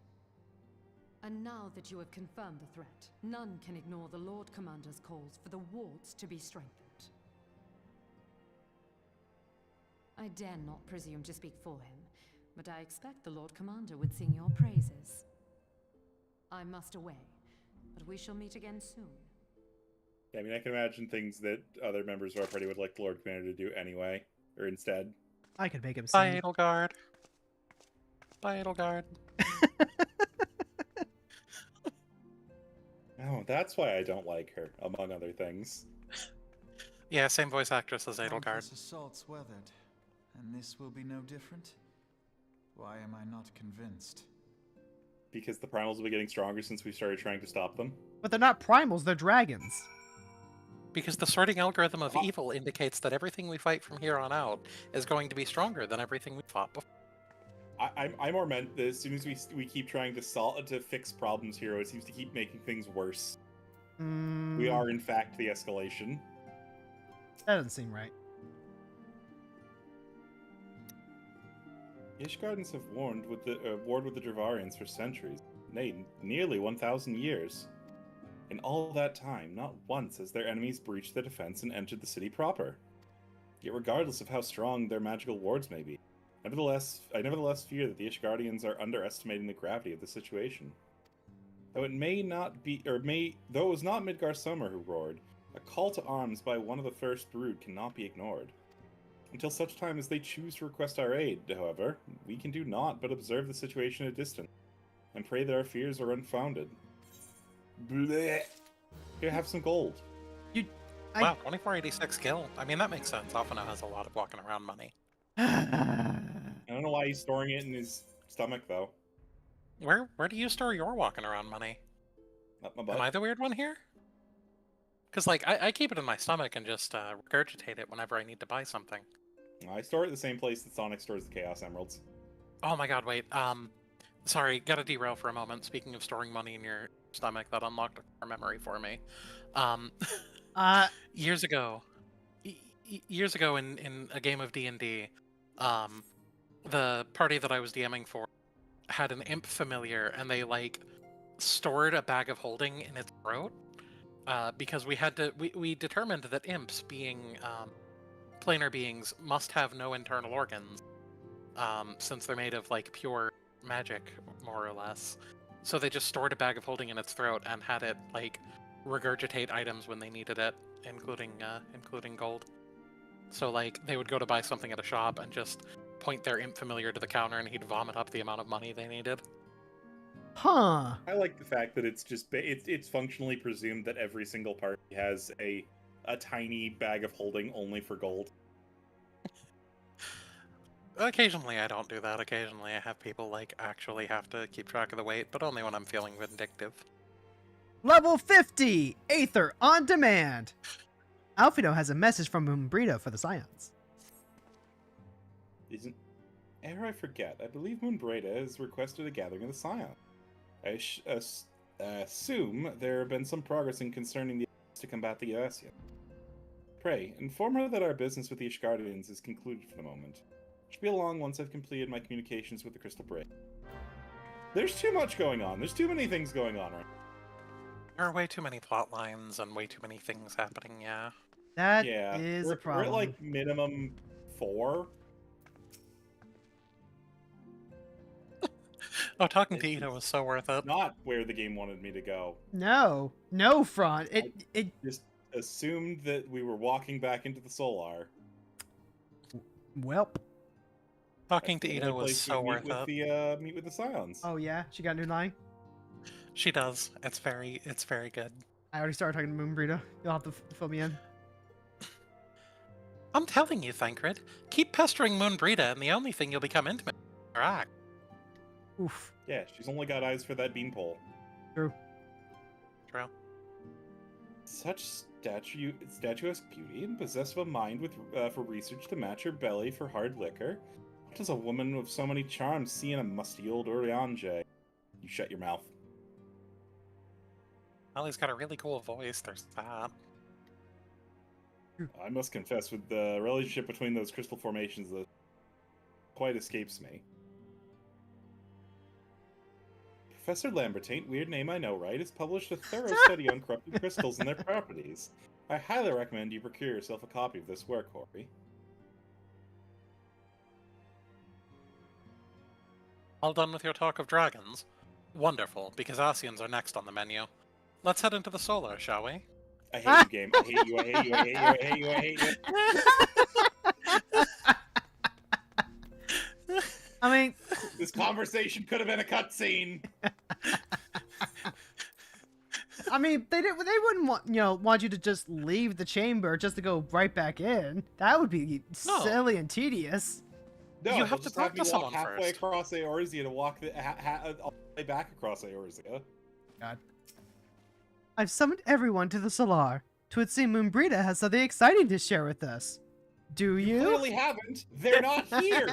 And now that you have confirmed the threat, none can ignore the Lord Commander's calls for the wards to be strengthened. I dare not presume to speak for him, but I expect the Lord Commander would sing your praises. I must away, but we shall meet again soon. Yeah, I mean, I can imagine things that other members of our party would like the Lord Commander to do anyway, or instead. I could make him sing. bye, Edelgard. Bye, Edelgard. Oh, that's why I don't like her, among other things. Yeah, same voice actress as Edelgard. Countless assaults weathered, and this will be no different? Why am I not convinced? Because the primals will be getting stronger since we started trying to stop them. But they're not primals, they're dragons. Because the sorting algorithm of evil indicates that everything we fight from here on out is going to be stronger than everything we fought before. I more meant that as soon as we keep trying to fix problems here, it seems to keep making things worse. We are, in fact, the escalation. That doesn't seem right. Ishgardens have warred with the Dravarians for centuries, nay, nearly 1,000 years. In all that time, not once has their enemies breached their defense and entered the city proper. Yet regardless of how strong their magical wards may be, I nevertheless fear that the Ishgardians are underestimating the gravity of the situation. Though it was not Midgar Summer who roared, a call to arms by one of the First Brood cannot be ignored. Until such time as they choose to request our aid, however, we can do naught but observe the situation at a distance, and pray that our fears are unfounded. Blech. Here, have some gold. Wow, 2486 gil. I mean, that makes sense. Alphino has a lot of walking around money. I don't know why he's storing it in his stomach, though. Where do you store your walking around money? Up my butt. Am I the weird one here? Because, like, I keep it in my stomach and just regurgitate it whenever I need to buy something. I store it at the same place that Sonic stores the Chaos Emeralds. Oh my god, wait. Sorry, gotta derail for a moment. Speaking of storing money in your stomach, that unlocked a memory for me. Years ago in a game of D&D, the party that I was DMing for had an imp familiar, and they, like, stored a bag of holding in its throat. Because we determined that imps, being planar beings, must have no internal organs, since they're made of, like, pure magic, more or less. So they just stored a bag of holding in its throat and had it, like, regurgitate items when they needed it, including gold. So, like, they would go to buy something at a shop and just point their imp familiar to the counter, and he'd vomit up the amount of money they needed. Huh. I like the fact that it's functionally presumed that every single party has a tiny bag of holding only for gold. Occasionally I don't do that. Occasionally I have people, like, actually have to keep track of the weight, but only when I'm feeling vindictive. Level 50! Aether on demand! Alfino has a message from Moonbrita for the Scions. Ere I forget, I believe Moonbrita has requested a gathering of the Scions. I assume there have been some progress in concerning the efforts to combat the Yassian. Pray, inform her that our business with the Ishgardians is concluded for the moment. Should be along once I've completed my communications with the Crystal Braid. There's too much going on. There's too many things going on right now. There are way too many plot lines and way too many things happening, yeah. That is a problem. We're at, like, minimum 4. Oh, talking to Ida was so worth it. Not where the game wanted me to go. No, Front. It just assumed that we were walking back into the Solar. Welp. Talking to Ida was so worth it. Meet with the Scions. Oh yeah, she got a new line. She does. It's very good. I already started talking to Moonbrita. You'll have to fill me in. I'm telling you, Thancred. Keep pestering Moonbrita, and the only thing you'll become intimate with her act. Oof. Yeah, she's only got eyes for that beanpole. True. Such statuesque beauty and possessive a mind with for research to match her belly for hard liquor. What does a woman with so many charms see in a musty old Oriange? You shut your mouth. Well, he's got a really cool voice. There's that. I must confess, with the relationship between those crystal formations, that quite escapes me. Professor Lambertaint, weird name I know, right, has published a thorough study on corrupted crystals and their properties. I highly recommend you procure yourself a copy of this work, Corey. All done with your talk of dragons? Wonderful, because Asians are next on the menu. Let's head into the Solar, shall we? I hate you, game. I hate you, I hate you, I hate you, I hate you, I hate you. I mean... This conversation could have been a cutscene. I mean, they wouldn't want you to just leave the chamber just to go right back in. That would be silly and tedious. No, You have to just talk to me walk someone halfway first. across Eorzea to walk all the way back across Eorzea. God. I've summoned everyone to the Solar. To it seem Moonbrita has something exciting to share with us. Do you? Clearly haven't. They're not here.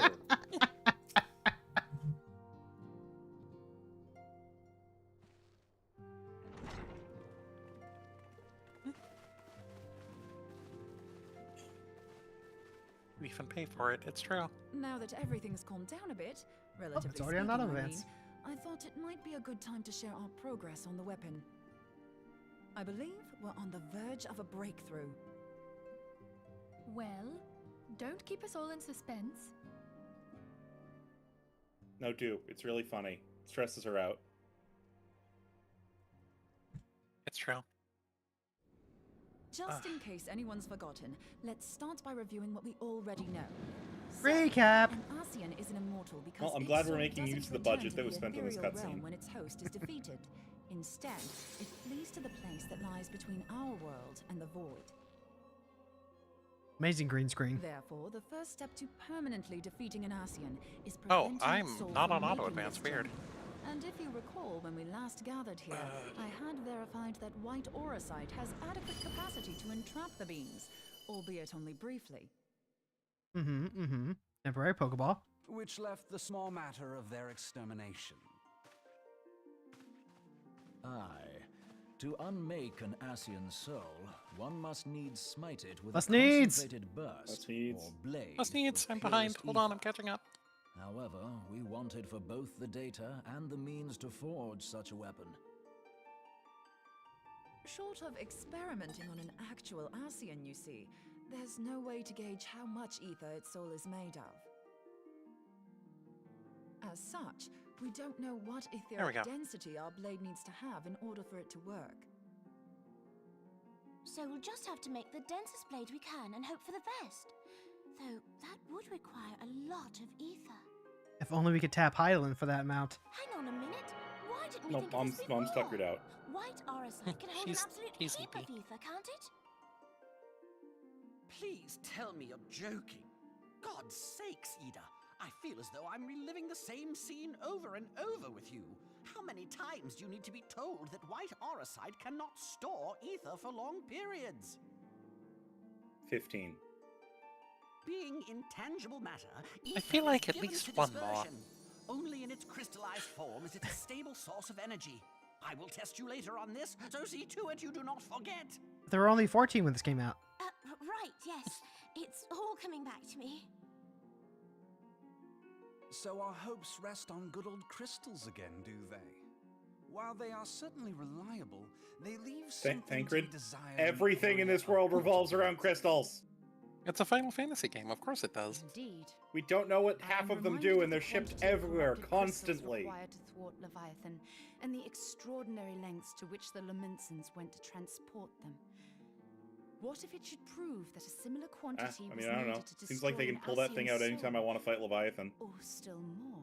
We can pay for it. It's true. Now that everything's calmed down a bit, relatively it's already on speaking, auto-advance. I thought it might be a good time to share our progress on the weapon. I believe we're on the verge of a breakthrough. Well, don't keep us all in suspense. No, do. It's really funny. Stresses her out. It's true. Just in case anyone's forgotten, let's start by reviewing what we already know. Recap. An Ascian is an immortal because Well, I'm its glad we're soul making use of doesn't the return budget to that the was spent on this ethereal realm cutscene. when its host is defeated. Instead, it flees to the place that lies between our world and the void. Amazing green screen. Therefore, the first step to permanently defeating an Ascian is Oh, preventing I'm its soul not from on making auto-advance. its Weird. jump. And if you recall, when we last gathered here, I had verified that white auracite has adequate capacity to entrap the beams, albeit only briefly. Temporary Pokeball. Which left the small matter of their extermination. Aye. To unmake an Ascian soul, one must needs smite it with Must a needs. concentrated burst Must needs. or blade. Must needs. of I'm behind. purest Hold on, I'm ether. catching up. However, we wanted for both the data and the means to forge such a weapon. Short of experimenting on an actual Ascian, you see, there's no way to gauge how much ether its soul is made of. As such, we don't know what There we etheric go. density our blade needs to have in order for it to work. So we'll just have to make the densest blade we can and hope for the best. Though that would require a lot of ether. If only we could tap Hydaelyn for that amount. Hang on a minute. Why didn't we No, think of this Mom's before? tuckered out. White auracite can hold an absolute she's heap of hippie. ether, can't it? Please tell me you're joking. God's sakes, Ida. I feel as though I'm reliving the same scene over and over with you. How many times do you need to be told that white auracite cannot store ether for long periods? 15. Being intangible matter, I feel ether like is at given least to one more. dispersion. Only in its crystallized form is it a stable source of energy. I will test you later on this, so see to it you do not forget. There were only 14 when this came out. Right, yes. It's all coming back to me. So our hopes rest on good old crystals again, do they? While they are certainly reliable, they leave something to be Thancred, desired. everything in this world revolves around crystals. It's a Final Fantasy game. Of course it does. Indeed. We don't know what half of them do, and they're the shipped quantity of everywhere, corrupted crystals constantly. required to thwart Leviathan, and the extraordinary lengths to which the Lamentsons went to transport them. What if it should prove that a similar quantity I was mean, I don't know. needed to Seems like they destroy can pull an that thing Ascian out anytime I soul? want to fight Leviathan. Or still more.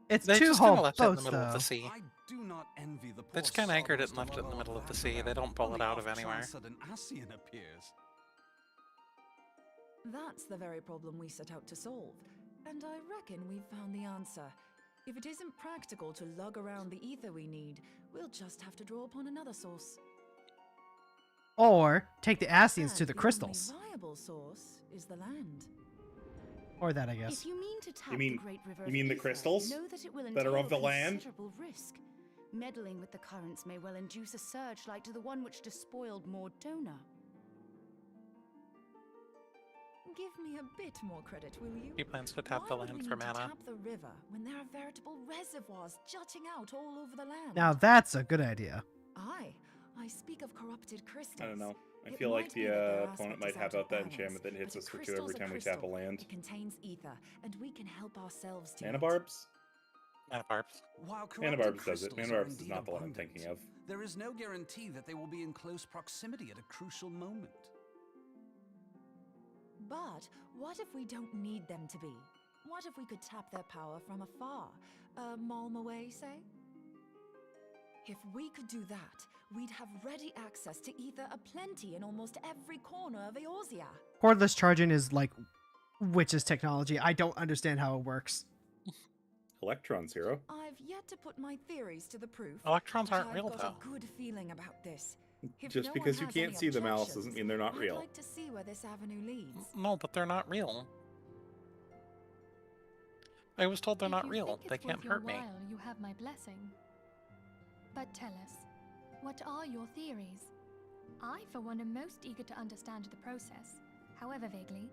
It's They two just kind whole of left it in the boats, middle of though. the sea. I do not envy the poor They just kind of anchored it soul and left it in the of middle of the that sea. They don't pull it only out of off anywhere. chance that an Ascian appears. That's the very problem we set out to solve. And I reckon we've found the answer. If it isn't practical to lug around the ether we need, we'll just have to draw upon another source. Or take the Ascians to And the only crystals. viable source is the land. Or that, I guess. If you mean to tap You mean- the Great River you mean of the Ether, crystals know that it will that are of entail the land? considerable risk. Meddling with the currents may well induce a surge like to the one which despoiled Mordona. Give me a bit more credit, will you? He plans to tap Why the would land we for need to mana. tap the river when there are veritable reservoirs jutting out all over the land? Now that's a good idea. I speak of corrupted crystals. I don't know. I It feel like might be the that their opponent aspect might is have out out of that balance, enchantment that hits but us a for 2 crystal's every a time we tap a crystal. land. It contains ether, and we can help ourselves to Mana it. barbs? Manabarbs. While Mana corrupted barbs does it. crystals Mana are barbs is indeed not the one I'm abundant, thinking of. there is no guarantee that they will be in close proximity at a crucial moment. But what if we don't need them to be? What if we could tap their power from afar? A malm away, say? If we could do that, we'd have ready access to ether aplenty in almost every corner of Eorzea. Cordless charging is like witch's technology. I don't understand how it works. Electrons, hero. I've yet to put my theories to the proof. Electrons but aren't I've real, got though. a good feeling about this. If Just no because one you has can't any see them, Alice, objections, doesn't mean they're not I'd real. like to see where this avenue leads. No, but they're not real. I was told they're If not you real. think They it's can't worth your hurt me. while, you have my blessing. But tell us, what are your theories? I, for one, am most eager to understand the process, however vaguely.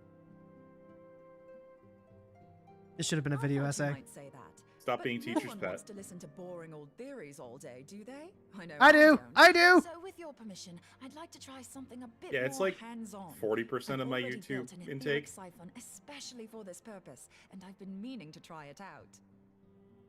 This should have been a I video thought essay. You might say that. Stop But being no teacher's one pet. wants to listen to boring old theories all day, do they? I know I do! don't. I do! So with your permission, I'd like to try something a bit Yeah, it's more like hands-on. 40% of my I've already YouTube built an etheric intake. siphon especially for this purpose, and I've been meaning to try it out.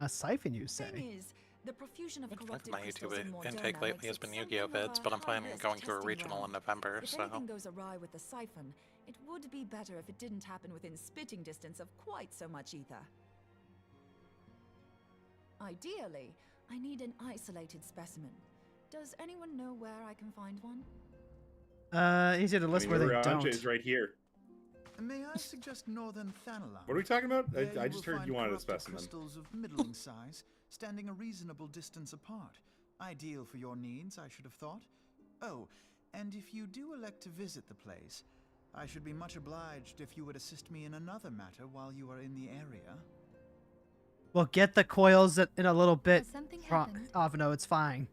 A siphon, you Thing say? is, the profusion of Most of corrupted my crystals YouTube in Mordona intake lately has makes been it Yu-Gi-Oh something of vids, a but I'm planning on high-risk going to a testing regional ground. in November, If so... anything goes awry with the siphon, it would be better if it didn't happen within spitting distance of quite so much ether. Ideally, I need an isolated specimen. Does anyone know where I can find one? Easy to list where they don't. is right here. May I suggest northern Thanalon? What are we talking about? There I you just will heard find you wanted a corrupted specimen. crystals of middling size, standing a reasonable distance apart. Ideal for your needs, I should have thought. Oh, and if you do elect to visit the place, I should be much obliged if you would assist me in another matter while you are in the area. We'll get the coils in a little bit. Has something happened? Oh, no, it's fine.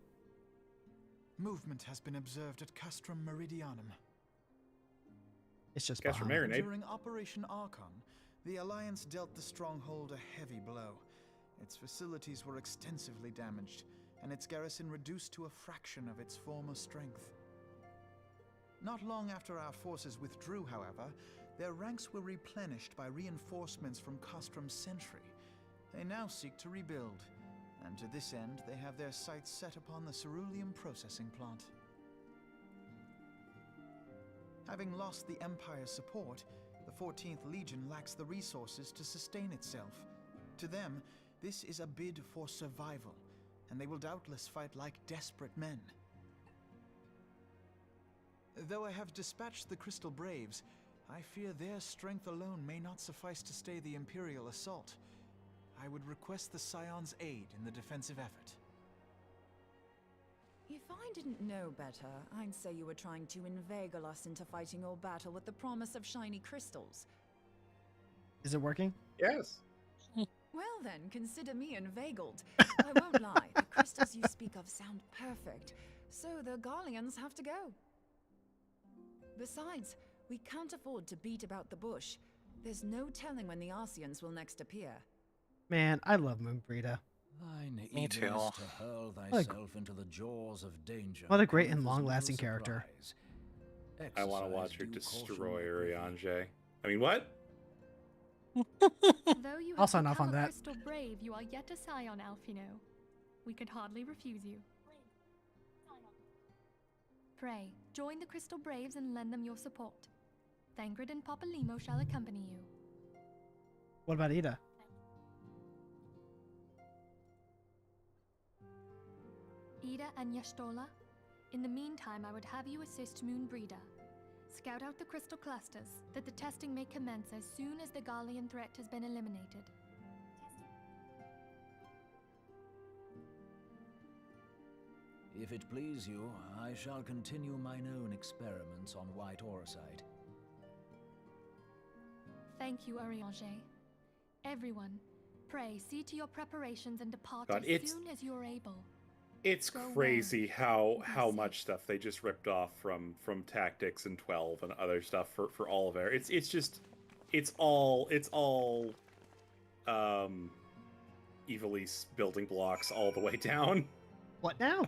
Movement has been observed at Castrum Meridianum. It's just Castrum Bahamut. Marinade. During Operation Archon, the Alliance dealt the stronghold a heavy blow. Its facilities were extensively damaged, and its garrison reduced to a fraction of its former strength. Not long after our forces withdrew, however, their ranks were replenished by reinforcements from Castrum's Sentry. They now seek to rebuild, and to this end they have their sights set upon the ceruleum processing plant. Having lost the Empire's support, the 14th Legion lacks the resources to sustain itself. To them, this is a bid for survival, and they will doubtless fight like desperate men. Though I have dispatched the Crystal Braves, I fear their strength alone may not suffice to stay the Imperial assault. I would request the Scion's aid in the defensive effort. If I didn't know better, I'd say you were trying to inveigle us into fighting your battle with the promise of shiny crystals. Is it working? Yes. Well then, consider me inveigled. I won't lie, the crystals you speak of sound perfect, so the Garleans have to go. Besides, we can't afford to beat about the bush. There's no telling when the Arceans will next appear. Man, I love Moonbreeda. Thine Me too. eagerness to hurl thyself into the jaws of danger. What a great cometh and as no long-lasting character. surprise. I want to Exercise watch her due destroy caution. Urianger. I mean, what? Though you I'll have sign off become on a that. crystal brave, you are yet a scion, Alfino. We could hardly refuse you. Pray, join the Crystal Braves and lend them your support. Thangrid and Papalymo shall accompany you. What about Ida? Ida and Yashtola, in the meantime I would have you assist Moonbreeda. Scout out the crystal clusters, that the testing may commence as soon as the Garlean threat has been eliminated. If it please you, I shall continue mine own experiments on white orosite. Thank you, Urianger. Everyone, pray see to your preparations and depart God, as soon as you are able. It's Go crazy well. how Be much stuff they just ripped off from Tactics and 12 and other stuff for all of it. It's all Evilise building blocks all the way down. What now?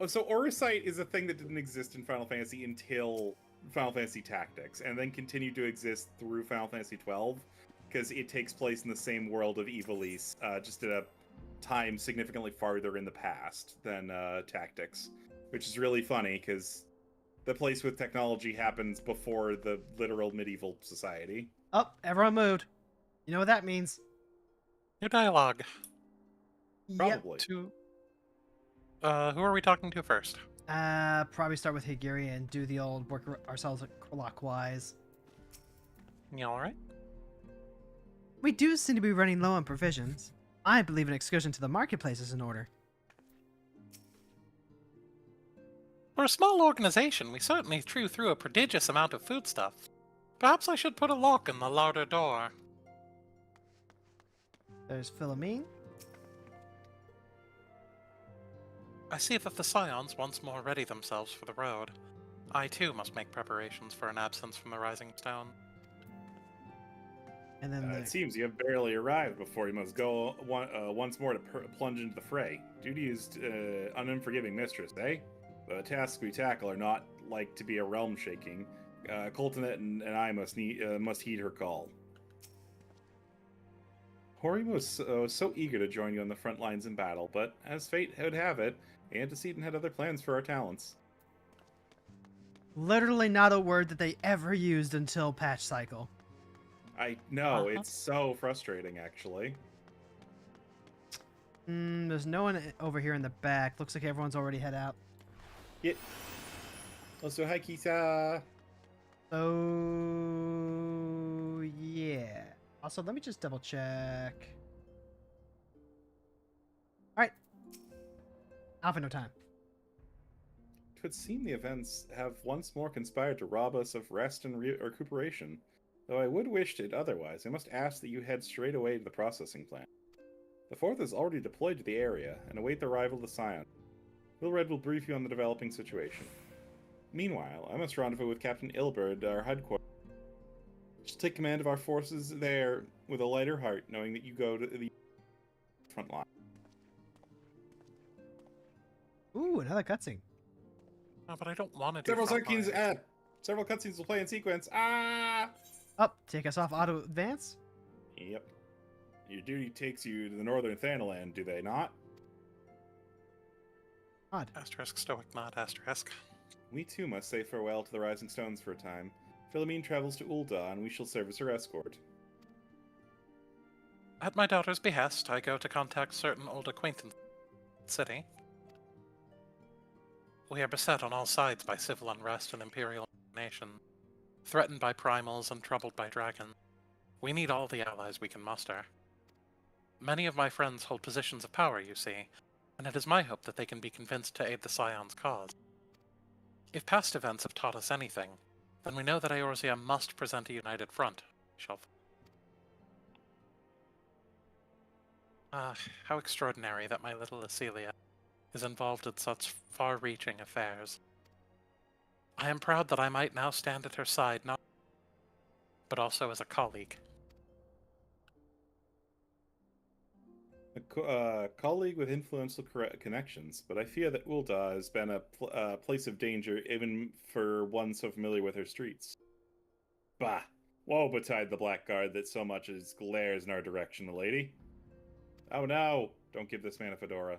So Orosite is a thing that didn't exist in Final Fantasy until Final Fantasy Tactics, and then continued to exist through Final Fantasy 12 because it takes place in the same world of Evilise, just at a time significantly farther in the past than Tactics, which is really funny because the place with technology happens before the literal medieval society. Oh, everyone moved. You know what that means? New dialogue. Probably. Who are we talking to first? Probably start with Higiri and do the old work ourselves clockwise. You alright? We do seem to be running low on provisions. I believe an excursion to the marketplace is in order. We're a small organization. We certainly chew through a prodigious amount of foodstuff. Perhaps I should put a lock in the larder door. There's Philomene. I see that the Scions once more ready themselves for the road. I too must make preparations for an absence from the Rising Stone. And then It seems you have barely arrived before you must go once more to plunge into the fray. Duty is unforgiving mistress, eh? The tasks we tackle are not like to be a realm shaking. Coltonet and I must heed her call. Hori was so eager to join you on the front lines in battle, but as fate would have it, Antecedent had other plans for our talents. literally not a word that they ever used until patch cycle. I know, it's so frustrating, actually. There's no one over here in the back. Looks like everyone's already head out. Yeah. Also, hi, Kisa. So, yeah. Also, let me just double check. Alright. Alpha, no time. It would seem the events have once more conspired to rob us of rest and recuperation. Though I would wish it otherwise, I must ask that you head straight away to the processing plant. The Fourth is already deployed to the area and await the arrival of the Scion. Wilred will brief you on the developing situation. Meanwhile, I must rendezvous with Captain Ilberd, our headquarters. Just take command of our forces there with a lighter heart, knowing that you go to the front line. Ooh, another cutscene. Oh, but I don't want to do frontline. Several cutscenes will play in sequence. Ah! Up, take us off auto advance. Yep. Your duty takes you to the northern Thanaland, do they not? Odd. Asterisk, stoic, not asterisk. We too must say farewell to the Rising Stones for a time. Philomene travels to Ul'dah, and we shall serve as her escort. At my daughter's behest, I go to contact certain old acquaintances in the city. We are beset on all sides by civil unrest and imperial nation, threatened by primals and troubled by dragons. We need all the allies we can muster. Many of my friends hold positions of power, you see, and it is my hope that they can be convinced to aid the Scion's cause. If past events have taught us anything, then we know that Eorzea must present a united front. How extraordinary that my little Acelia is involved in such far-reaching affairs. I am proud that I might now stand at her side, not but also as a colleague. A colleague with influential connections, but I fear that Ul'dah has been a place of danger even for one so familiar with her streets. Bah! Woe betide the blackguard that so much as glares in our direction, lady. Oh no! Don't give this man a fedora.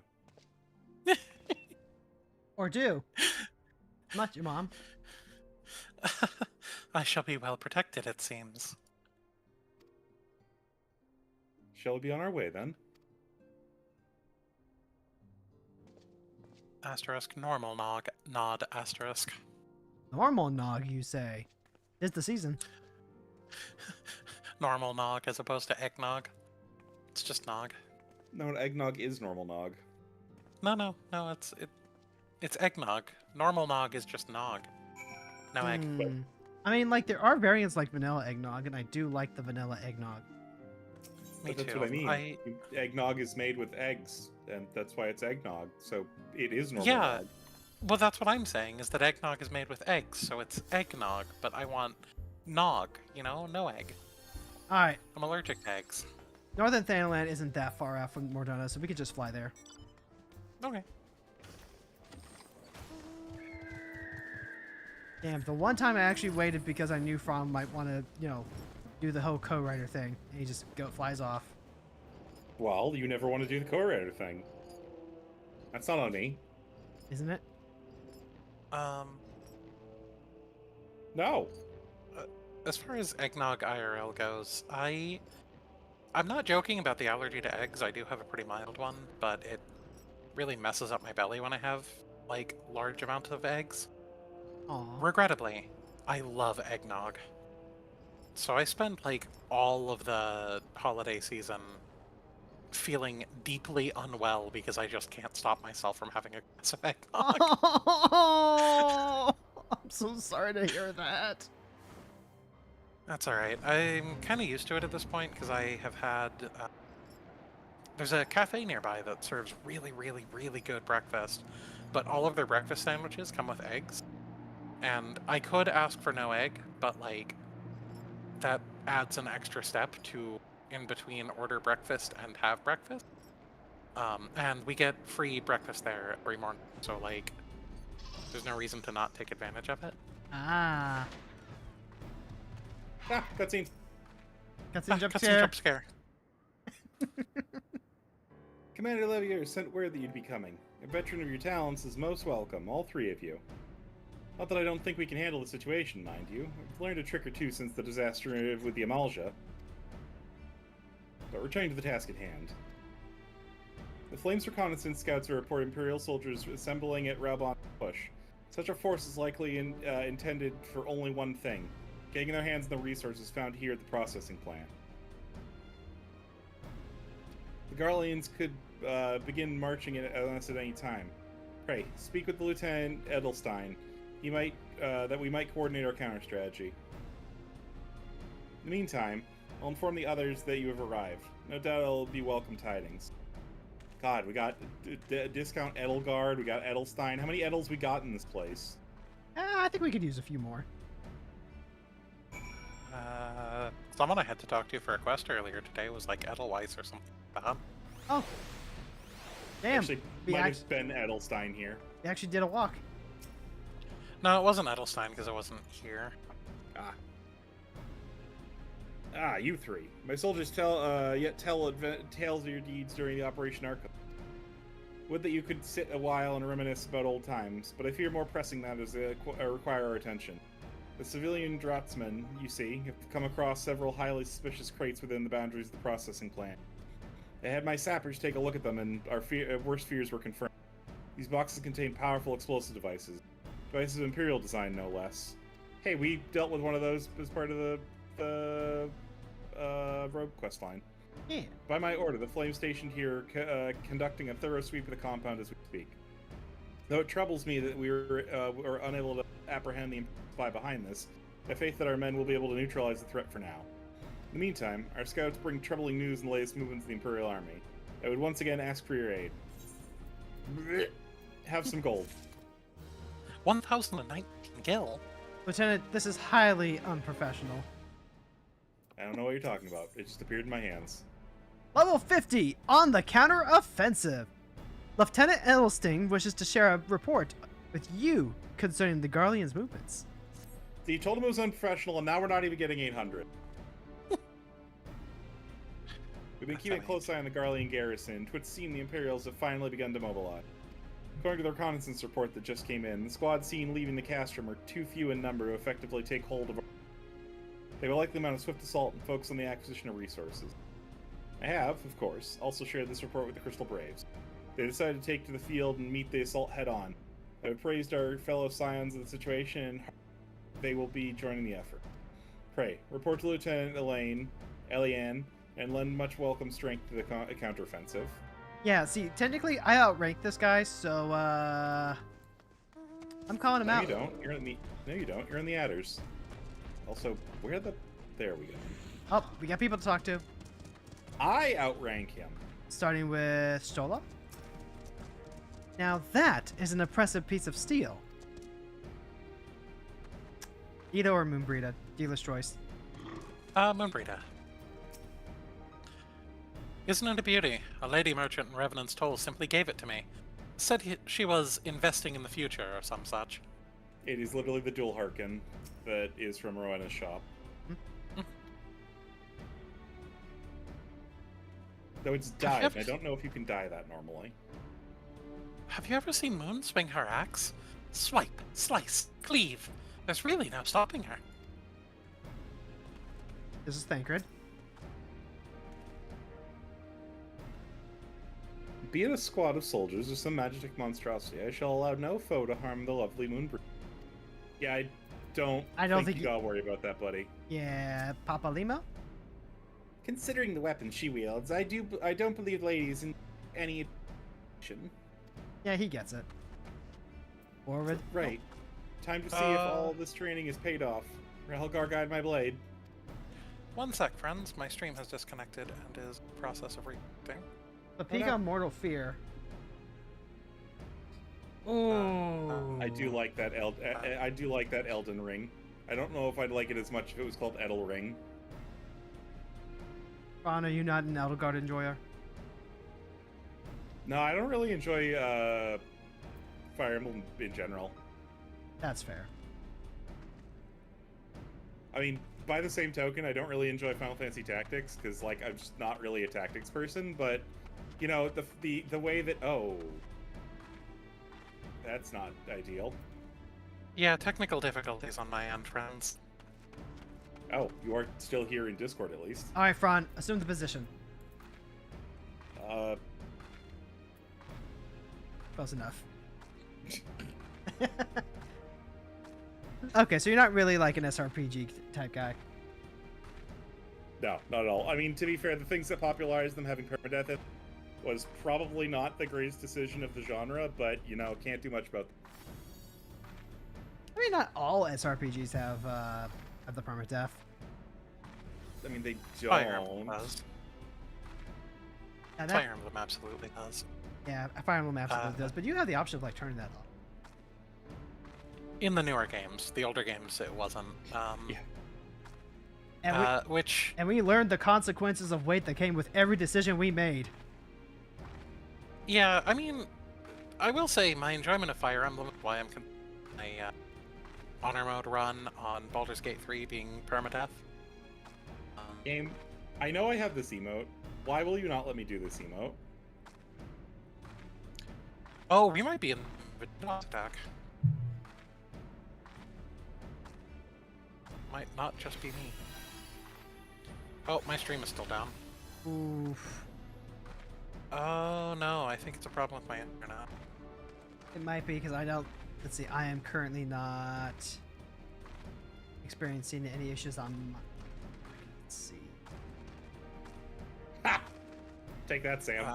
Or do. Not your mom. I shall be well protected, it seems. Shall we be on our way, then? Asterisk, normal nod, asterisk. Normal nog, you say? It's the season. Normal nog as opposed to eggnog. It's just nog. No, eggnog is normal nog. No, it's eggnog. Normal nog is just nog. No egg. I mean, like, there are variants like vanilla eggnog, and I do like the vanilla eggnog. Me That's too. what I mean. Eggnog is made with eggs, and that's why it's eggnog. So it is normal nog. Well, that's what I'm saying, is that eggnog is made with eggs, so it's eggnog, but I want nog, you know? No egg. Alright. I'm allergic to eggs. Northern Thanaland isn't that far out from Mordona, so we could just fly there. Okay. Damn, the one time I actually waited because I knew Frons might want to, you know, do the whole co-writer thing, and he just flies off. Well, you never want to do the co-writer thing. That's not on me. Isn't it? No. As far as eggnog IRL goes, I'm not joking about the allergy to eggs. I do have a pretty mild one, but it really messes up my belly when I have, like, large amounts of eggs. Aw. Regrettably, I love eggnog. So I spend, like, all of the holiday season feeling deeply unwell because I just can't stop myself from having a glass of eggnog. Oh, I'm so sorry to hear that. That's alright. I'm kind of used to it at this point because I have had... there's a cafe nearby that serves really, really, really good breakfast, but all of their breakfast sandwiches come with eggs. And I could ask for no egg, but, like, that adds an extra step to in between order breakfast and have breakfast. And we get free breakfast there every morning, so, like, there's no reason to not take advantage of it. Ah. Ah, cutscene. Cutscene jump Cutscene scare. jump scare. Commander Levier sent word that you'd be coming. A veteran of your talents is most welcome, all three of you. Not that I don't think we can handle the situation, mind you. I've learned a trick or two since the disaster with the Amalja. But returning to the task at hand. The Flames Reconnaissance Scouts report Imperial soldiers assembling at Raubon Push. Such a force is likely intended for only one thing: getting their hands on the resources found here at the processing plant. The Garleans could begin marching at us at any time. Pray, speak with the Lieutenant Edelstein. He might that we might coordinate our counter strategy. In the meantime, I'll inform the others that you have arrived. No doubt it'll be welcome tidings. God, we got discount Edelgard, we got Edelstein. How many Edels we got in this place? I think we could use a few more. Someone I had to talk to for a quest earlier today was like Edelweiss or something like that. Oh. Damn. Actually, we might have been Edelstein here. We actually did a walk. No, it wasn't Edelstein because it wasn't here. You three. My soldiers tell tales of your deeds during the Operation Arco. Would that you could sit a while and reminisce about old times, but I fear more pressing matters require our attention. The civilian draftsmen, you see, have come across several highly suspicious crates within the boundaries of the processing plant. I had my sappers take a look at them, and our worst fears were confirmed. These boxes contain powerful explosive devices. Devices of Imperial design, no less. Hey, we dealt with one of those as part of the rogue quest line. Yeah. By my order, the Flame Station here conducting a thorough sweep of the compound as we speak. Though it troubles me that we were unable to apprehend the spy behind this, I have faith that our men will be able to neutralize the threat for now. In the meantime, our scouts bring troubling news and the latest movements of the Imperial Army. I would once again ask for your aid. Have some gold. 1,019 gil. Lieutenant, this is highly unprofessional. I don't know what you're talking about. It just appeared in my hands. Level 50 on the counter-offensive. Lieutenant Edelstein wishes to share a report with you concerning the Garleans' movements. So you told him it was unprofessional, and now we're not even getting 800. We've been keeping a close eye on the Garlean garrison. To its seem the Imperials have finally begun to mobilize. According to the reconnaissance report that just came in, the squad seen leaving the castrum are too few in number to effectively take hold of. They will likely mount a swift assault and focus on the acquisition of resources. I have, of course, also shared this report with the Crystal Braves. They decided to take to the field and meet the assault head-on. I have praised our fellow scions of the situation, and they will be joining the effort. Pray, report to Lieutenant Eliane, and lend much welcome strength to the counteroffensive. Yeah, see, technically I outrank this guy, so I'm calling him out. No, you don't. You're in the adders. Also, where the... There we go. Oh, we got people to talk to. I outrank him. Starting with Stola. Now that is an impressive piece of steel. Ito or Moonbrita? Dealer's choice. Moonbrita. Isn't it a beauty? A lady merchant in Revenant's Toll simply gave it to me. Said she was investing in the future or some such. It is literally the dual Harkin that is from Rowena's shop. Though it's dyed, I don't know if you can dye that normally. Have you ever seen Moon swing her axe? Swipe, slice, cleave. There's really no stopping her. This is Thancred. Be it a squad of soldiers or some magic monstrosity, I shall allow no foe to harm the lovely Moonbreeze. Yeah, I don't think you gotta worry about that, buddy. Yeah, Papa Limo? Considering the weapon she wields, I don't believe ladies in any action. Yeah, he gets it. Forward. Right. Time to see if all this training is paid off. Helgar, guide my blade. One sec, friends. My stream has disconnected and is in the process of rebooting. The peak on Mortal Fear. Oh. I do like that I do like that Elden Ring. I don't know if I'd like it as much if it was called Edel Ring. Ron, are you not an Edelgard enjoyer? No, I don't really enjoy Fire Emblem in general. That's fair. I mean, by the same token, I don't really enjoy Final Fantasy Tactics because, like, I'm just not really a tactics person. But you know, the way that that's not ideal. Yeah, technical difficulties on my end, friends. Oh, you are still here in Discord at least. All right, Fran, assume the position. Close enough. Okay, so you're not really like an SRPG type guy. No, not at all. I mean, to be fair, the things that popularized them having permadeath in was probably not the greatest decision of the genre, but, you know, can't do much about them. I mean, not all SRPGs have the permadeath. I mean, they don't. Fire Emblem does. Yeah, Fire Emblem absolutely does. Yeah, Fire Emblem absolutely does, but you have the option of like turning that off. In the newer games, the older games, it wasn't. Yeah. And we learned the consequences of weight that came with every decision we made. Yeah, I mean, I will say my enjoyment of Fire Emblem, why I'm a honor mode run on Baldur's Gate 3 being permadeath. Game, I know I have this emote. Why will you not let me do this emote? Oh, we might be in the attack. Might not just be me. Oh, my stream is still down. Oof. Oh no, I think it's a problem with my internet. It might be because I don't. Let's see. I am currently not experiencing any issues on my. Let's see. Ha! Take that, Sam.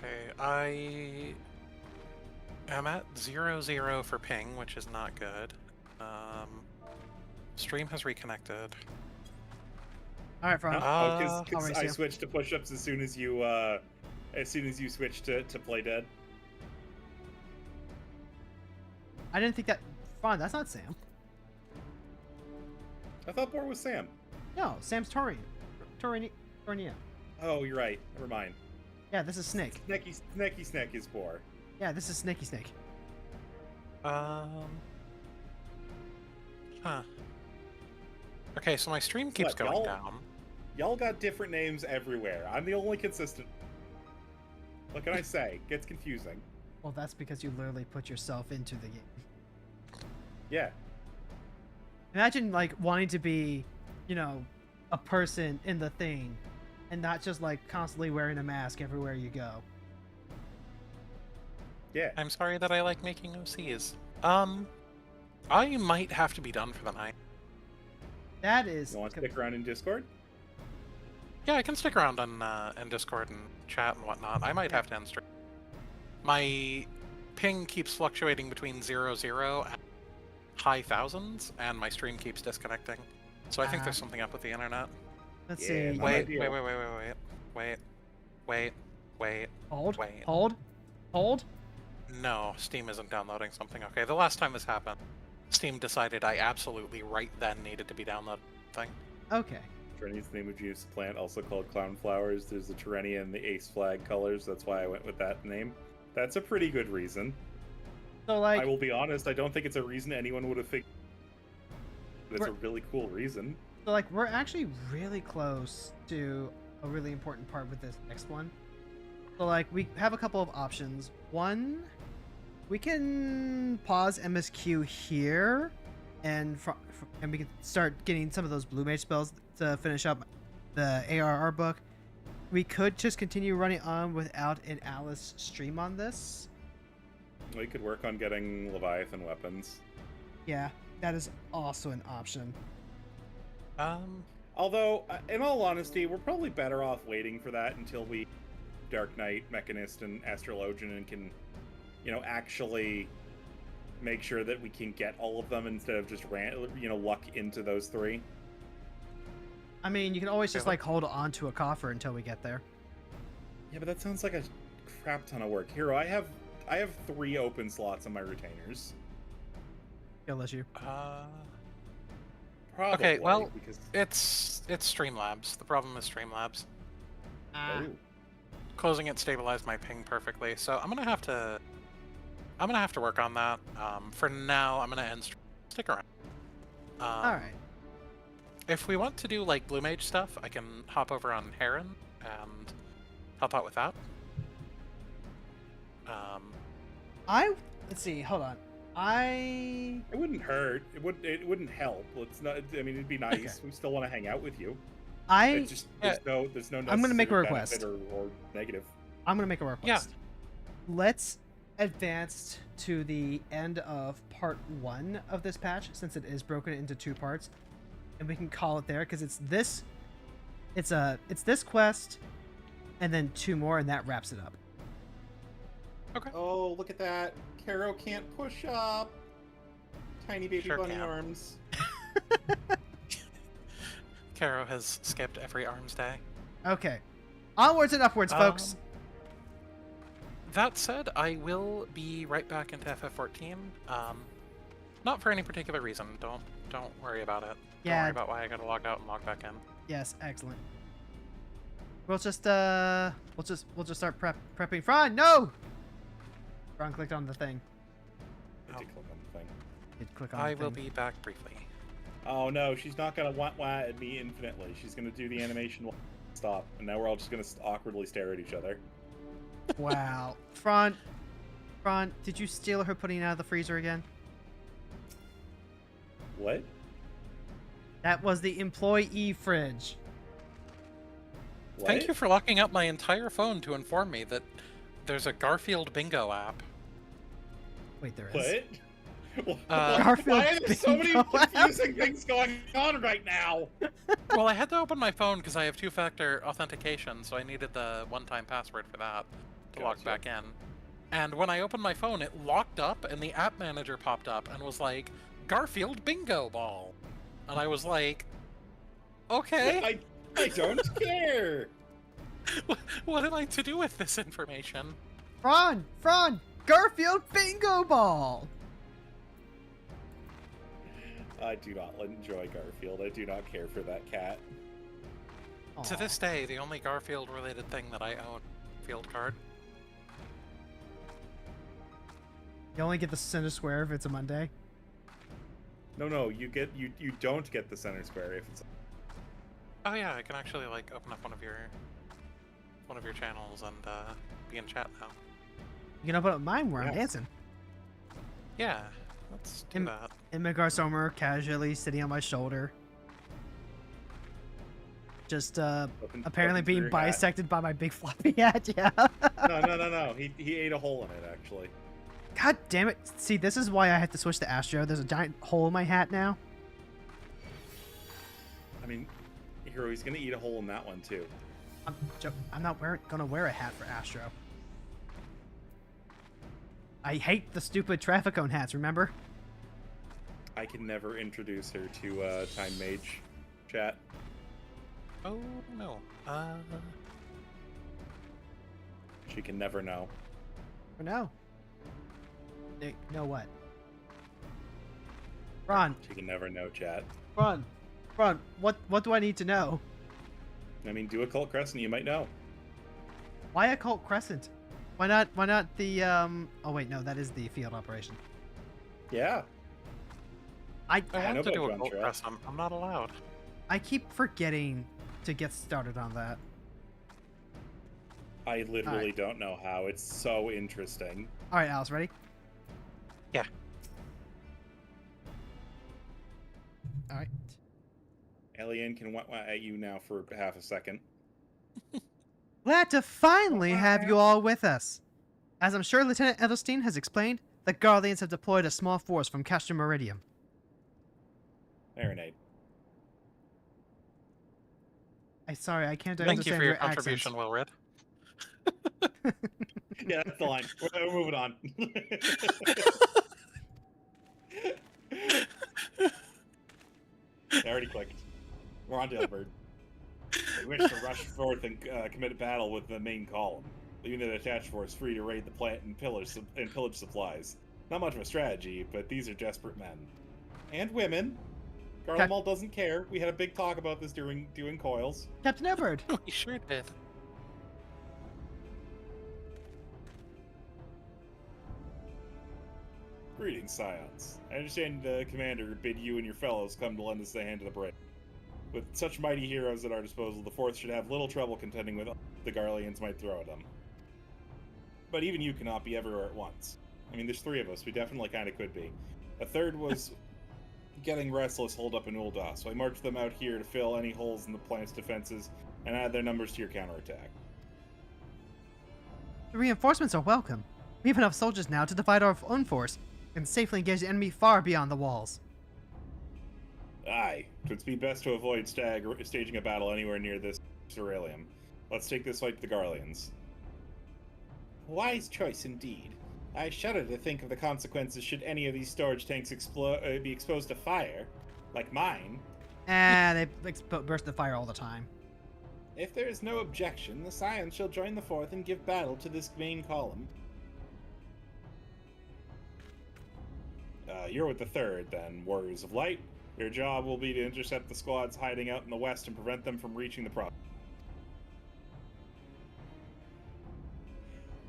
Okay, I am at 0-0 for ping, which is not good. Stream has reconnected. All right, Fran. Because I switched to push-ups as soon as you switched to play dead. I didn't think that. Fran, that's not Sam. I thought Bor was Sam. No, Sam's Torian. Tornia. Oh, you're right. Never mind. Yeah, this is Snake. Snacky Snack is Bor. Yeah, this is Snaky Snake. Huh. Okay, so my stream keeps going down. Y'all got different names everywhere. I'm the only consistent. What can I say? Gets confusing. Well, that's because you literally put yourself into the game. Yeah. Imagine, like, wanting to be, you know, a person in the thing, and not just, like, constantly wearing a mask everywhere you go. Yeah. I'm sorry that I like making OCs. I might have to be done for the night. That is... You want to stick around in Discord? Yeah, I can stick around on in Discord and chat and whatnot. I might have to end stream. My ping keeps fluctuating between 0-0 and high thousands, and my stream keeps disconnecting. So I think there's something up with the internet. Let's see. Wait. Hold. No, Steam isn't downloading something. Okay, the last time this happened, Steam decided I absolutely right then needed to be downloading something. Okay. Terenia's the name of juice plant, also called clown flowers. There's the Terenia and the ace flag colors. That's why I went with that name. That's a pretty good reason. So, like... I will be honest, I don't think it's a reason anyone would have figured. It's a really cool reason. So, like, we're actually really close to a really important part with this next one. So, like, we have a couple of options. One, we can pause MSQ here and and we can start getting some of those blue mage spells to finish up the ARR book. We could just continue running on without an Alice stream on this. We could work on getting Leviathan weapons. Yeah, that is also an option. Although, in all honesty, we're probably better off waiting for that until we Dark Knight, Mechanist, and Astrologian and can, actually make sure that we can get all of them instead of just luck into those 3. I mean, you can always just hold on to a coffer until we get there. Yeah, but that sounds like a crap ton of work. Hero, I have 3 open slots on my retainers. Kill issue. Probably, okay, well, because... it's Streamlabs. The problem is Streamlabs. Oh. Closing it stabilized my ping perfectly, so I'm gonna have to work on that. For now, I'm gonna end. Stick around. All right. If we want to do like Blue Mage stuff, I can hop over on Heron and help out with that. Let's see. Hold on. It wouldn't hurt. It wouldn't help. It's not. I mean, it'd be nice. Okay. We still want to hang out with you. There's no. I'm gonna make a request. Or negative. I'm gonna make a request. Yeah. Let's advance to the end of part 1 of this patch, since it is broken into 2 parts, and we can call it there because it's this. It's this quest, and then 2 more, and that wraps it up. Okay. Oh, look at that. Carrow can't push up. Tiny baby bunny arms. Carrow has skipped every arms day. Okay. Onwards and upwards, folks. That said, I will be right back into FF14. Not for any particular reason. Don't worry about it. Yeah. Don't worry about why I gotta log out and log back in. Yes, excellent. We'll just start prepping. Fron, no! Fron clicked on the thing. I did click on the thing. Did click on I the thing. will be back briefly. Oh no, she's not gonna wah at me infinitely. She's gonna do the animation stop, and now we're all just gonna awkwardly stare at each other. Wow. Fron, did you steal her pudding out of the freezer again? What? That was the employee fridge. What? Thank you for locking up my entire phone to inform me that there's a Garfield bingo app. Wait, there is. What? Garfield Why are there so many confusing things going on right now? Well, I had to open my phone because I have 2-factor authentication, so I needed the one-time password for that to log back in. And when I opened my phone, it locked up, and the app manager popped up and was like, Garfield bingo ball. And I was like, okay. I don't care. What am I to do with this information? Fron, Garfield bingo ball. I do not enjoy Garfield. I do not care for that cat. Aww. To this day, the only Garfield-related thing that I own, field card. You only get the center square if it's a Monday. No, you don't get the center square if it's. Oh yeah, I can actually like open up one of your channels and be in chat now. You can open up mine where I'm dancing. Yeah, let's do that. Immigar Sommer casually sitting on my shoulder. Just apparently being bisected by my big floppy hat, yeah. No. He ate a hole in it, actually. God damn it. See, this is why I had to switch to Astro. There's a giant hole in my hat now. I mean, Hero, he's gonna eat a hole in that one, too. I'm not gonna wear a hat for Astro. I hate the stupid traffic cone hats, remember? I can never introduce her to Time Mage chat. Oh, no. She can never know. Or no. Know what? Ron. She can never know, chat. Ron, what do I need to know? I mean, do Occult Crescent, you might know. Why Occult Crescent? Why not the oh wait, no, that is the field operation. Yeah. I want to do Occult Crescent. I'm not allowed. I keep forgetting to get started on that. I literally don't know how. It's so interesting. Alright, Alice, ready? Yeah. All right. Alien can wah at you now for half a second. Glad to finally have you all with us. As I'm sure Lieutenant Edelstein has explained, the Guardians have deployed a small force from Castor Meridium. Marinade. Sorry, I can't Thank you understand for your accents. contribution, Wilred. Yeah, that's the line. We're moving on. I already clicked. We're on Delbert. We wish to rush forth and commit a battle with the main column, leaving the detached force free to raid the plant and pillage supplies. Not much of a strategy, but these are desperate men. And women. Garlemald doesn't care. We had a big talk about this during doing coils. Captain Edward! We sure did. Greetings, Scions. I understand the commander bid you and your fellows come to lend us a hand to the break. With such mighty heroes at our disposal, the Fourth should have little trouble contending with the Garleans might throw at them. But even you cannot be everywhere at once. I mean, there's 3 of us. We definitely kind of could be. A third was getting restless holed up in Ul'dah, so I marched them out here to fill any holes in the plant's defenses and add their numbers to your counterattack. The reinforcements are welcome. We have enough soldiers now to divide our own force and safely engage the enemy far beyond the walls. Aye, it would be best to avoid staging a battle anywhere near this Cerealium. Let's take this fight to the Garleans. Wise choice indeed. I shudder to think of the consequences should any of these storage tanks be exposed to fire, like mine. They burst the fire all the time. If there is no objection, the Scions shall join the Fourth and give battle to this main column. You're with the Third, then, Warriors of Light. Your job will be to intercept the squads hiding out in the west and prevent them from reaching the province.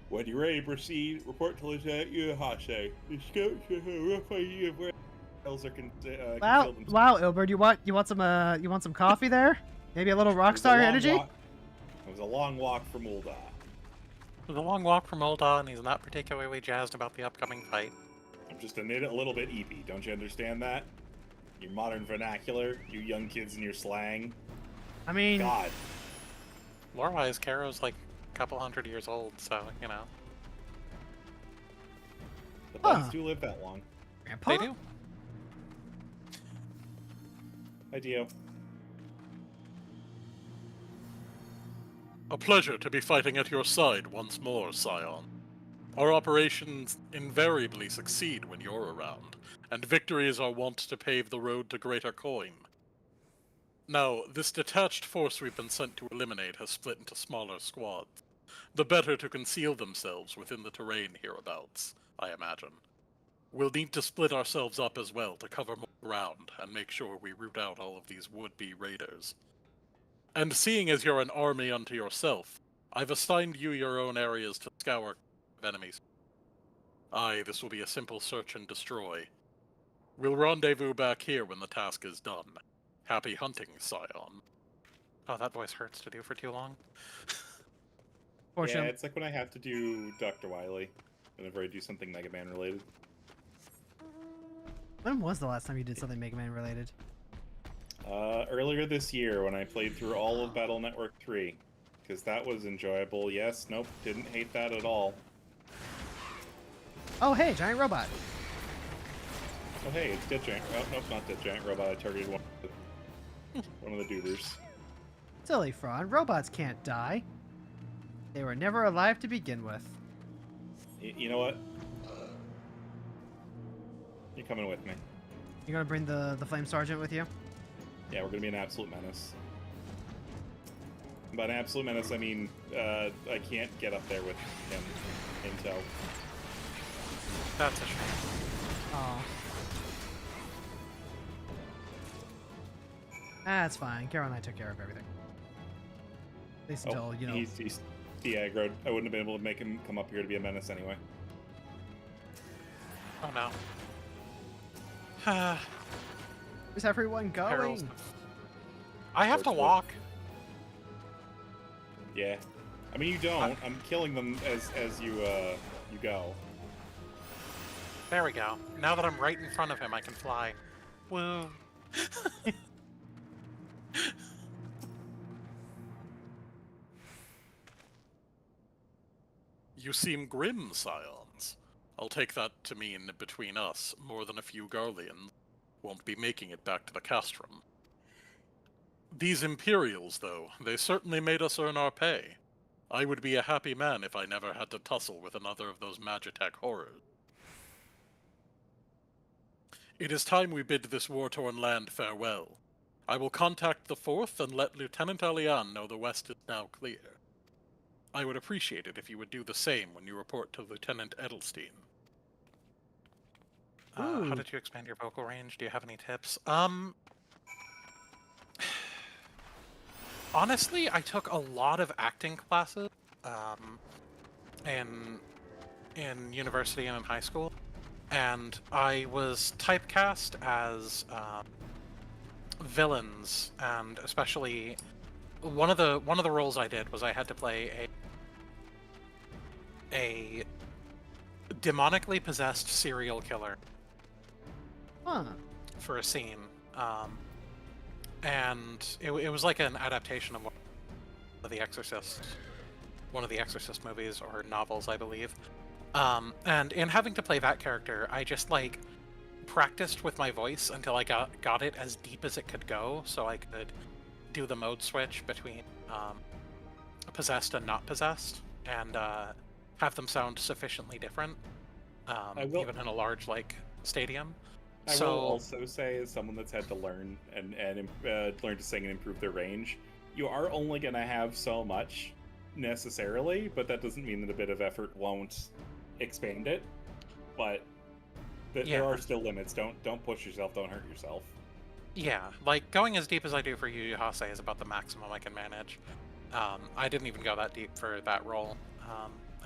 When you're ready to proceed, report to Lieutenant Yuhase. The scouts will have a rough idea of where else are concealed. Wow, Ilbert, you want some coffee there? Maybe a little Rockstar energy? It was a long walk from Ul'dah. It was a long walk from Ul'dah, and he's not particularly jazzed about the upcoming fight. I'm just a little bit eepy, don't you understand that? Your modern vernacular, you young kids and your slang. I mean... God. Lore-wise, Carrow's like a couple hundred years old, so, you know. The bugs do live that long. Grandpa? They do. Hi, Dio. A pleasure to be fighting at your side once more, Scion. Our operations invariably succeed when you're around, and victories are wont to pave the road to greater coin. Now, this detached force we've been sent to eliminate has split into smaller squads, the better to conceal themselves within the terrain hereabouts, I imagine. We'll need to split ourselves up as well to cover more ground and make sure we root out all of these would-be raiders. And seeing as you're an army unto yourself, I've assigned you your own areas to scour enemies. Aye, this will be a simple search and destroy. We'll rendezvous back here when the task is done. Happy hunting, Scion. Oh, that voice hurts to do for too long. Yeah, it's like when I have to do Dr. Wily, whenever I do something Mega Man related. When was the last time you did something Mega Man related? Earlier this year when I played through all of Battle Network 3. Because that was enjoyable. Yes, nope, didn't hate that at all. Oh, hey, giant robot. Oh, hey, it's Dead Giant. Oh, nope, not Dead Giant Robot. I targeted one of the duders. Silly Fron, robots can't die. They were never alive to begin with. You know what? You're coming with me. You're gonna bring the Flame Sergeant with you? Yeah, we're gonna be an absolute menace. By an absolute menace, I mean, I can't get up there with him in tow. That's a shame. Oh. That's fine. Carrow and I took care of everything. At least until, you know... He's de-aggroed. I wouldn't have been able to make him come up here to be a menace anyway. Oh no. Where's everyone going? I have to walk. Yeah. I mean, you don't. I'm killing them as you go. There we go. Now that I'm right in front of him, I can fly. Woo. You seem grim, Scions. I'll take that to mean, between us, more than a few Garleans won't be making it back to the castrum. These Imperials, though, they certainly made us earn our pay. I would be a happy man if I never had to tussle with another of those Magitech horrors. It is time we bid this war-torn land farewell. I will contact the 4th and let Lieutenant Alian know the west is now clear. I would appreciate it if you would do the same when you report to Lieutenant Edelstein. How did you expand your vocal range? Do you have any tips? Honestly, I took a lot of acting classes in university and in high school, and I was typecast as villains, and especially one of the roles I did was I had to play a demonically possessed serial killer for a scene. And it was like an adaptation of one of the Exorcist movies or novels, I believe. And in having to play that character, I just like practiced with my voice until I got it as deep as it could go, so I could do the mode switch between possessed and not possessed, and have them sound sufficiently different, even in a large stadium. I will also say, as someone that's had to learn and learn to sing and improve their range, you are only going to have so much necessarily, but that doesn't mean that a bit of effort won't expand it. But there are still limits. Don't push yourself. Don't hurt yourself. Yeah, like going as deep as I do for Yu Yu Hase is about the maximum I can manage. I didn't even go that deep for that role,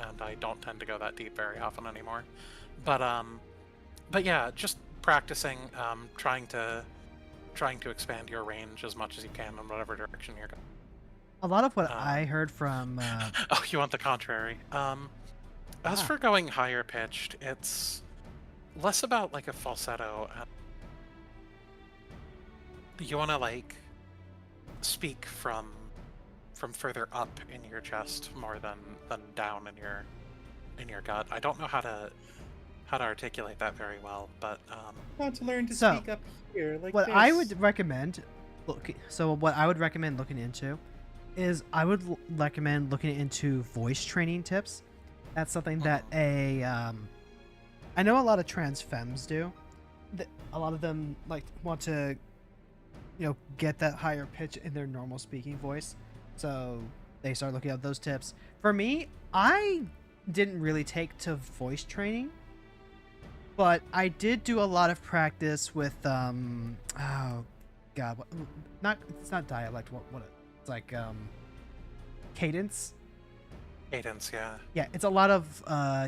and I don't tend to go that deep very often anymore. But yeah, just practicing, trying to expand your range as much as you can in whatever direction you're going. A lot of what I heard from oh, you want the contrary. As for going higher pitched, it's less about like a falsetto. You want to speak from further up in your chest more than down in your gut. I don't know how to articulate that very well, but want to learn to speak up here like what this. I would recommend what I would recommend looking into is I would recommend looking into voice training tips. That's something that I know a lot of trans femmes do. A lot of them want to get that higher pitch in their normal speaking voice, so they start looking at those tips. For me, I didn't really take to voice training, but I did do a lot of practice with it's not dialect, it's like cadence. Cadence, yeah. Yeah, it's a lot of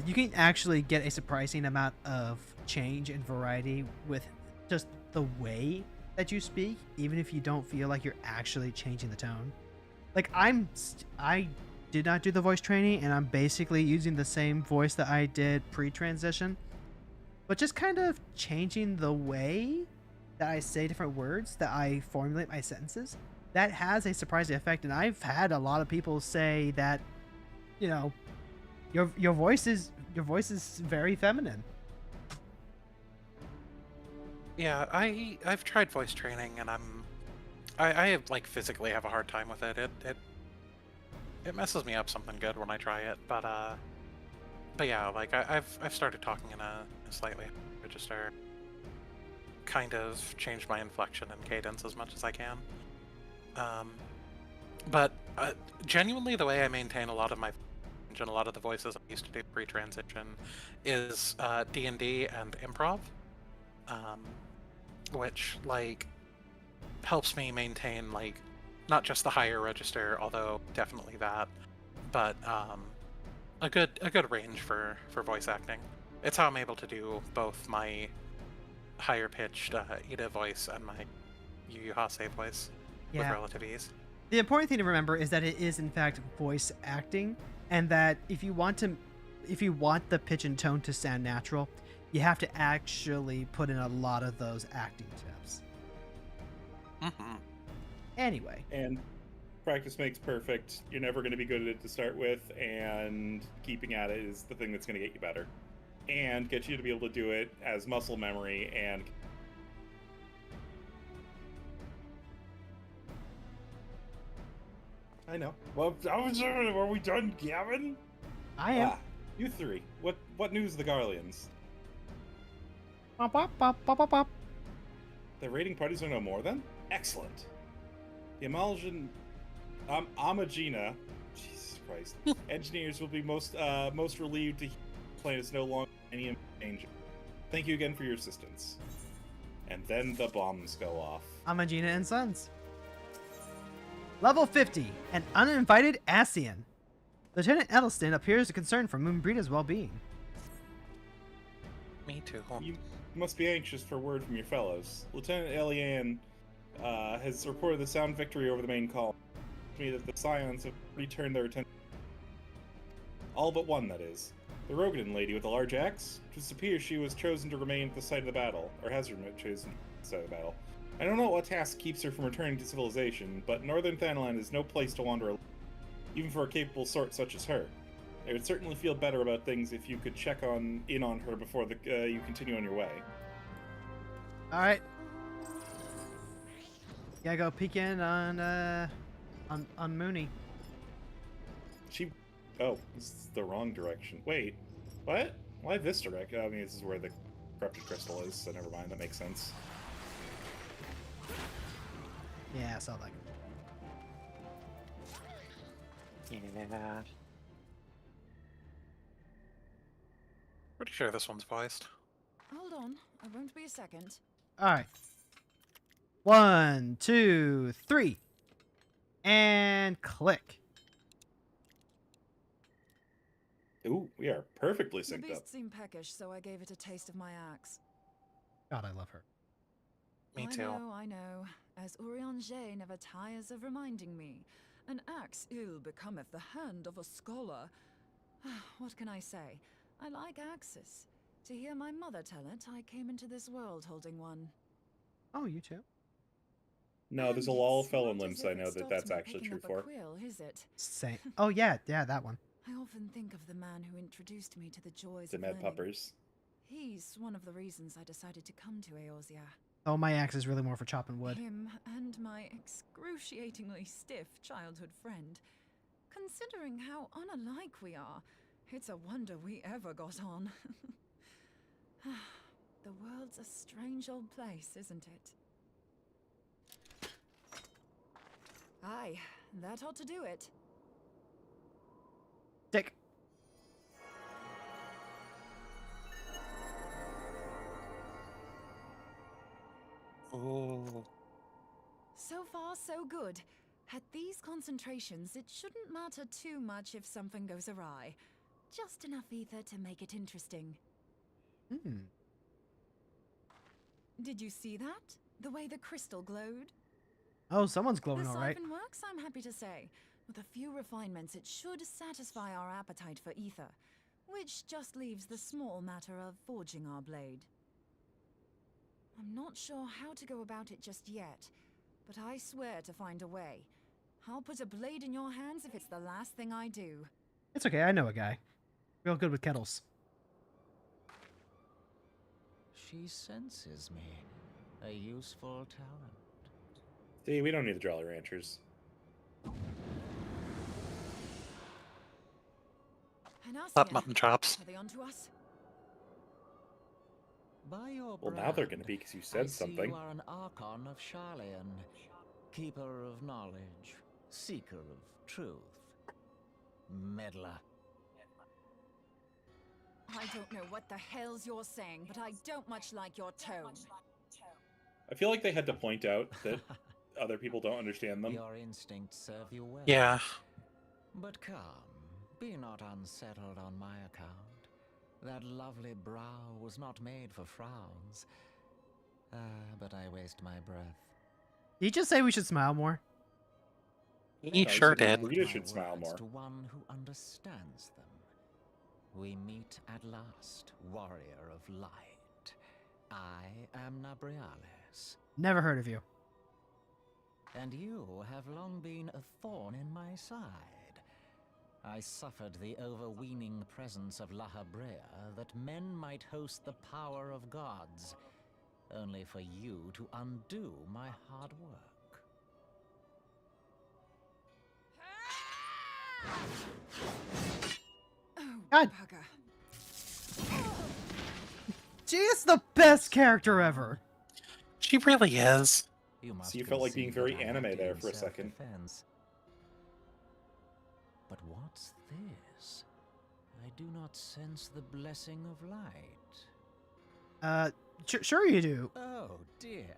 you can actually get a surprising amount of change and variety with just the way that you speak, even if you don't feel like you're actually changing the tone. Like I did not do the voice training, and I'm basically using the same voice that I did pre-transition, but just kind of changing the way that I say different words, that I formulate my sentences. That has a surprising effect, and I've had a lot of people say that, your voice is very feminine. Yeah, I've tried voice training, and I physically have a hard time with it. It messes me up something good when I try it, but yeah, I've started talking in a slightly register, kind of changed my inflection and cadence as much as I can. But genuinely, the way I maintain a lot of my and a lot of the voices I used to do pre-transition is D&D and improv, which helps me maintain not just the higher register, although definitely that, but a good range for voice acting. It's how I'm able to do both my higher pitched Ida voice and my Yu Yu Hase voice with relative ease. The important thing to remember is that it is in fact voice acting, and that if you want the pitch and tone to sound natural, you have to actually put in a lot of those acting tips. Anyway. And practice makes perfect. You're never going to be good at it to start with, and keeping at it is the thing that's going to get you better. And get you to be able to do it as muscle memory and... I know. Well, are we done, Gavin? I am. You three. What news of the Garleans? Bop, bop, bop, bop, bop, bop. The raiding parties are no more then? Excellent. The Amaljan... Amagina... Jesus Christ. Engineers will be most relieved to hear the planet is no longer any danger. Thank you again for your assistance. And then the bombs go off. Amagina and Sons. Level 50, an uninvited Asian. Lieutenant Edelston appears concerned for Moonbreeda's well-being. Me too. You must be anxious for word from your fellows. Lieutenant Elian has reported the sound victory over the main column. Me that the Scions have returned their attention. All but one, that is. The Rogan lady with the large axe? It appears she was chosen to remain at the site of the battle, or has remained chosen at the site of the battle. I don't know what task keeps her from returning to civilization, but Northern Thanalan is no place to wander alone, even for a capable sort such as her. I would certainly feel better about things if you could check in on her before you continue on your way. Alright. Gotta go peek in on Mooney. Oh, this is the wrong direction. Wait, what? Why this direction? I mean, this is where the corrupted crystal is, so never mind, that makes sense. Yeah, I saw that. Yeah. Pretty sure this one's voiced. Hold on, I won't be a second. Alright. 1, 2, 3. And click. Ooh, we are perfectly The synced up. beast seemed peckish, so I gave it a taste of my axe. God, I love her. Me too. I know. As Urianger never tires of reminding me, an axe ill becometh the hand of a scholar. What can I say? I like axes. To hear my mother tell it, I came into this world holding one. Oh, you too? No, there's a And lot it's of fellow not as limbs if I it know that stops that's me actually picking true up a for. quill, is it? Same. Oh, yeah, that one. I often think of the man who introduced me to the joys The of Med learning. Puppers. He's one of the reasons I decided to come to Eorzea. Oh, my axe is really more for chopping wood. Him and my excruciatingly stiff childhood friend. Considering how unalike we are, it's a wonder we ever got on. The world's a strange old place, isn't it? Aye, that ought to do it. Dick. Ooh. So far, so good. At these concentrations, it shouldn't matter too much if something goes awry. Just enough ether to make it interesting. Hmm. Did you see that? The way the crystal glowed? Oh, someone's glowing, The all right. siphon works, I'm happy to say. With a few refinements, it should satisfy our appetite for ether, which just leaves the small matter of forging our blade. I'm not sure how to go about it just yet, but I swear to find a way. I'll put a blade in your hands if it's the last thing I do. It's okay, I know a guy. Real good with kettles. She senses me. A useful talent. See, we don't need the Jolly Ranchers. That mutton chops. Are they onto us? By your Well, now they're brand, going to be because you I said see something. You are an Archon of Sharlayan, keeper of knowledge, seeker of truth, meddler. I don't know what the hell's you're saying, but I don't much like your tone. I feel like they had to point out that other people don't understand them. Your instincts serve you well. Yeah. But come, be not unsettled on my account. That lovely brow was not made for frowns. But I waste my breath. Did you just say we should smile more? He No, sure you said did. Rita My should smile words more. To one who understands them. We meet at last, warrior of light. I am Nabriales. Never heard of you. and you have long been a thorn in my side. I suffered the overweening presence of La Habrea that men might host the power of gods, only for you to undo my hard work. God. She is the best character ever. She really is. So you felt like being very anime there for a second. But what's this? I do not sense the blessing of light. Sure you do. Oh dear.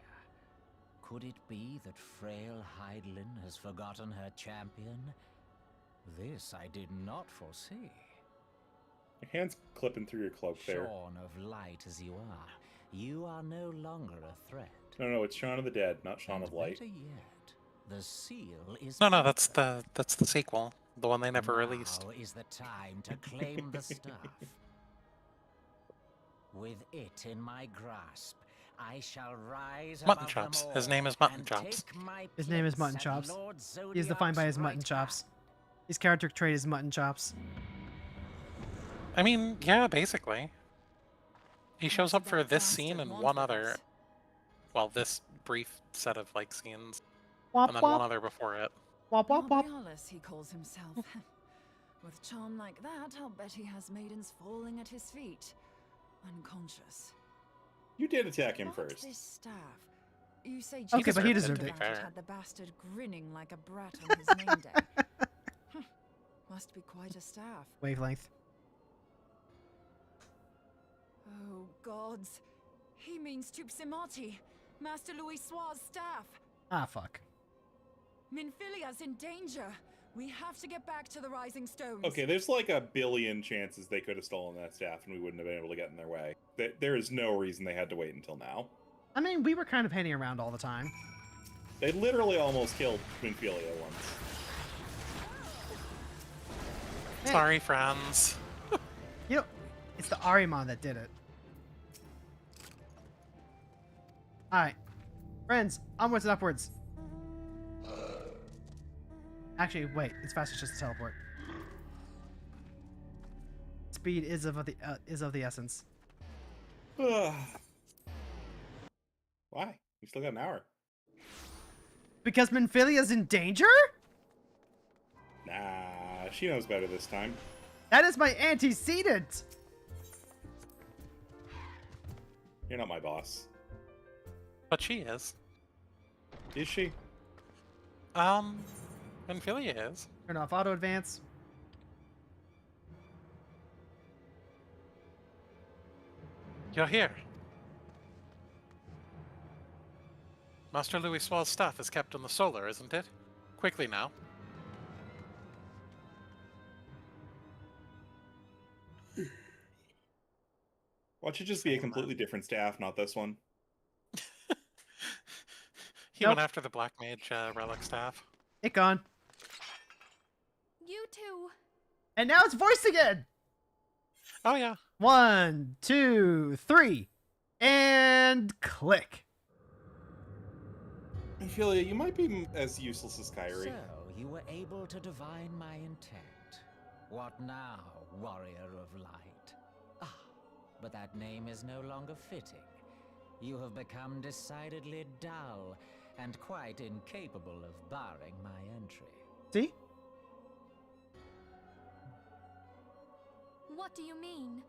Could it be that frail Hydelin has forgotten her champion? This I did not foresee. Your hand's clipping through your cloak there. Shorn of light as you are no longer a threat. No, it's Shaun of the Dead, not Shaun of Light. Better yet, the seal is No, that's the sequel, the one they never released. Now is the time to claim the stuff. With it in my grasp, I shall rise Mutton above Chops. them His all name is Mutton and Chops. take my His name is place Mutton at Chops. Lord He is defined by his Zodiac's mutton right chops. hand. His character trait is mutton chops. I mean, yeah, basically. He shows up for this scene and one other. Well, this brief set of like scenes, Wop, and then wop. one other before it. Wop, wop, wop. Borealis, he calls himself. With charm like that, I'll bet he has maidens falling at his feet, unconscious. You did attack him But first. this staff. You say Okay, but he Jesus deserved it. about had the bastard grinning like a brat on his name day. Must be quite a staff. Wavelength. Oh, gods. He means Tupsimati, Master Louis Soir's staff. Ah, fuck. Minfilia's in danger. We have to get back to the Rising Stones. Okay, there's like a billion chances they could have stolen that staff and we wouldn't have been able to get in their way. There is no reason they had to wait until now. I mean, we were kind of hanging around all the time. They literally almost killed Minfilia once. Hey. Sorry, friends. You know, it's the Arimon that did it. Alright. Friends, onwards and upwards. Actually, wait. It's faster just to teleport. Speed is of the essence. Why? We still got an hour. Because Minfilia's in danger? Nah, she knows better this time. That is my antecedent! You're not my boss. But she is. Is she? Minfilia is. Turn off auto advance. You're here. Master Louis Soir's staff is kept in the solar, isn't it? Quickly now. Watch it just be a completely different staff, not this one. He Nope. went after the Black Mage relic staff. It gone. You two. And now it's voiced again! Oh yeah. 1, 2, 3. And click. Minfilia, you might be as useless as Kyrie. So, you were able to divine my intent. What now, warrior of light? Ah, but that name is no longer fitting. You have become decidedly dull, and quite incapable of barring my entry. See? What do you mean?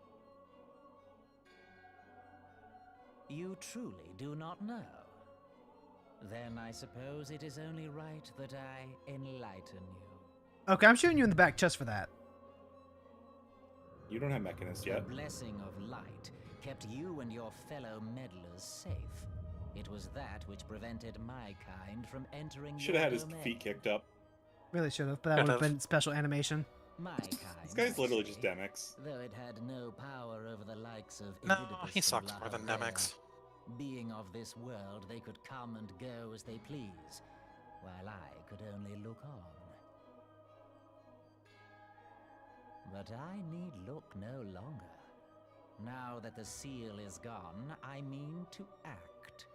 You truly do not know? Then I suppose it is only right that I enlighten you. Okay, I'm shooting you in the back chest for that. You don't have Mechanist yet. The blessing of light kept you and your fellow meddlers safe. It was that which prevented my kind from entering Should have had his domain. feet kicked up. Really should have, but that would have been special animation. My kind. This guy's literally just actually, Demix. Though it had no power over the likes of No, Idipus he or sucks more than Lahavea. Demix. Being of this world, they could come and go as they please, while I could only look on. But I need look no longer. Now that the seal is gone, I mean to act.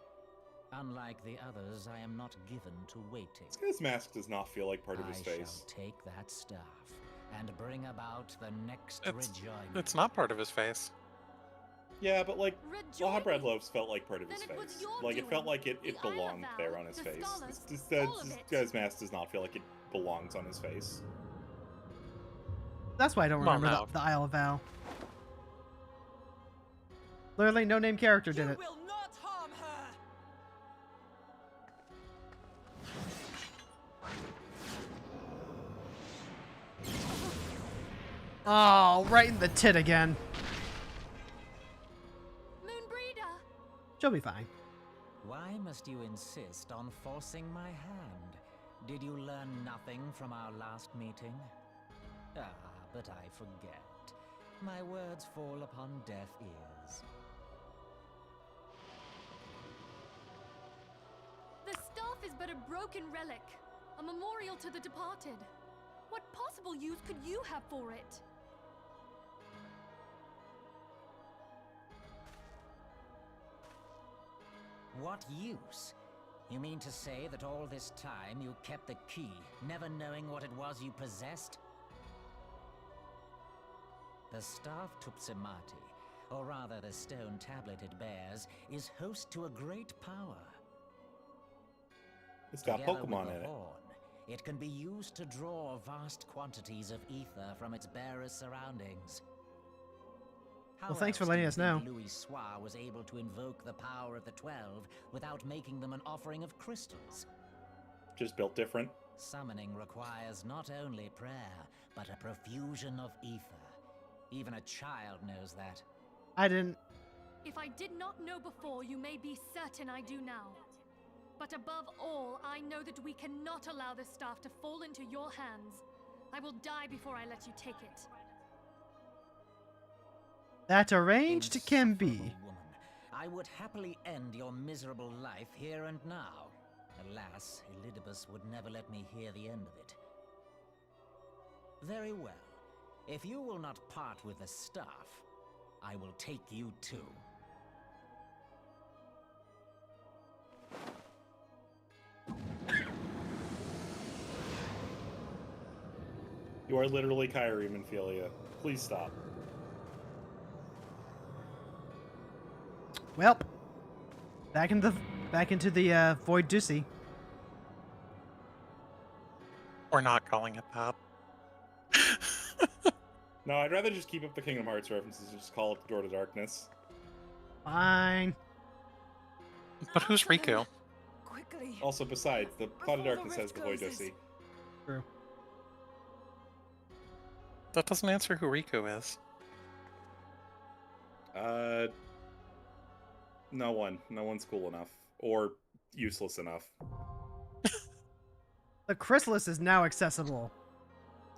Unlike the others, I am not given to waiting. This guy's mask does not feel like part of his I face. shall take that staff and bring about the next rejoinder. It's not part of his face. Yeah, but like, Rejoining? Law Bread Loaves felt like part of his Then it was face. your Like, it felt doing. like it The belonged Isle of there Val, on his the face. scholars, This all of it. guy's mask does not feel like it belongs on his face. That's why I don't Well, remember no. the Isle of Val. Literally, no name character did it. will not harm her! Oh, right in the tit again. Moonbreeder! She'll be fine. Why must you insist on forcing my hand? Did you learn nothing from our last meeting? Ah, but I forget. My words fall upon deaf ears. The staff is but a broken relic, a memorial to the departed. What possible use could you have for it? What use? You mean to say that all this time you kept the key, never knowing what it was you possessed? The staff Tupsimati, or rather the stone tablet it bears, is host to a great power. It's got Together Pokemon with in the it. horn, it can be used to draw vast quantities of ether from its bearer's surroundings. Well, thanks for else do letting you us think know. Louis Soir was able to invoke the power of the 12 without making them an offering of crystals. Just built different. Summoning requires not only prayer, but a profusion of ether. Even a child knows that. I didn't. If I did not know before, you may be certain I do now. But above all, I know that we cannot allow this staff to fall into your hands. I will die before I let you take it. That arranged can be. Insufferable woman, I would happily end your miserable life here and now. Alas, Elidibus would never let me hear the end of it. Very well. If you will not part with the staff, I will take you too. You are literally Kyrie, Minfilia. Please stop. Well, back into the Void Ducey. We're not calling it that. No, I'd rather just keep up the Kingdom Hearts references and just call it the Door to Darkness. Fine. But who's Riku? Quickly. Also, besides, the Cloud of Before the Darkness has rift the Void closes. Ducey. True. That doesn't answer who Riku is. No one. No one's cool enough. Or useless enough. The Chrysalis is now accessible.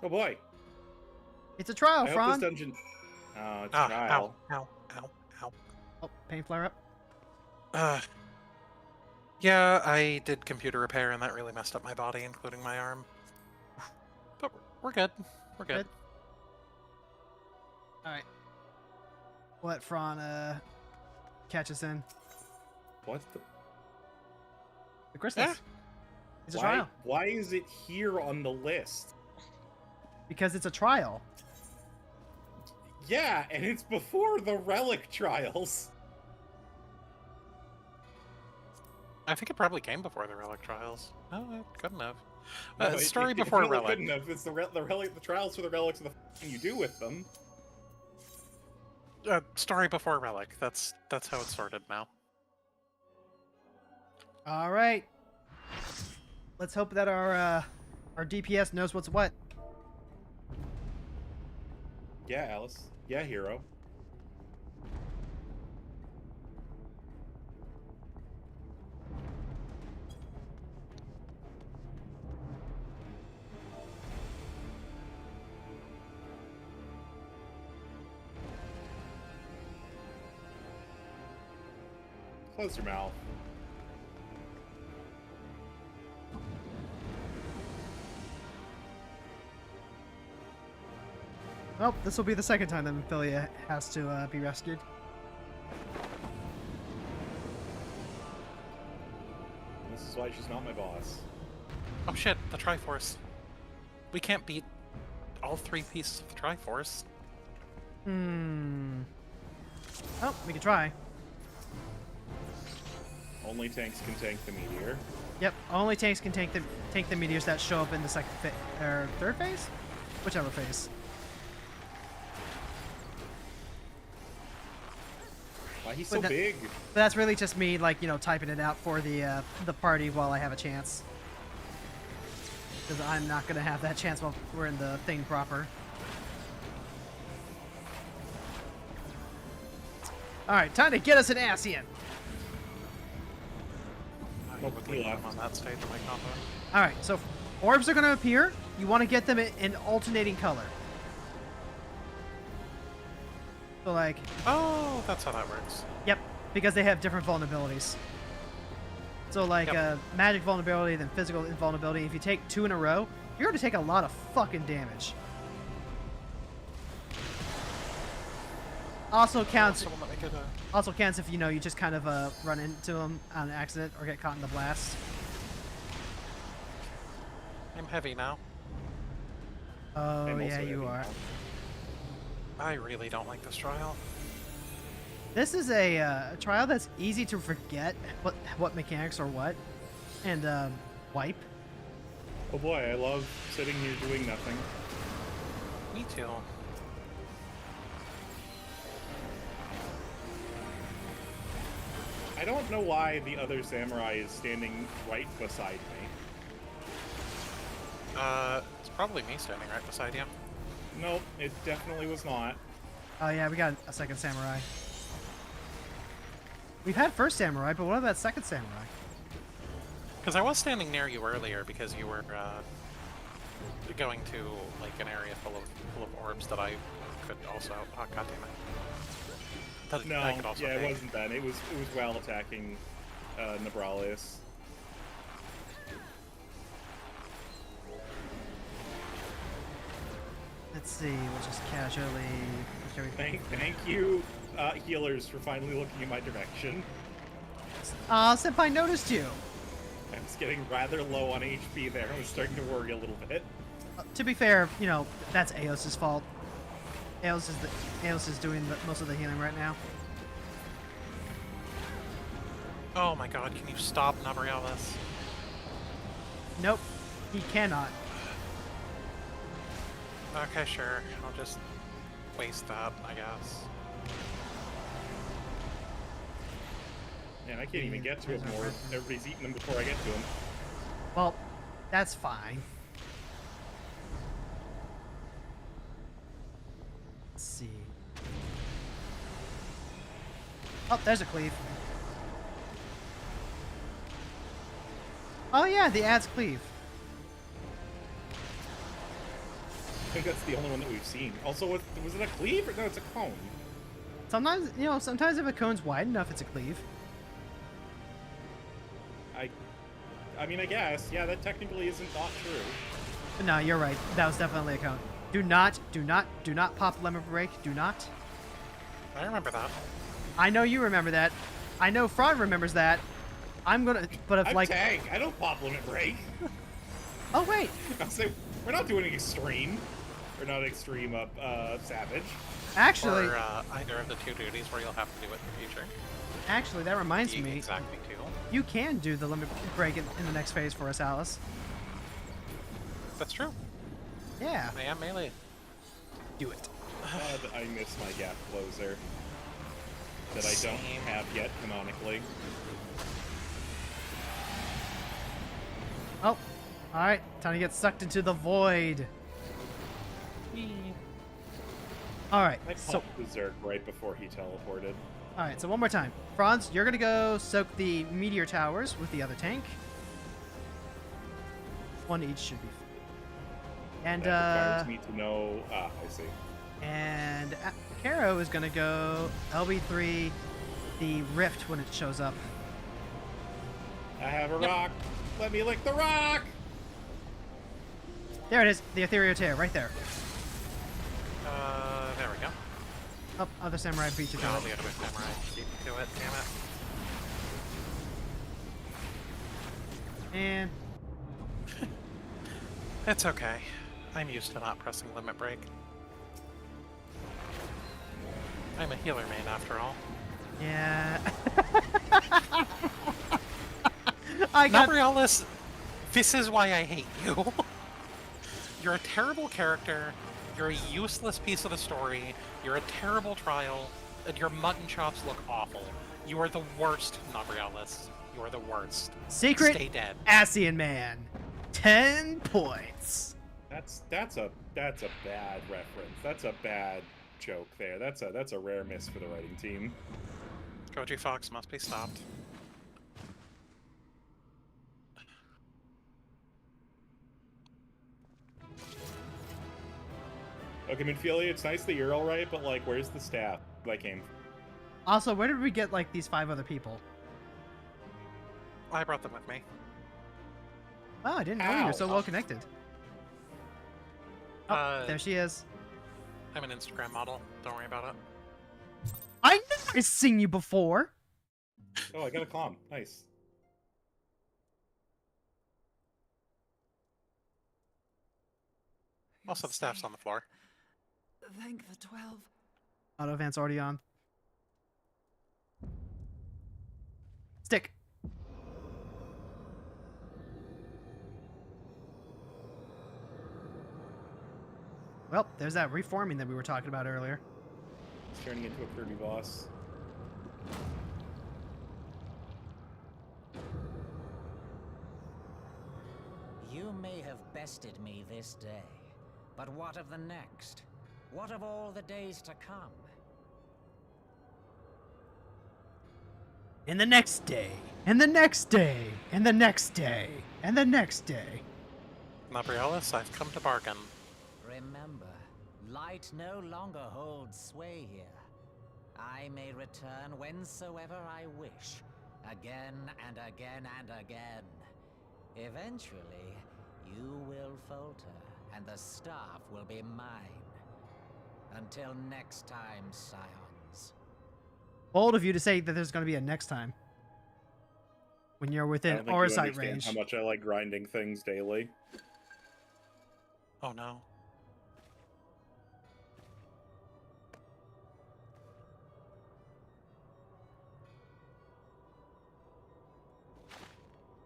Oh boy. It's a trial, I hope Frons. this dungeon... Oh, it's Ah, trial. ow, ow, ow. Oh, pain flare up. Yeah, I did computer repair and that really messed up my body, including my arm. But we're good. We're good. Alright. Let Fron catch us in. What the... The Chrysalis. Yeah. It's a trial. Why is it here on the list? Because it's a trial. Yeah, and it's before the Relic Trials. I think it probably came before the Relic Trials. No, it couldn't have. No, Story it before really Relic. couldn't have. It's the Relic, the Trials for the Relics, and the thing you do with them. Story before Relic. That's how it's sorted now. All right. Let's hope that our DPS knows what's what. Yeah, Alice. Yeah, hero. Close your mouth. Well, this will be the second time that Amphilia has to be rescued. why she's not my boss. Oh shit, the Triforce. We can't beat all 3 pieces of the Triforce. Oh, we can try. Only tanks can tank the meteor. Yep, only tanks can tank the meteors that show up in the third phase? Whichever phase. Why he's so But big? But that's really just me, like, you know, typing it out for the party while I have a chance. Because I'm not gonna have that chance while we're in the thing proper. Alright, time to get us an Ascian! I would leave them on that stage of my combo. Alright, so orbs are gonna appear. You want to get them in alternating color. So like... Oh, that's how that works. Yep, because they have different vulnerabilities. So like magic vulnerability, then physical invulnerability. If you take 2 in a row, you're going to take a lot of fucking damage. Also counts if, you know, you just kind of run into them on accident or get caught in the blast. I'm heavy now. Oh, yeah, you are. I really don't like this trial. This is a trial that's easy to forget what mechanics are what, and wipe. Oh boy, I love sitting here doing nothing. Me too. I don't know why the other samurai is standing right beside me. It's probably me standing right beside you. Nope, it definitely was not. Oh yeah, we got a second samurai. We've had first samurai, but what about second samurai? Because I was standing near you earlier because you were going to like an area full of orbs that I could also. Oh god damn it! No, I could also yeah, take. it wasn't that. It was while attacking Nebralius. Let's see, we'll just casually... Thank you, healers, for finally looking in my direction. Senpai noticed you! I was getting rather low on HP there. I was starting to worry a little bit. To be fair, you know, that's Eos's fault. Eos is doing most of the healing right now. Oh my god, can you stop Nebralius? Nope, he cannot. Okay, sure. I'll just waste that, I guess. Man, I can't even get to him more. Everybody's eating him before I get to him. Well, that's fine. Let's see. Oh, there's a cleave. Oh yeah, the adds cleave. I think that's the only one that we've seen. Also, was it a cleave? Or, no, it's a cone. Sometimes, you know, sometimes if a cone's wide enough, it's a cleave. I mean, I guess. Yeah, that technically isn't not true. But no, you're right. That was definitely a cone. Do not pop lemon break. Do not. I remember that. I know you remember that. I know Frons remembers that. I'm gonna, but if I'm like... tank. I don't pop limit break. Oh wait. I'll say we're not doing extreme. We're not extreme savage. Actually, or either of the 2 duties where you'll have to do it in the future. Actually, that reminds me. Exactly 2. You can do the limit break in the next phase for us, Alice. That's true. Yeah. I am melee. Do it. God, I miss my gap closer. That I don't have yet, canonically. Oh, alright. Time to get sucked into the void. Alright, I so... popped Berserk right before he teleported. Alright, so one more time. Frons, you're gonna go soak the meteor towers with the other tank. 1 each should be fine. And, that requires me to know... Ah, I see. And Carrow is gonna go LB3 the rift when it shows up. I have a rock. Let me lick the rock! There it is, the Ethereal Tear, right there. There we go. Oh, other samurai beat you to Oh, it. the other samurai. Keep to it, damn it. And It's okay. I'm used to not pressing limit break. I'm a healer main after all. yeah. I got Nabrialis, this is why I hate you. You're a terrible character, you're a useless piece of the story, you're a terrible trial, and your mutton chops look awful. You are the worst, Nabrialis. You are the worst. Secret Stay dead. Asian man. 10 points. That's a bad reference. That's a bad joke there. That's a rare miss for the writing team. Goji Fox must be stopped. Okay, Minfilia, it's nice that you're alright, but like, where's the staff that came? Also, where did we get like these 5 other people? I brought them with me. Oh, I didn't know you were so Ow. well connected. Oh, there she is. I'm an Instagram model. Don't worry about it. I know I've seen you before. Oh, I got a calm. Nice. Also, the staff's on the floor. Thank the 12. Auto advance already on. Stick. Well, there's that reforming that we were talking about earlier. It's turning into a Kirby boss. You may have bested me this day, but what of the next? What of all the days to come? And the next day, and the next day, and the next day, and the next day. Nabrialis, I've come to bargain. Remember, light no longer holds sway here. I may return whensoever I wish, again and again and again. Eventually, you will falter, and the staff will be mine. Until next time, scions. Bold of you to say that there's going to be a next time. When you're I within don't think aura you sight understand range. how much I like grinding things daily. Oh no.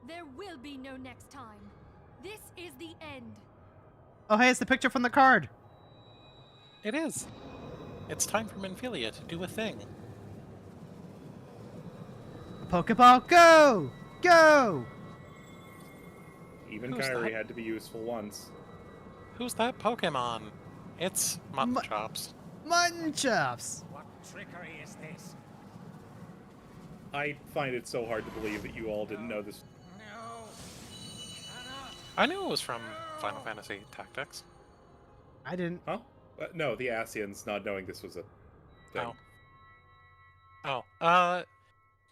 There will be no next time. This is the end. Oh, hey, it's the picture from the card. It is. It's time for Minfilia to do a thing. Pokeball, go! Go! Even Who's Kyrie that? had to be useful once. Who's that Pokemon? It's Mutton Chops. Mutton chops! What trickery is this? I find it so hard to believe that you all didn't know this. No! I knew it was from Final Fantasy Tactics. I didn't. Huh? No, the Asians not knowing this was a thing.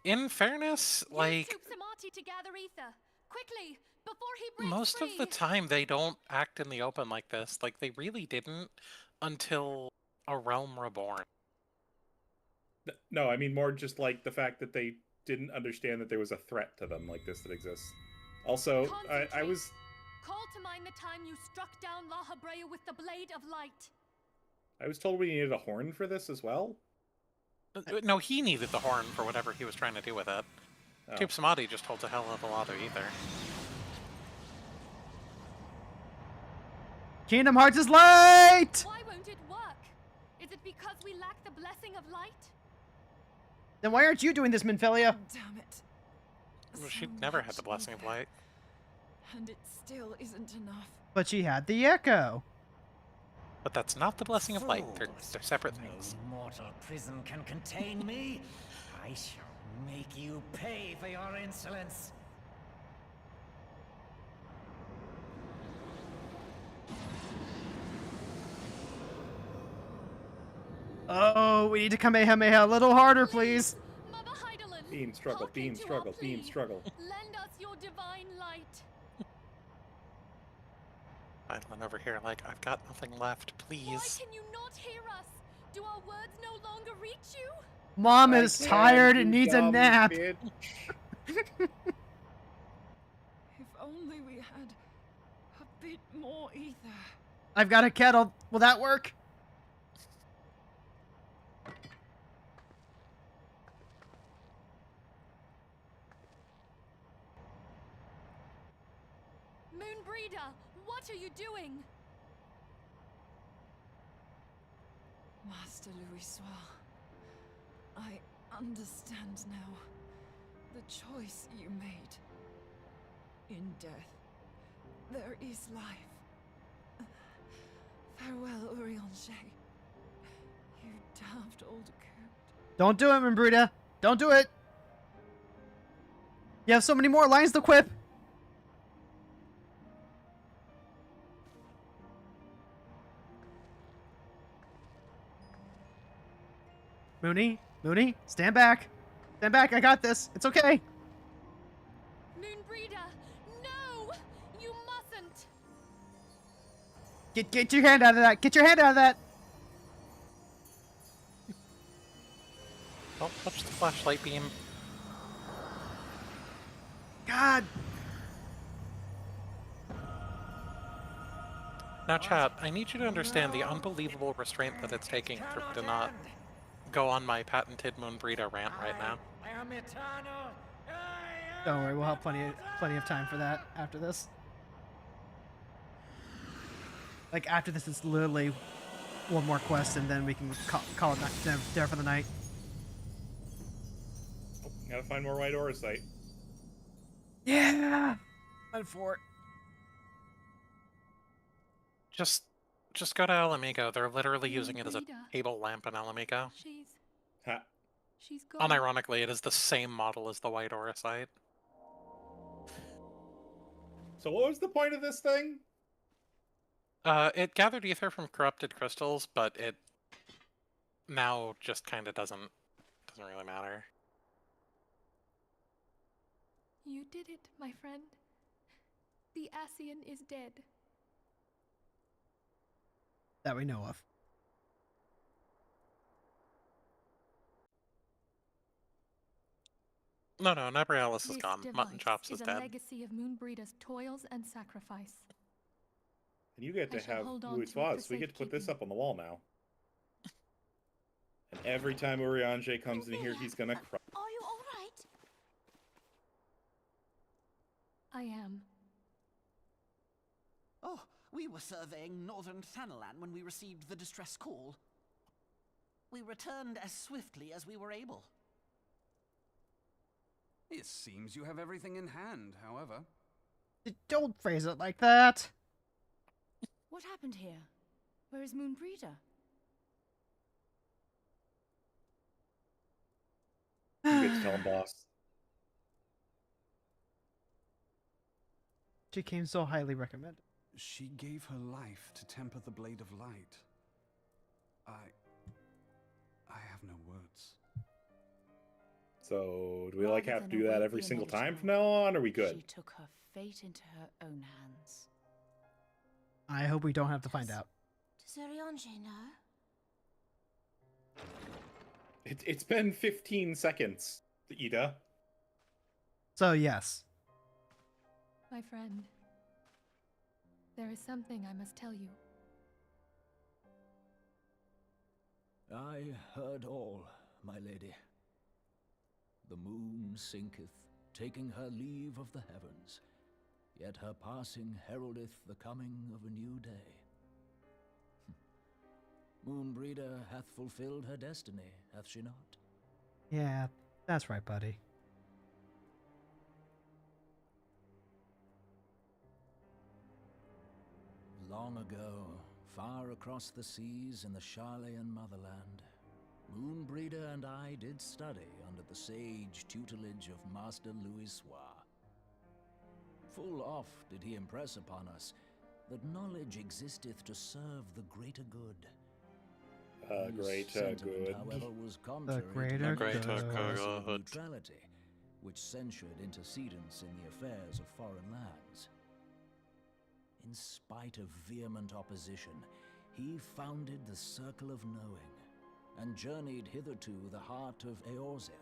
In fairness, like, Use Samati to gather ether. Quickly, before he breaks most free. of the time they don't act in the open like this. Like, they really didn't until A Realm Reborn. No, I mean more just like the fact that they didn't understand that there was a threat to them like this that exists. Also, I was... Call to mind the time you struck down La Habrea with the Blade of Light. I was told we needed a horn for this as well. No, he needed the horn for whatever he was trying to do with it. Oh. Tube Samadhi just holds a hell of a lot of ether. Kingdom Hearts is light! Why won't it work? Is it because we lack the blessing of light? Then why aren't you doing this, Minfilia? Damn it. Well, she So never had much the blessing of ether. light. And it still isn't enough. But she had the echo. But that's not the blessing of light. They're Fools. separate things. No mortal prison can contain me. I shall make you pay for your insolence. Oh, we need to Kamehameha a little harder, please. Mother Heidelin, Beam struggle, hearken beam to our struggle, beam plea. struggle. Lend us your divine light. Island over here, like, I've got nothing left, Why please. can you not hear us? Do our words no longer reach you? Mom is tired and needs a nap. Bitch. If only we had a bit more ether. I've got a kettle. Will that work? Moonbreeder, what are you doing? Master Louis Soir, I understand now the choice you made. In death, there is life. Farewell, Urianger. You daft old coot. Don't do it, Moonbreeder. Don't do it. You have so many more lines to quip. Moony, stand back. Stand back, I got this. It's okay. Moonbreeder, no! You mustn't! Get your hand out of that. Get your hand out of that. Don't touch the flashlight beam. God. Now, chat, I need you to understand the unbelievable restraint that it's taking for me to not go on my patented Moonbreeder rant right now. Don't worry, we'll have plenty of time for that after this. Like, after this, it's literally one more quest, and then we can call it there for the night. Oh, gotta find more white orosite. Yeah! I'm for it. Just go to Alamigo. They're literally using it as a table lamp in Alamigo. She's gone. Unironically, it is the same model as the white orosite. So what was the point of this thing? It gathered ether from corrupted crystals, but it now just kind of doesn't really matter. You did it, my friend. The Ascian is dead. That we know of. No, Nebrialis is This gone. device Mutton Chops is a dead. legacy of Moonbreeder's toils and sacrifice. And you get I to shall have hold on Louis to it for Suarez. We get to put this safekeeping. up on the wall now. And every time Urianger comes in here, he's gonna cry. Are you all right? I am. Oh, we were surveying northern Thanalan when we received the distress call. We returned as swiftly as we were able. It seems you have everything in hand, however. Don't phrase it like that. What happened here? Where is Moonbreeder? You get to tell him, boss. She came so highly recommended. She gave her life to temper the blade of light. I have no words. So, do we like Rather have to than do that await every the single time inevitable, from now on, or are we good? She took her fate into her own hands. I hope we don't have to find out. Does Urianger know? It's been 15 seconds, Ida. So, yes. My friend, there is something I must tell you. I heard all, my lady. The moon sinketh, taking her leave of the heavens, yet her passing heraldeth the coming of a new day. Moonbreeder hath fulfilled her destiny, hath she not? Yeah, that's right, buddy. Long ago, far across the seas in the Charlayan motherland, Moonbreeder and I did study under the sage tutelage of Master Louis Soir. Full oft did he impress upon us that knowledge existeth to serve the greater good. Greater good. However, was contrary greater to the good. policy of neutrality, which censured intercedence in the affairs of foreign lands. In spite of vehement opposition, he founded the Circle of Knowing, and journeyed hither to the heart of Eorzea.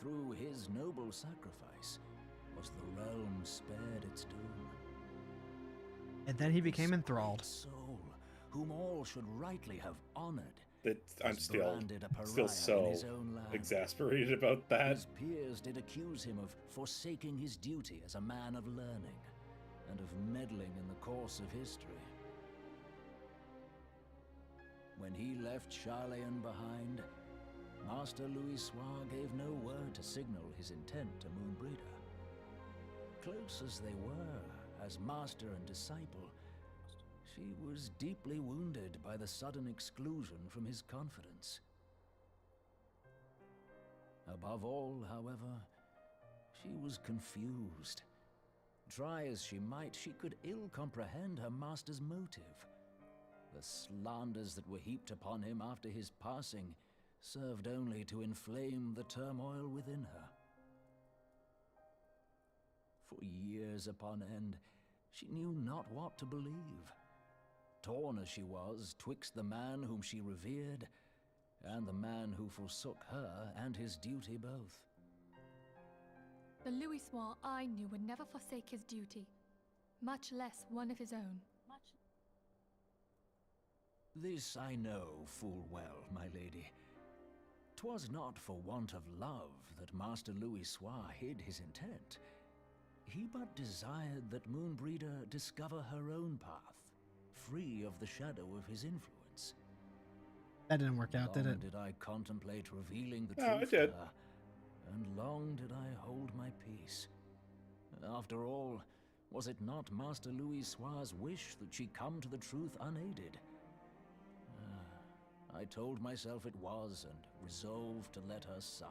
Through his noble sacrifice, was the realm spared its doom. And then he became This enthralled. great soul, whom all should rightly have honored, I'm was still branded a pariah still in so his own land. exasperated about that. His peers did accuse him of forsaking his duty as a man of learning, and of meddling in the course of history. When he left Charlayan behind, Master Louis Soir gave no word to signal his intent to Moonbreeder. Close as they were, as master and disciple, she was deeply wounded by the sudden exclusion from his confidence. Above all, however, she was confused. Try as she might, she could ill comprehend her master's motive. The slanders that were heaped upon him after his passing served only to inflame the turmoil within her. For years upon end, she knew not what to believe. Torn as she was twixt the man whom she revered and the man who forsook her and his duty both. The Louis Soir I knew would never forsake his duty, much less one of his own. This I know full well, my lady. 'Twas not for want of love that Master Louis Soir hid his intent. He but desired that Moonbreeder discover her own path, free of the shadow of his influence. That didn't work out, did Long it? did I contemplate revealing the No, truth it did. to her, and long did I hold my peace. After all, was it not Master Louis Soir's wish that she come to the truth unaided? I told myself it was, and resolved to let her suffer.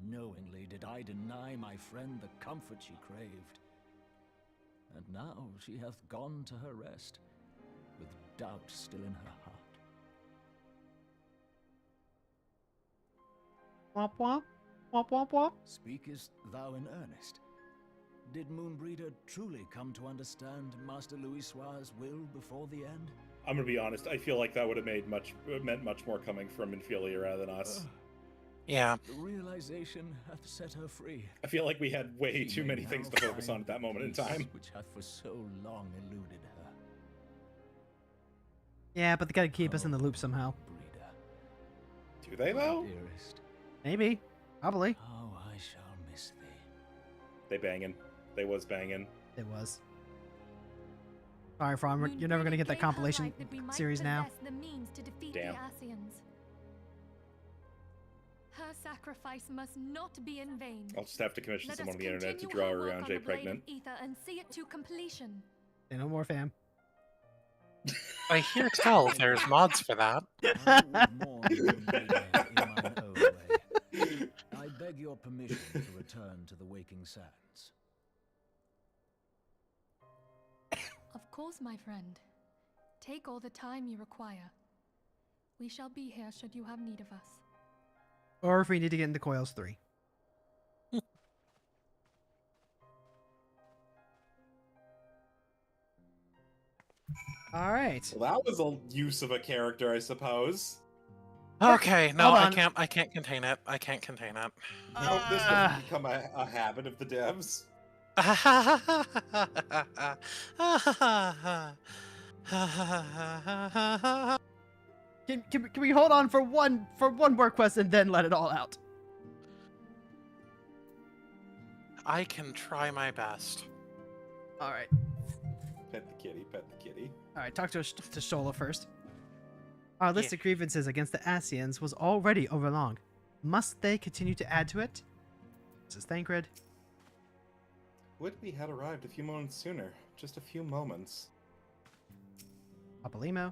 Knowingly did I deny my friend the comfort she craved. And now she hath gone to her rest, with doubt still in her heart. Womp womp. Womp womp womp. Speakest thou in earnest? Did Moonbreeder truly come to understand Master Louis Soir's will before the end? I'm gonna be honest. I feel like that would have meant much more coming from Infilia rather than us. Yeah. The realization hath set her free. I feel like we had way She too may many now things to focus on find at that moment in peace time. which hath for so long eluded her. Yeah, but they gotta keep us in the loop somehow. Do they though? Dearest, Maybe. Probably. how I shall miss thee. They banging. They was banging. It was. Sorry, Fron, you're never gonna get that compilation series now. The means to defeat Damn. the Ascians. Her sacrifice must not be in vain. I'll just have to commission Let someone us on the internet to continue draw her work around on Jay the Blade of pregnant. Ether and see it to completion. Say no more, fam. I hear tell there's mods for that. I would mourn Moonbreeder in mine own way. I beg your permission to return to the Waking Sands. Of course, my friend. Take all the time you require. We shall be here should you have need of us. Or if we need to get into Coils 3. Alright. Well, that was a use of a character, I suppose. Okay, no, Hold I on. can't contain it. I can't contain it. I hope this doesn't become a habit of the devs. Can we hold on for one more quest and then let it all out? I can try my best. Alright. Pet the kitty, pet the kitty. Alright, talk to Shola first. Our list of grievances against the Ascians was already overlong. Must they continue to add to it? This is Thancred. Would we had arrived a few moments sooner? Just a few moments. Papalimo.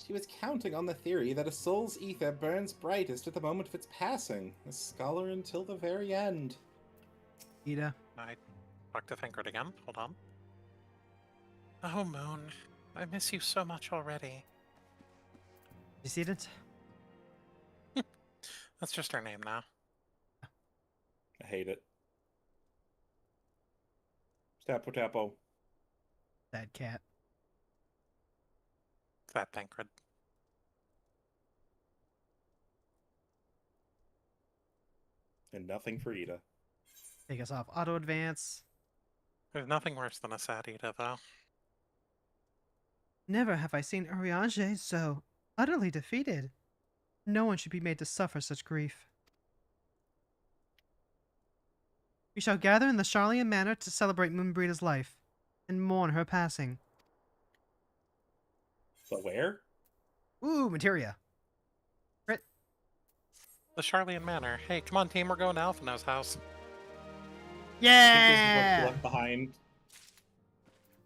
She was counting on the theory that a soul's ether burns brightest at the moment of its passing. A scholar until the very end. Ida. I talk to Thancred again. Hold on. Oh, Moon. I miss you so much already. You see it? That's just her name now. I hate it. Tapo tapo. That cat. That Thancred. And nothing for Ida. Take us off auto advance. There's nothing worse than a sad Ida, though. Never have I seen Urianger so utterly defeated. No one should be made to suffer such grief. We shall gather in the Charlian Manor to celebrate Moonbreeda's life and mourn her passing. But where? Ooh, materia. Crit. The Charlian Manor. Hey, come on, team, we're going to Alphino's house. I think this is Yeah! what's left behind.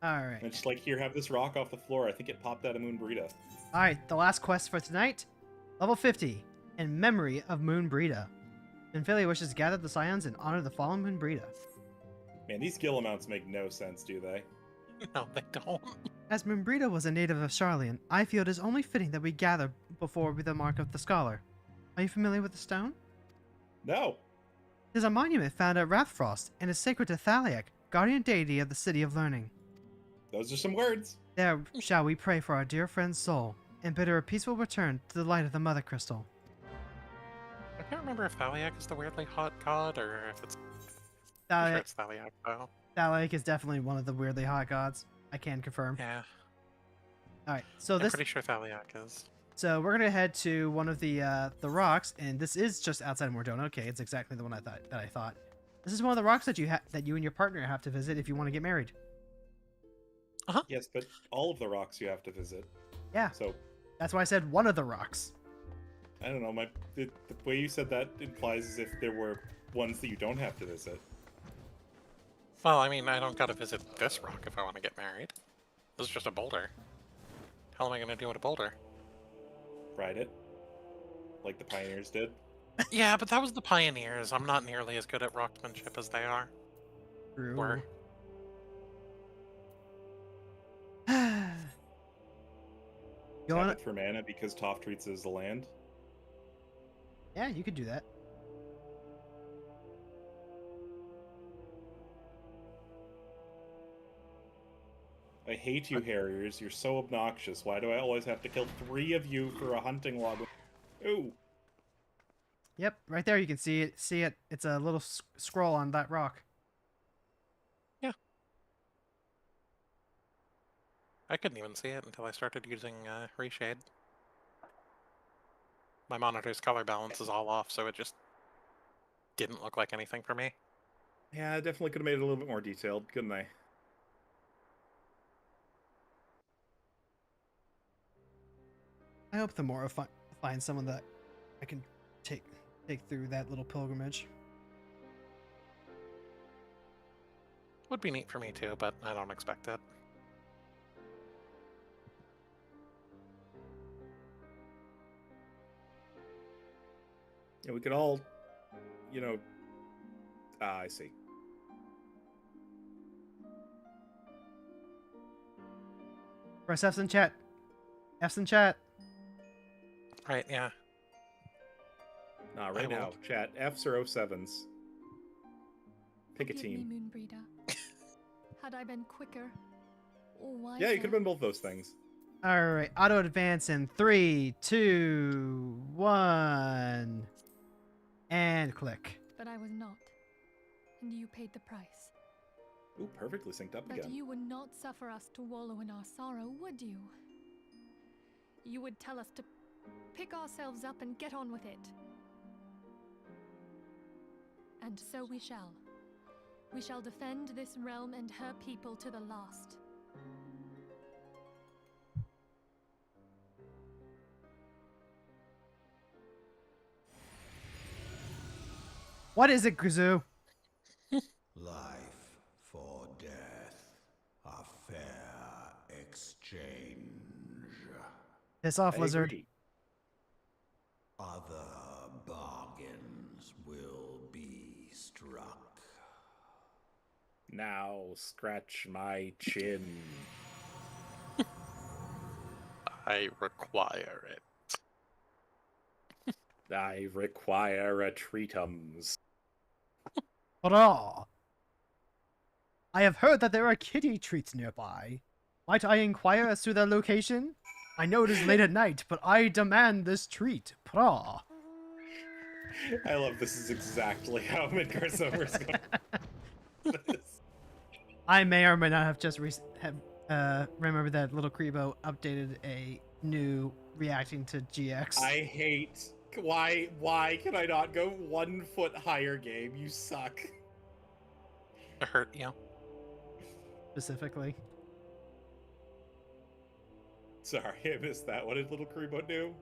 Alright. And just like, here, have this rock off the floor. I think it popped out of Moonbreeda. Alright, the last quest for tonight. Level 50. In memory of Moonbreeda. Ophelia wishes to gather the Scions and honor the fallen Moonbreeda. Man, these skill amounts make no sense, do they? No, they don't. As Moonbreeda was a native of Charlian, I feel it is only fitting that we gather before the mark of the scholar. Are you familiar with the stone? No. It is a monument found at Rathfrost and is sacred to Thaliak, guardian deity of the City of Learning. Those are some words. There shall we pray for our dear friend's soul, and bid her a peaceful return to the light of the Mother Crystal. I can't remember if Thaliak is the weirdly hot god, or if it's... I'm sure Thaliak, it's Thaliak, though. Thaliak is definitely one of the weirdly hot gods. I can confirm. Yeah. Alright, so I'm this... pretty sure Thaliak is. So we're gonna head to one of the rocks, and this is just outside Mordona. Okay, it's exactly the one I thought. This is one of the rocks that you and your partner have to visit if you want to get married. Uh-huh. Yes, but all of the rocks you have to visit. Yeah. So That's why I said one of the rocks. I don't know. The way you said that implies as if there were ones that you don't have to visit. Well, I mean, I don't gotta visit this rock if I want to get married. This is just a boulder. How am I gonna do with a boulder? Ride it. Like the pioneers did. Yeah, but that was the pioneers. I'm not nearly as good at rockmanship as they are. True. Were. You Tap wanna... it for mana because Toph treats it as the land. Yeah, you could do that. I hate you, Harriers. You're so obnoxious. Why do I always have to kill 3 of you for a hunting log? Ooh. Yep, right there you can see it. See it. It's a little scroll on that rock. Yeah. I couldn't even see it until I started using Reshade. My monitor's color balance is all off, so it just didn't look like anything for me. Yeah, I definitely could have made it a little bit more detailed, couldn't I? I hope Themora finds someone that I can take through that little pilgrimage. Would be neat for me too, but I don't expect it. Yeah, we could all, you know... I see. Press F's in chat. F's in chat. Right, yeah. Nah, right now, chat. F's or 07s. Pick a Forgive team. me, Moonbreeder. Had I been quicker or wiser... Yeah, you could have been both those things. Alright, auto advance in 3, 2, 1. And click. But I was not. And you paid the price. Ooh, perfectly synced up But again. you would not suffer us to wallow in our sorrow, would you? You would tell us to pick ourselves up and get on with it. And so we shall. We shall defend this realm and her people to the last. What is it, Grizoo? Life for death. A fair exchange. Piss off, I lizard. agree. Other bargains will be struck. Now, scratch my chin. I require it. I require a treatums. Hurrah! I have heard that there are kitty treats nearby. Might I inquire as to their location? I know it is late at night, but I demand this treat. Pra. I love this is exactly how Midgar Summer's going. I may or may not have just remembered that Little Krebo updated a new reacting to GX. I hate why can I not go 1 foot higher, game? You suck. To hurt you. Specifically. Sorry, I missed that. What did Little Krebo do?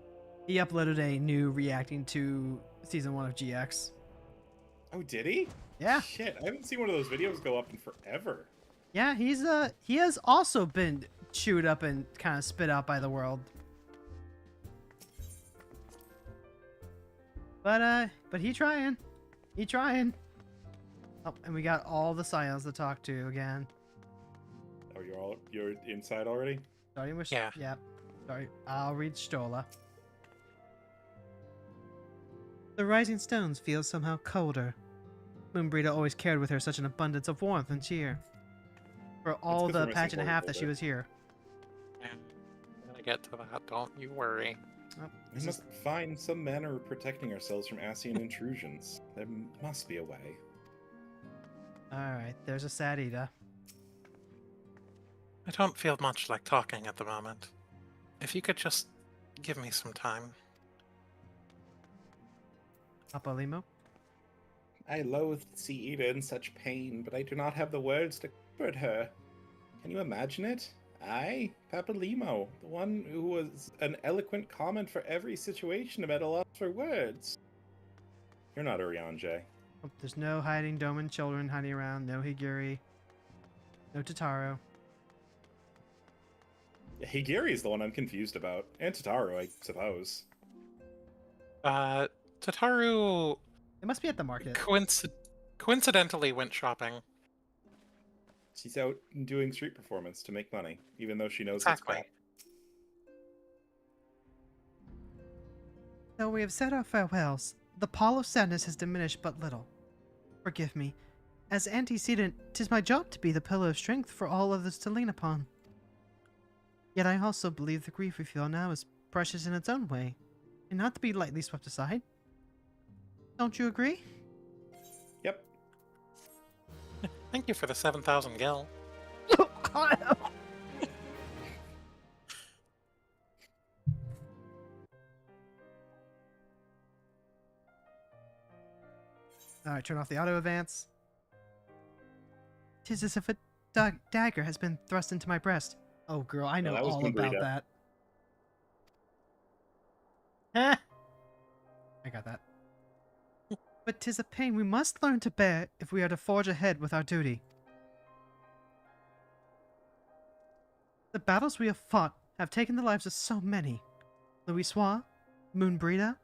He uploaded a new reacting to season 1 of GX. Oh, did he? Yeah. Shit, I haven't seen one of those videos go up in forever. Yeah, he has also been chewed up and kind of spit out by the world. But he trying. He trying. Oh, and we got all the scions to talk to again. Oh, you're inside already? Starting with yeah. Sorry, I'll read Stola. The rising stones feel somehow colder. Moonbreeder always carried with her such an abundance of warmth and cheer. For all the patch and a half that she was here. Yeah, I'm gonna get to that, don't you worry. Oh, We must find some manner of protecting ourselves from Ascian intrusions. There must be a way. Alright, there's a sad Ida. I don't feel much like talking at the moment. If you could just give me some time. Papa Limo? I loathe to see Ida in such pain, but I do not have the words to comfort her. Can you imagine it? I, Papa Limo, the one who was an eloquent comment for every situation about a loss for words. You're not Urianger. Oh, there's no hiding Doman children hiding around, no Higuri, no Totaro. Higiri is the one I'm confused about. And Totaro, I suppose. Tataru... It must be at the market. Coincidentally went shopping. She's out doing street performance to make money, even though she knows Exactly. it's bad. Though we have said our farewells, the pall of sadness has diminished but little. Forgive me. As antecedent, 'tis my job to be the pillar of strength for all others to lean upon. Yet I also believe the grief we feel now is precious in its own way, and not to be lightly swept aside. Don't you agree? Yep. Thank you for the 7,000 gil. Alright, turn off the auto advance. 'Tis as if a dagger has been thrust into my breast. Oh, girl, I know that was all about Moonbreeder. that. Huh? I got that. But 'tis a pain we must learn to bear if we are to forge ahead with our duty. The battles we have fought have taken the lives of so many. Louisoix, Moonbreeder,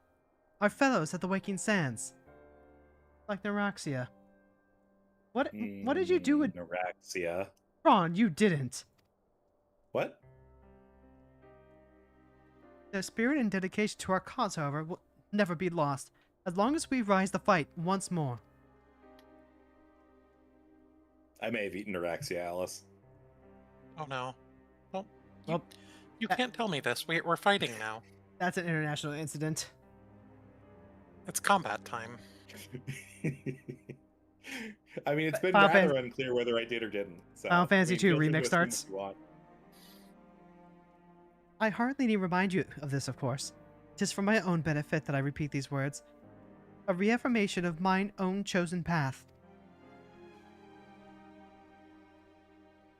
our fellows at the Waking Sands. Like Neuraxia. What did you do with Neuraxia? Ron? You didn't. What? Their spirit and dedication to our cause, however, will never be lost, as long as we rise the fight once more. I may have eaten Neuraxia, Alice. Oh no. Well, you can't tell me this. We're fighting now. That's an international incident. It's combat time. I mean, it's been Final rather Fantasy- unclear whether I did or didn't. So, Final Fantasy I mean, II feel free to remix assume starts. what you want. I hardly need remind you of this, of course. 'Tis for my own benefit that I repeat these words. A reaffirmation of mine own chosen path.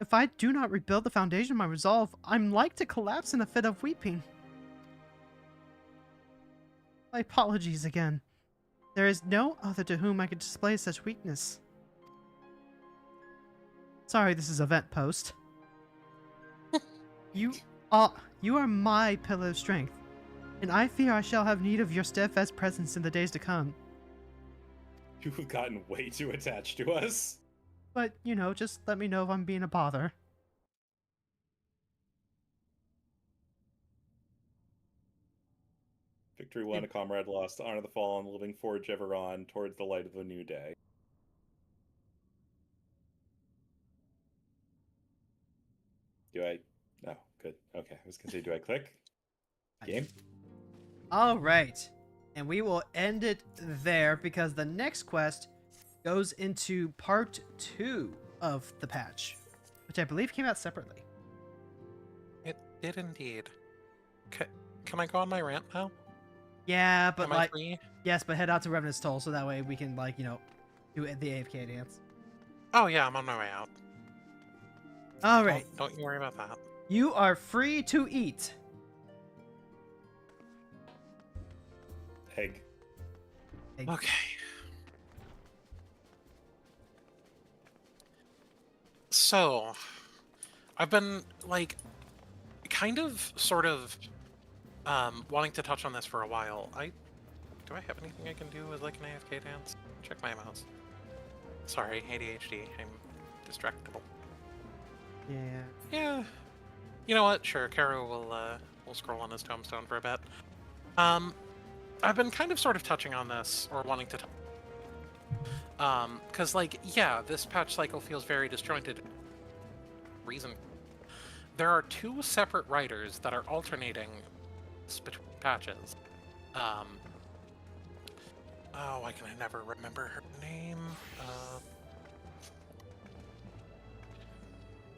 If I do not rebuild the foundation of my resolve, I'm like to collapse in a fit of weeping. My apologies again. There is no other to whom I could display such weakness. Sorry, this is a vent post. You are my pillar of strength, and I fear I shall have need of your steadfast presence in the days to come. You have gotten way too attached to us. But, you know, just let me know if I'm being a bother. Victory won, a comrade lost, honor the fallen, living forge ever on, towards the light of a new day. Do I? No, good. Okay, I was gonna say, do I click? Game? Alright. And we will end it there because the next quest goes into part 2 of the patch, which I believe came out separately. It did indeed. Can I go on my rant now? Yeah, but Am I like, free? yes, but head out to Revenant's Toll so that way we can, like, you know, do the AFK dance. Oh yeah, I'm on my way out. All right. Don't you worry about that. You are free to eat. Egg. Okay. So, I've been, like, kind of, sort of, wanting to touch on this for a while. Do I have anything I can do as, like, an AFK dance? Check my mouse. Sorry, ADHD. I'm distractible. Yeah. Yeah. You know what? Sure, Carrow will scroll on his tombstone for a bit. I've been kind of sort of touching on this, or wanting to because, like, yeah, this patch cycle feels very disjointed. Reason. There are 2 separate writers that are alternating between patches. Oh, why can I never remember her name?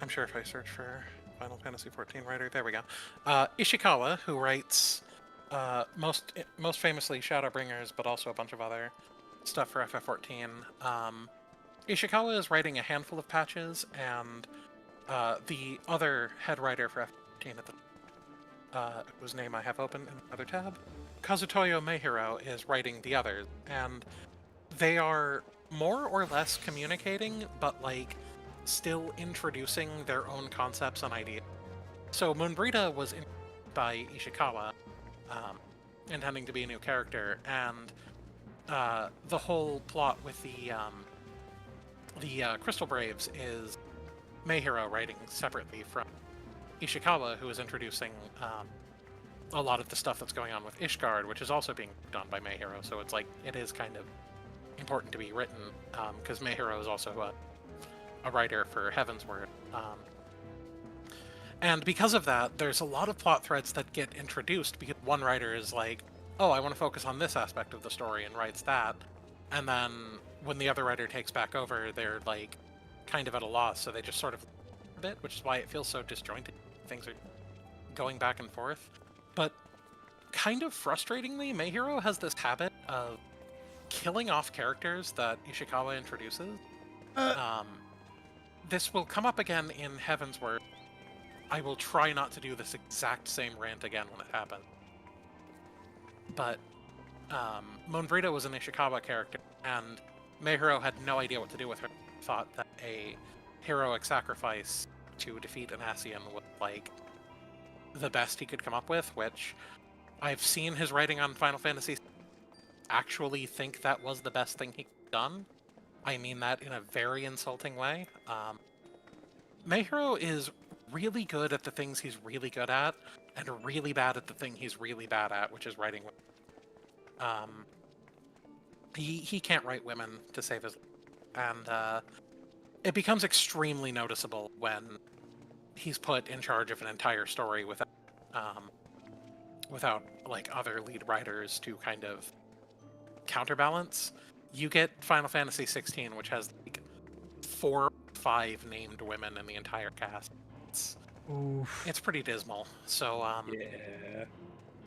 I'm sure if I search for Final Fantasy XIV writer, there we go. Ishikawa, who writes most famously Shadowbringers, but also a bunch of other stuff for FF14. Ishikawa is writing a handful of patches, and the other head writer for FF14 at the whose name I have open in another tab, Kazutoyo Meihiro, is writing the others, and they are more or less communicating, but like still introducing their own concepts and ideas. So Moonbrita was by Ishikawa, intending to be a new character, and the whole plot with the Crystal Braves is Meihiro writing separately from Ishikawa, who is introducing a lot of the stuff that's going on with Ishgard, which is also being done by Meihiro. So it's like, it is kind of important to be written, because Meihiro is also a writer for Heavensward. And because of that, there's a lot of plot threads that get introduced because one writer is like, oh, I want to focus on this aspect of the story, and writes that. And then when the other writer takes back over, they're like kind of at a loss, so they just sort of a bit, which is why it feels so disjointed. Things are going back and forth. But kind of frustratingly, Meihiro has this habit of killing off characters that Ishikawa introduces. This will come up again in Heavensward. I will try not to do this exact same rant again when it happens. But Moonbrita was an Ishikawa character, and Meihiro had no idea what to do with her. Thought that a heroic sacrifice to defeat an Ascian was like the best he could come up with, which I've seen his writing on Final Fantasy actually think that was the best thing he'd done. I mean that in a very insulting way. Meihiro is really good at the things he's really good at, and really bad at the thing he's really bad at, which is writing women. He can't write women to save his life, and it becomes extremely noticeable when he's put in charge of an entire story without like other lead writers to kind of counterbalance. You get Final Fantasy XVI, which has like 4 or 5 named women in the entire cast. It's pretty dismal. So yeah.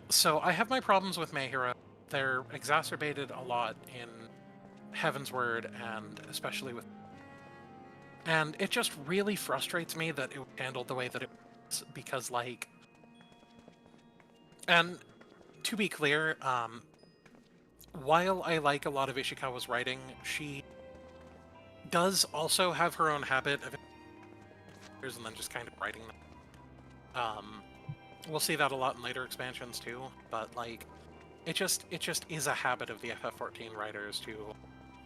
So I have my problems with Meihiro. They're exacerbated a lot in Heavensward, and especially with... And it just really frustrates me that it was handled the way that it was, because, like... And to be clear, while I like a lot of Ishikawa's writing, she does also have her own habit of and then just kind of writing them. We'll see that a lot in later expansions too, but like, it just is a habit of the FF14 writers to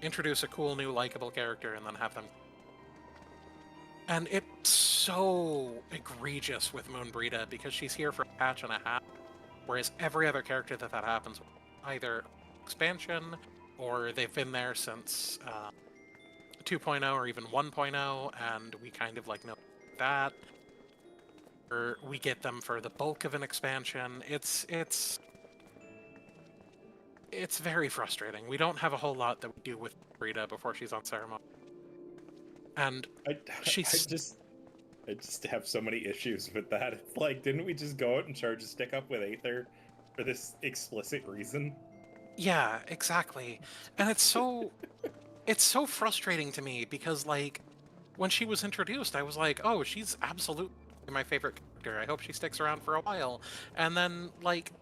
introduce a cool new likable character and then have them. And it's so egregious with Moonbrita because she's here for a patch and a half, whereas every other character that happens with, either expansion or they've been there since 2.0 or even 1.0, and we kind of like know that, or we get them for the bulk of an expansion. It's it's very frustrating. We don't have a whole lot that we do with Rita before she's on ceremony. And I she's... I just have so many issues with that. It's like, didn't we just go out and charge a stick up with Aether for this explicit reason? Yeah, exactly. And it's so frustrating to me because, like, when she was introduced, I was like, oh, she's absolutely my favorite character. I hope she sticks around for a while. And then, like,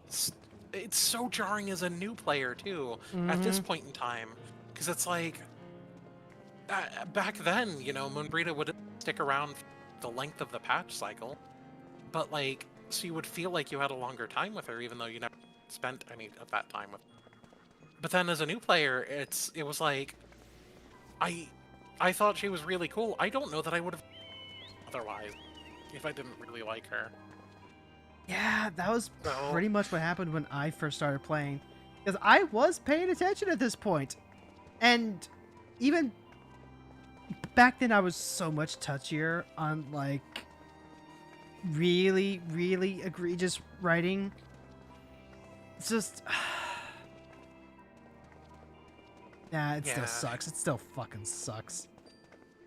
it's so jarring as a new player, too, at this point in time. Because it's like, back then, you know, Moonbrita would stick around for the length of the patch cycle. But, like, so you would feel like you had a longer time with her, even though you never spent any of that time with her. But then as a new player, it was like, I thought she was really cool. I don't know that I would have otherwise if I didn't really like her. Yeah, that was pretty much what happened when I first started playing. Because I was paying attention at this point. And even back then I was so much touchier on, like, really, really egregious writing. It's just... Nah, it still sucks. It still fucking sucks.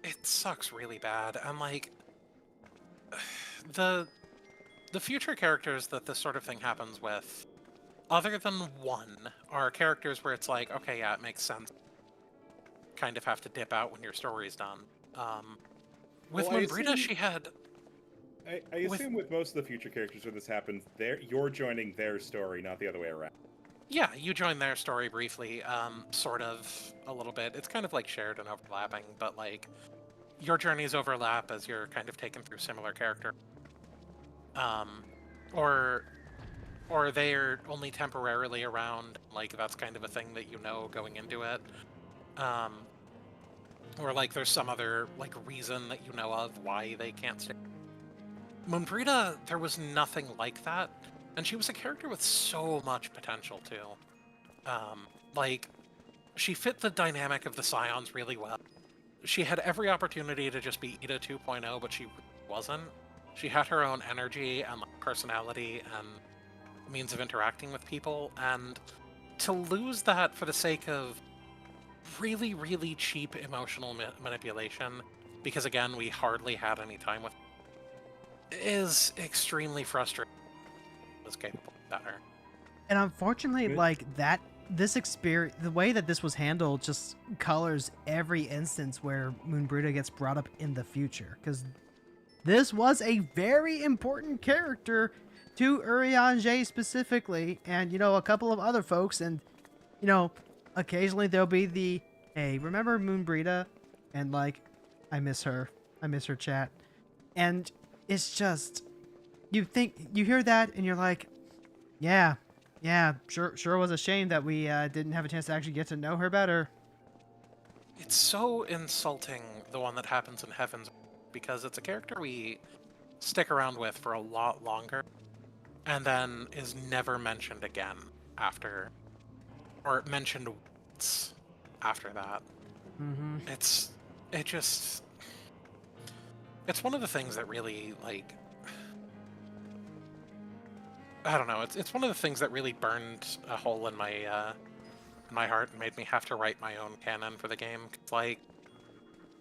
It sucks really bad. And, like, the future characters that this sort of thing happens with, other than one, are characters where it's like, okay, yeah, it makes sense. Kind of have to dip out when your story's done. With Moonbrita, she had... I assume with most of the future characters where this happens, you're joining their story, not the other way around. Yeah, you join their story briefly, sort of, a little bit. It's kind of like shared and overlapping, but, like, your journeys overlap as you're kind of taken through similar character. Or they're only temporarily around, like, that's kind of a thing that you know going into it. Or, like, there's some other, like, reason that you know of why they can't stay. Moonbrita, there was nothing like that. And she was a character with so much potential, too. Like, she fit the dynamic of the Scions really well. She had every opportunity to just be Ida 2.0, but she wasn't. She had her own energy and, like, personality and means of interacting with people, and to lose that for the sake of really, really cheap emotional manipulation, because, again, we hardly had any time with her, is extremely frustrating. Was capable of better. And unfortunately, like, this experience, the way that this was handled just colors every instance where Moonbrita gets brought up in the future, because this was a very important character to Urianger specifically, and, you know, a couple of other folks, and, you know, occasionally there'll be the, hey, remember Moonbrita? And, like, I miss her chat. And it's just, you hear that and you're like, yeah, sure was a shame that we didn't have a chance to actually get to know her better. It's so insulting, the one that happens in Heavens, because it's a character we stick around with for a lot longer, and then is never mentioned again after, or mentioned once after that. It's one of the things that really, like, I don't know. It's one of the things that really burned a hole in my heart and made me have to write my own canon for the game. Like,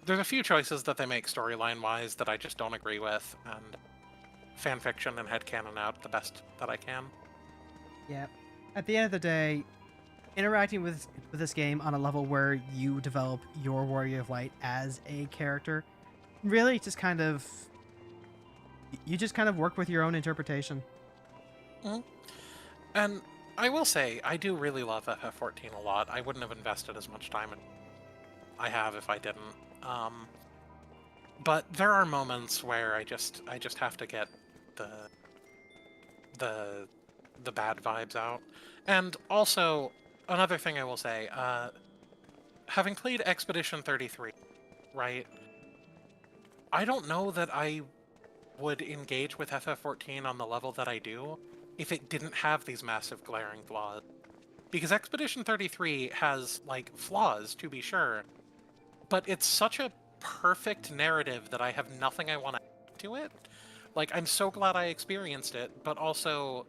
there's a few choices that they make storyline-wise that I just don't agree with, and fanfiction and headcanon out the best that I can. Yeah. At the end of the day, interacting with this game on a level where you develop your Warrior of Light as a character, really just kind of, you just kind of work with your own interpretation. And I will say, I do really love FF14 a lot. I wouldn't have invested as much time in I have if I didn't. But there are moments where I just have to get the bad vibes out. And also, another thing I will say, having played Expedition 33, right? I don't know that I would engage with FF14 on the level that I do if it didn't have these massive glaring flaws. Because Expedition 33 has, like, flaws, to be sure, but it's such a perfect narrative that I have nothing I want to add to it. Like, I'm so glad I experienced it, but also,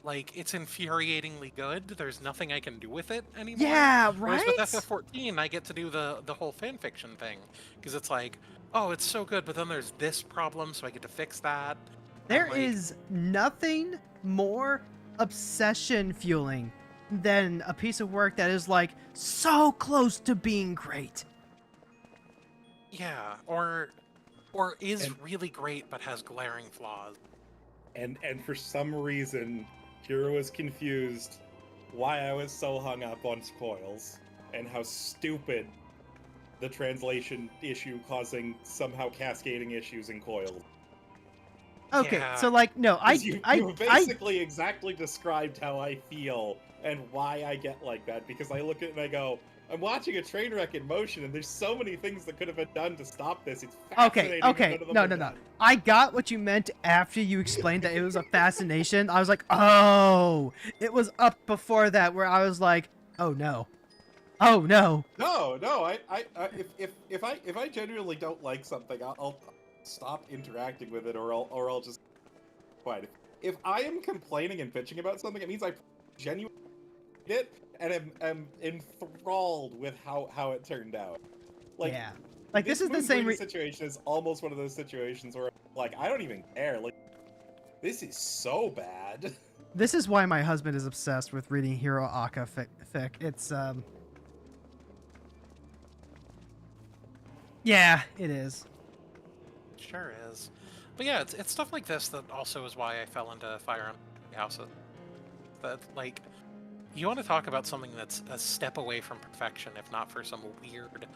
like, it's infuriatingly good. There's nothing I can do with it anymore. Yeah, Whereas right? with FF14, I get to do the whole fanfiction thing. Because it's like, oh, it's so good, but then there's this problem, so I get to fix that. There and, like, is nothing more obsession fueling than a piece of work that is like so close to being great. Yeah, or is really great but has glaring flaws. And for some reason, Kira was confused why I was so hung up on spoils and how stupid the translation issue causing somehow cascading issues in coils. Okay, Yeah. so like no, You basically exactly described how I feel and why I get like that, because I look at it and I go, I'm watching a train wreck in motion, and there's so many things that could have been done to stop this. It's fascinating. Okay, no. I got what you meant after you explained that it was a fascination. I was like, oh, it was up before that where I was like, oh no. Oh no. No. If I genuinely don't like something, I'll stop interacting with it, or I'll just quiet. If I am complaining and bitching about something, it means I genuinely it and am enthralled with how it turned out. Like, yeah. Like this is the same situation is almost one of those situations where like I don't even care. Like this is so bad. This is why my husband is obsessed with reading Hero Aka fic. It's yeah, it is. Sure is. But yeah, it's stuff like this that also is why I fell into Fire and Houses. That, like, you want to talk about something that's a step away from perfection, if not for some weird,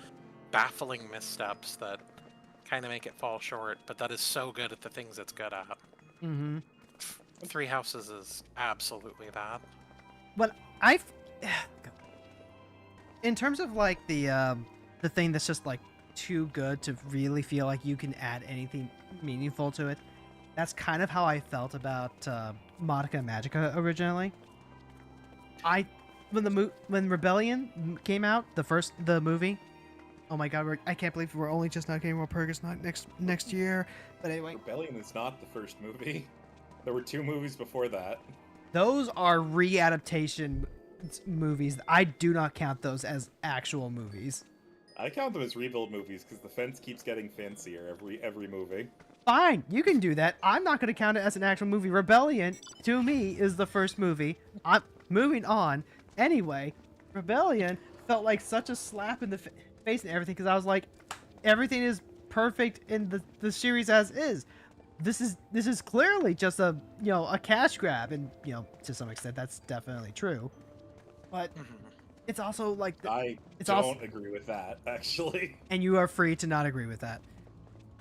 baffling missteps that kind of make it fall short, but that is so good at the things it's good at. Mm-hmm. Three Houses is absolutely that. But in terms of like the thing that's just like too good to really feel like you can add anything meaningful to it, that's kind of how I felt about Madoka Magica originally. When Rebellion came out, the movie, oh my god, I can't believe we're only just now getting Walpurgis next year. But anyway, Rebellion is not the first movie. There were 2 movies before that. Those are readaptation movies. I do not count those as actual movies. I count them as rebuild movies because the fence keeps getting fancier every movie. Fine, you can do that. I'm not going to count it as an actual movie. Rebellion, to me, is the first movie. I'm moving on. Anyway, Rebellion felt like such a slap in the face and everything because I was like, everything is perfect in the series as is. This is clearly just a cash grab, and to some extent that's definitely true. But it's also like I don't agree with that, actually. And you are free to not agree with that.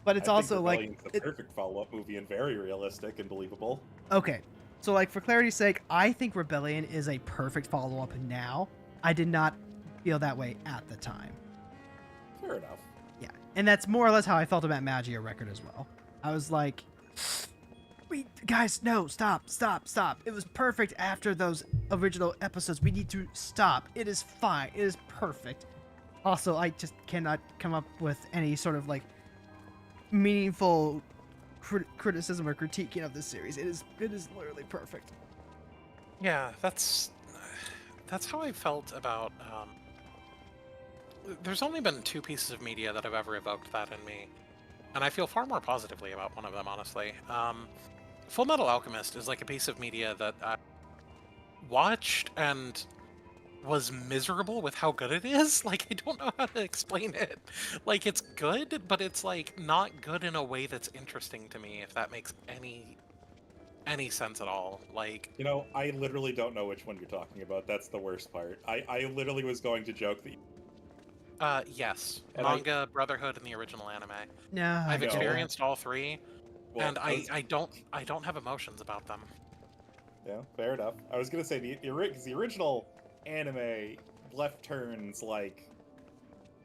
But it's also like it's the perfect follow-up movie and very realistic and believable. Okay, so like for clarity's sake, I think Rebellion is a perfect follow-up now. I did not feel that way at the time. Fair enough. Yeah, and that's more or less how I felt about Magia Record as well. I was like, wait, guys, no, stop. It was perfect after those original episodes. We need to stop. It is fine. It is perfect. Also, I just cannot come up with any sort of like meaningful criticism or critiquing of this series. It is literally perfect. Yeah, that's how I felt about there's only been 2 pieces of media that have ever evoked that in me, and I feel far more positively about one of them, honestly. Full Metal Alchemist is like a piece of media that I watched and was miserable with how good it is. Like, I don't know how to explain it. Like, it's good, but it's like not good in a way that's interesting to me, if that makes any sense at all. Like, I literally don't know which one you're talking about. That's the worst part. I literally was going to joke that yes. And Manga, Brotherhood, and the original anime. No, I've experienced all 3, Well, and I don't have emotions about them. Yeah, fair enough. I was gonna say the original anime left turns like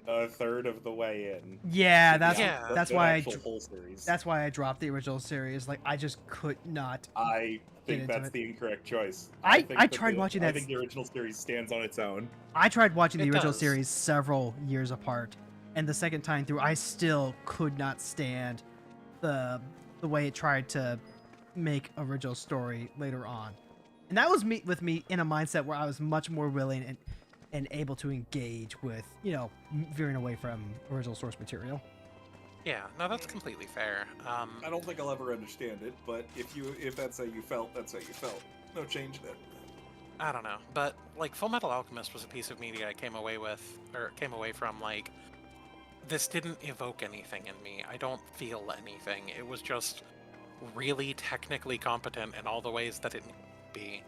a third of the way in. Yeah, The that's why whole series. that's why I dropped the original series. Like, I just could not. I think that's the incorrect choice. I think tried watching that. I think the original series stands on its own. I tried watching the It original does. series several years apart, and the second time through, I still could not stand the way it tried to make original story later on. And that was me in a mindset where I was much more willing and able to engage with, veering away from original source material. Yeah, no, that's completely fair. I don't think I'll ever understand it, but if that's how you felt, that's how you felt. No change in it. I don't know, but like Full Metal Alchemist was a piece of media I came away from like, this didn't evoke anything in me. I don't feel anything. It was just really technically competent in all the ways that it needed to be.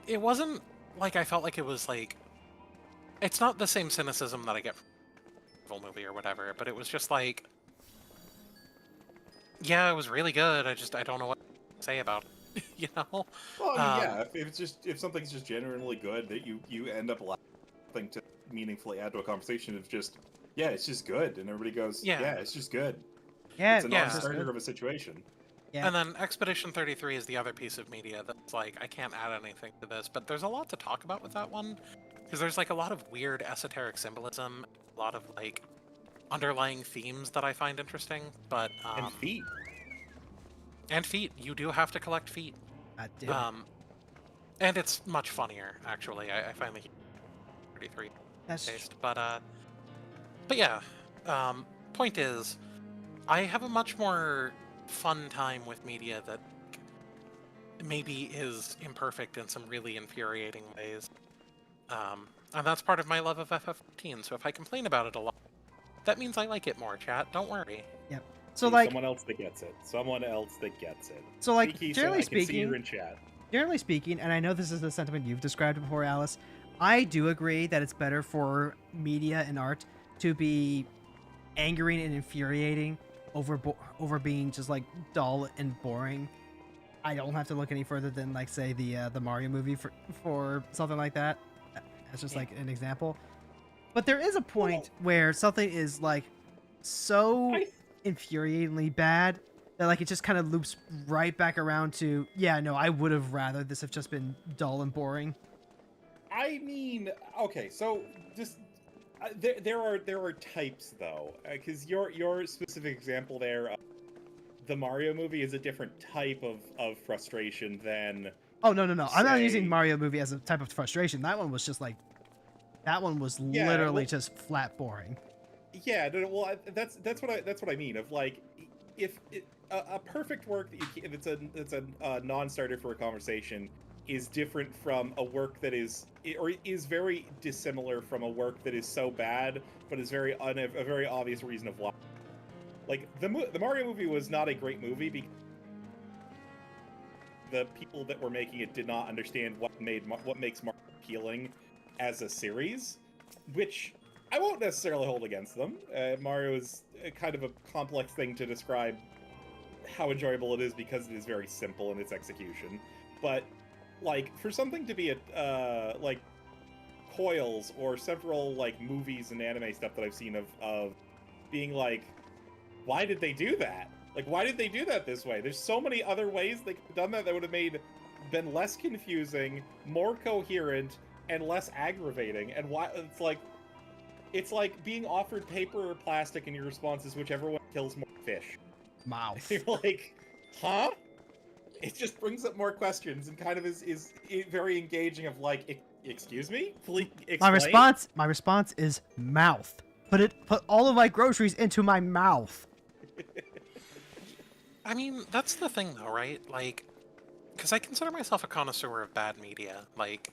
It wasn't like I felt like it was like, it's not the same cynicism that I get from a Marvel movie or whatever, but it was just like, yeah, it was really good. I don't know what to say about it, you know? Well, I mean, yeah, if something's just genuinely good, that you end up laughing to meaningfully add to a conversation of just, yeah, it's just good, and everybody goes, yeah, it's just good. Yeah, it's a non-starter of a situation. Yeah. And then Expedition 33 is the other piece of media that's like, I can't add anything to this, but there's a lot to talk about with that one, because there's like a lot of weird esoteric symbolism, a lot of like underlying themes that I find interesting, but and feet. And feet. You do have to collect feet. And it's much funnier, actually. I finally 33 taste. But yeah. Point is, I have a much more fun time with media that maybe is imperfect in some really infuriating ways. And that's part of my love of FF14. So if I complain about it a lot, that means I like it more, chat. Don't worry. Yep. So like someone else that gets it. Someone else that gets it. So like Speaky, generally so I can see speaking, you in chat. Generally speaking, and I know this is the sentiment you've described before, Alice, I do agree that it's better for media and art to be angering and infuriating over being just like dull and boring. I don't have to look any further than like say the Mario movie for something like that. That's just like an example. But there is a point where something is like so infuriatingly bad that like it just kind of loops right back around to, yeah, no, I would have rather this have just been dull and boring. I mean, okay, so just there are types though, because your specific example there, the Mario movie is a different type of frustration than. Oh no! I'm not using Mario movie as a type of frustration. That one was just like, literally just flat boring. Yeah, no, well, that's what I mean. Of like, if a perfect work that if it's a non-starter for a conversation is different from a work that is very dissimilar from a work that is so bad but is a very obvious reason of why. Like the Mario movie was not a great movie because the people that were making it did not understand what makes Mario appealing as a series, which I won't necessarily hold against them. Mario is kind of a complex thing to describe how enjoyable it is because it is very simple in its execution. But like for something to be like Coils or several like movies and anime stuff that I've seen of being like, why did they do that? Like, why did they do that this way? There's so many other ways they could have done that would have been less confusing, more coherent, and less aggravating. And why it's like being offered paper or plastic, and your response is whichever one kills more fish. Mouth. You're like, huh? It just brings up more questions and kind of is very engaging. Of like, excuse me, please explain. My response is mouth. Put all of my groceries into my mouth. I mean, that's the thing though, right? Like, because I consider myself a connoisseur of bad media. Like,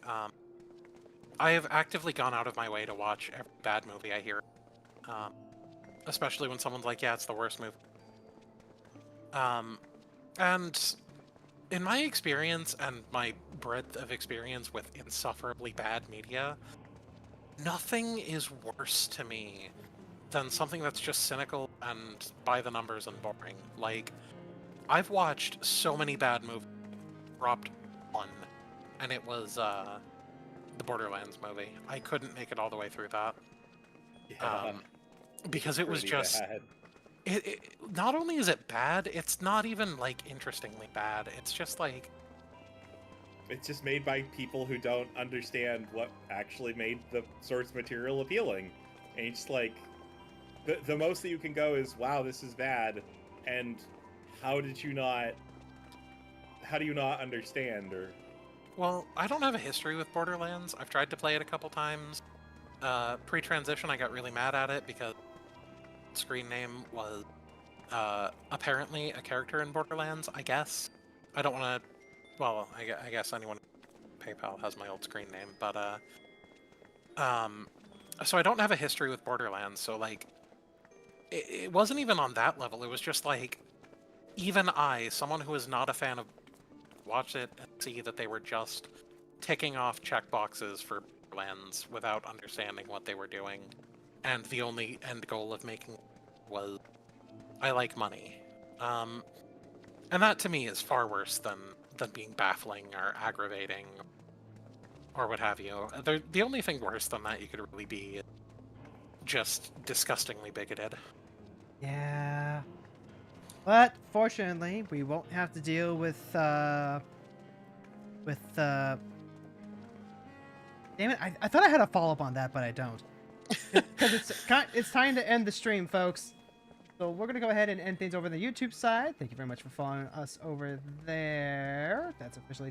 I have actively gone out of my way to watch every bad movie I hear. Especially when someone's like, yeah, it's the worst movie. And in my experience and my breadth of experience with insufferably bad media, nothing is worse to me than something that's just cynical and by the numbers and boring. Like, I've watched so many bad movies, dropped one, and it was the Borderlands movie. I couldn't make it all the way through that. Yeah, because it was just bad. It not only is it bad, it's not even like interestingly bad. It's just like, it's just made by people who don't understand what actually made the source material appealing. And it's like, the most that you can go is, wow, this is bad, and how do you not understand? Or Well, I don't have a history with Borderlands. I've tried to play it a couple times. Pre-transition, I got really mad at it because screen name was apparently a character in Borderlands, I guess. I don't want to... Well, I guess anyone PayPal has my old screen name, but so I don't have a history with Borderlands, so like it wasn't even on that level. It was just like, even I, someone who is not a fan of, watch it and see that they were just ticking off checkboxes for Borderlands without understanding what they were doing, and the only end goal of making was, I like money. And that to me is far worse than being baffling or aggravating or what have you. The only thing worse than that you could really be is just disgustingly bigoted. Yeah. But fortunately, we won't have to deal with damn it, I thought I had a follow-up on that, but I don't. Because it's time to end the stream, folks. So we're going to go ahead and end things over on the YouTube side. Thank you very much for following us over there. That's officially